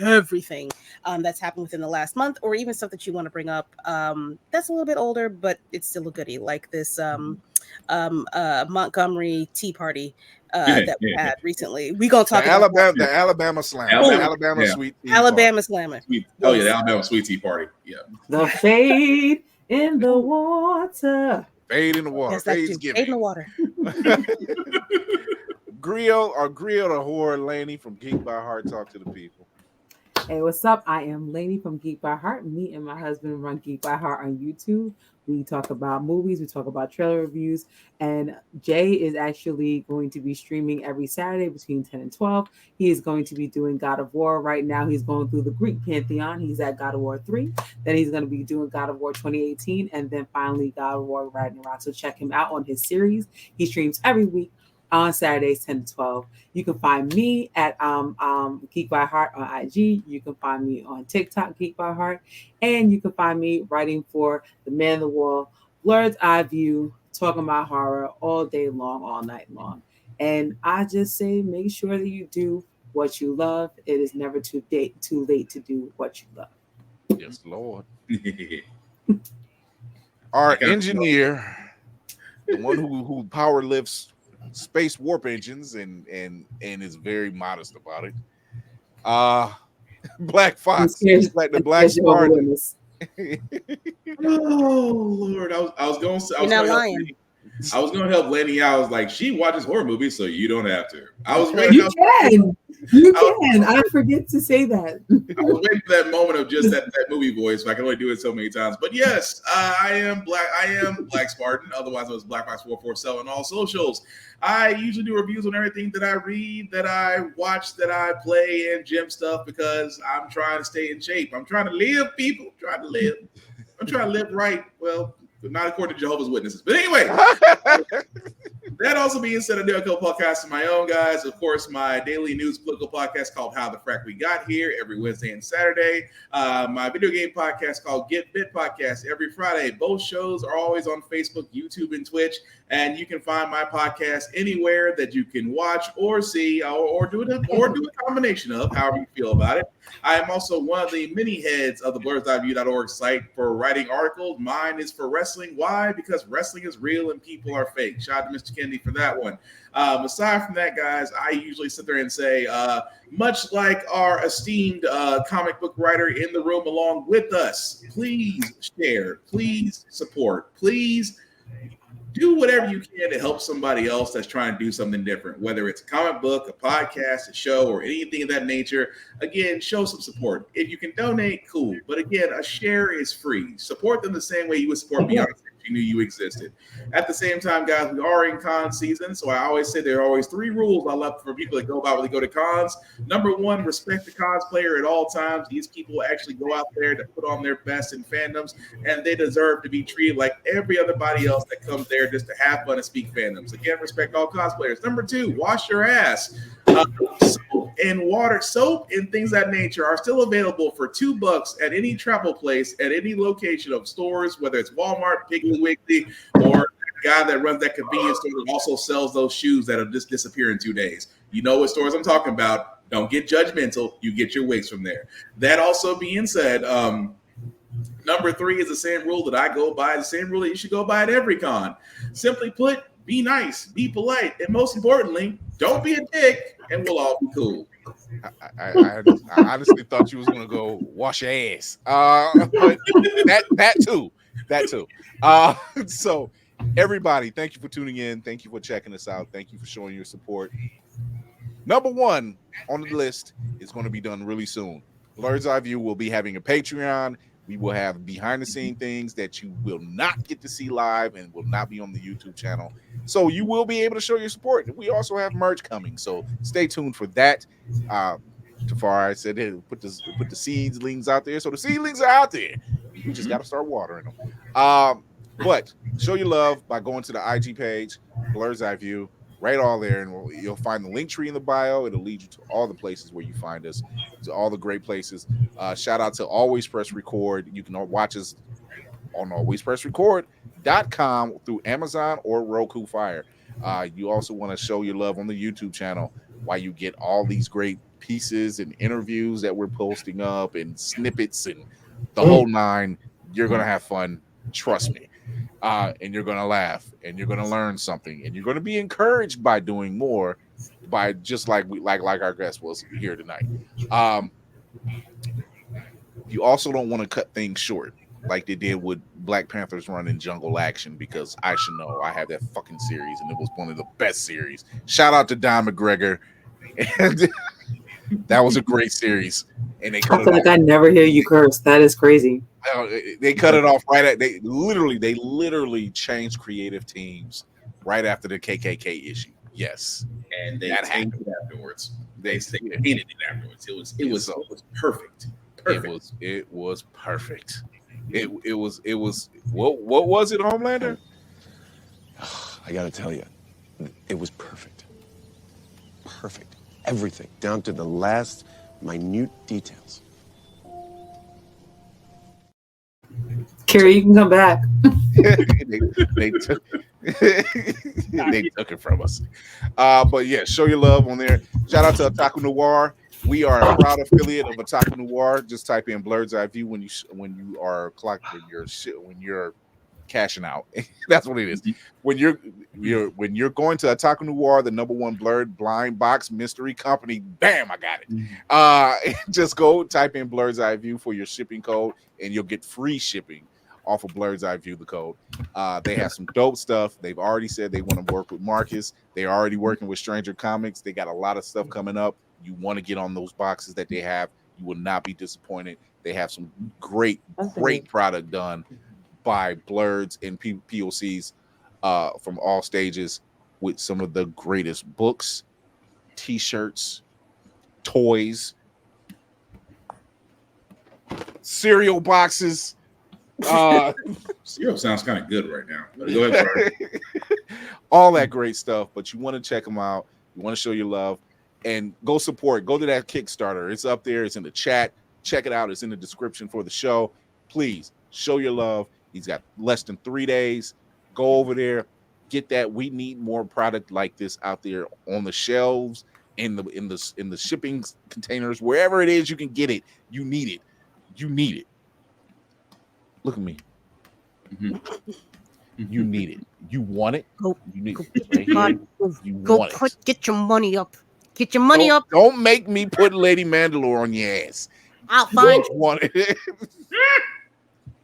everything that's happened within the last month, or even stuff that you want to bring up that's a little bit older, but it's still a goodie, like this Montgomery Tea Party that we had recently. We're gonna talk about the Alabama Slam, Sweet Tea Alabama Slammer. Oh yeah, the Alabama Sweet Tea Party. Yeah, the fade in the water. Fade in the water. Yes, fade in the water. Griot or Horror Laney from Geek by Heart, talk to the people. Hey, what's up? I am Lainey from Geek by Heart. Me and my husband run Geek by Heart on YouTube. We talk about movies, we talk about trailer reviews, and Jay is actually going to be streaming every Saturday between 10 and 12. He is going to be doing God of War right now. He's going through the Greek Pantheon. He's at God of War 3. Then he's going to be doing God of War 2018, and then finally God of War Ragnarok. So check him out on his series. He streams every week on Saturdays 10 to 12. You can find me at Geek by Heart on IG. You can find me on TikTok, Geek by Heart. And you can find me writing for The Man on the Wall, Blurred's Eye View, talking about horror all day long, all night long. And I just say, make sure that you do what you love. It is never too late to do what you love. Yes, Lord. Our engineer, the one who power lifts space warp engines and is very modest about it. Black Fox, like the Black Spartan. Oh Lord, I was going to help Lenny. I was like, she watches horror movies, so you don't have to. I was waiting. You can. I forget to say that. I was waiting for that moment of just that movie voice. I can only do it so many times. But yes, I am Black Spartan. Otherwise, I was Black Fox 447 on all socials. I usually do reviews on everything that I read, that I watch, that I play, and gym stuff because I'm trying to stay in shape. I'm trying to live, people. I'm trying to live right. Well, not according to Jehovah's Witnesses. But anyway, that also being said, I do a couple podcasts of my own, guys. Of course, my daily news political podcast called How the Frack We Got Here every Wednesday and Saturday. My video game podcast called Get Bit Podcast every Friday. Both shows are always on Facebook, YouTube, and Twitch. And you can find my podcast anywhere that you can watch or see or do a combination of, however you feel about it. I am also one of the many heads of the blurredeyeview.org site for writing articles. Mine is for wrestling. Why? Because wrestling is real and people are fake. Shout out to Mr. Kennedy for that one. Aside from that, guys, I usually sit there and say, much like our esteemed comic book writer in the room along with us, please share, please support, please do whatever you can to help somebody else that's trying to do something different, whether it's a comic book, a podcast, a show, or anything of that nature. Again, show some support. If you can donate, cool. But again, a share is free. Support them the same way you would support Beyonce if you knew you existed. At the same time, guys, we are in con season, so I always say there are always 3 rules I love for people that go about when they go to cons. Number 1, respect the cosplayer at all times. These people actually go out there to put on their best in fandoms, and they deserve to be treated like every other body else that comes there just to have fun and speak fandoms. Again, respect all cosplayers. Number 2, wash your ass. Soap and water, soap and things of that nature are still available for $2 at any travel place, at any location of stores, whether it's Walmart, Piggly Wiggly, or the guy that runs that convenience store that also sells those shoes that'll just disappear in 2 days. You know what stores I'm talking about. Don't get judgmental. You get your wigs from there. That also being said, number 3 is the same rule that I go by, the same rule that you should go by at every con. Simply put, be nice, be polite, and most importantly, don't be a dick, and we'll all be cool. I honestly thought you was gonna go wash your ass. But that too. So everybody, thank you for tuning in. Thank you for checking us out. Thank you for showing your support. Number 1 on the list is going to be done really soon. Blurred's Eye View will be having a Patreon. We will have behind the scene things that you will not get to see live and will not be on the YouTube channel. So you will be able to show your support. We also have merch coming, so stay tuned for that. Tafari said, hey, put the seedlings out there. So the seedlings are out there. You just got to start watering them. But show your love by going to the IG page, Blurred's Eye View, right all there, and you'll find the link tree in the bio. It'll lead you to all the places where you find us, to all the great places. Shout out to Always Press Record. You can watch us on alwayspressrecord.com through Amazon or Roku Fire. You also want to show your love on the YouTube channel while you get all these great pieces and interviews that we're posting up and snippets and the whole 9. You're going to have fun. Trust me. And you're going to laugh and you're going to learn something and you're going to be encouraged by doing more, by just like our guest was here tonight. You also don't want to cut things short like they did with Black Panther's run in Jungle Action, because I should know I have that fucking series and it was one of the best series. Shout out to Don McGregor. And that was a great series. And they cut I feel like I never hear you curse. That is crazy. They cut it off right at they literally changed creative teams right after the KKK issue. Yes, and they changed it afterwards. They hated it afterwards. It was perfect. It was perfect. It was what was it, Homelander? I gotta tell you, it was perfect. Perfect. Everything down to the last minute details. Carrie, you can come back. they took it from us. But yeah, show your love on there. Shout out to Otaku Noir. We are a proud affiliate of Otaku Noir. Just type in Blurred's Eye View when you're cashing out. That's what it is. When you're going to Otaku Noir, the #1 blurred blind box mystery company, bam, I got it. Just go type in Blurred's Eye View for your shipping code and you'll get free shipping off of Blurred's Eye View, the code. They have some dope stuff. They've already said they want to work with Marcus. They're already working with Stranger Comics. They got a lot of stuff coming up. You want to get on those boxes that they have. You will not be disappointed. They have some great product done by blurs and POCs from all stages, with some of the greatest books, t-shirts, toys, cereal boxes. Cereal sounds kind of good right now. Go ahead, Brian. All that great stuff, but you want to check them out. You want to show your love and go support. Go to that Kickstarter. It's up there. It's in the chat. Check it out. It's in the description for the show. Please show your love. He's got less than 3 days. Go over there. Get that. We need more product like this out there on the shelves. in the shipping containers, wherever it is you can get it. You need it. You need it. Look at me. You need it. You want it. Go, you need go, it right here. You go want put, it. get your money up. Get your money up. Don't make me put Lady Mandalore on your ass. I'll find you. Want it.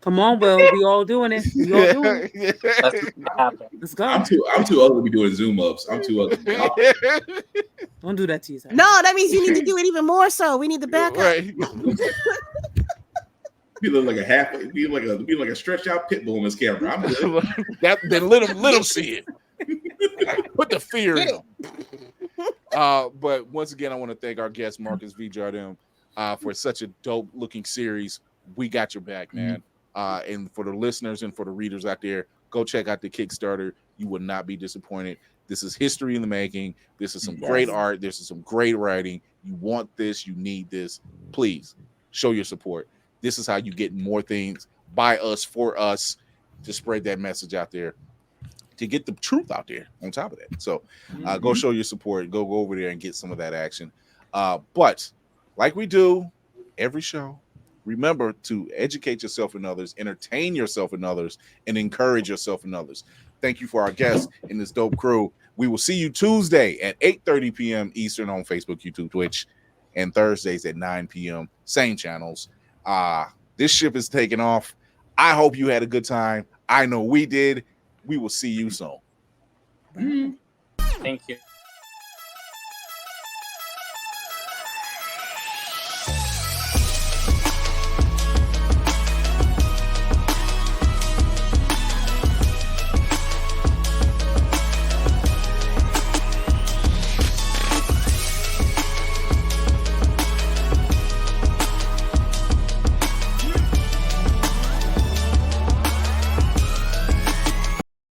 Come on, Will. We all doing it. We all doing it. Let's go. I'm too ugly to be doing Zoom ups. I'm too ugly. Don't do that to yourself. No, that means you need to do it even more so. We need the backup. Right. Be like a be like a stretched out pit bull in this camera. I'm good. Then let him see it. Put the fear in him. But once again, I want to thank our guest Marcus V. Jardim for such a dope looking series. We got your back, man. And for the listeners and for the readers out there, go check out the Kickstarter. You will not be disappointed. This is history in the making. This is some great art. This is some great writing. You want this. You need this. Please show your support. This is how you get more things by us, for us, to spread that message out there, to get the truth out there on top of that. So go show your support. Go over there and get some of that action. But like we do every show, remember to educate yourself and others, entertain yourself and others, and encourage yourself and others. Thank you for our guests in this dope crew. We will see you Tuesday at 8:30 p.m. Eastern on Facebook, YouTube, Twitch, and Thursdays at 9 p.m. Same channels. This ship is taking off. I hope you had a good time. I know we did. We will see you soon. Thank you.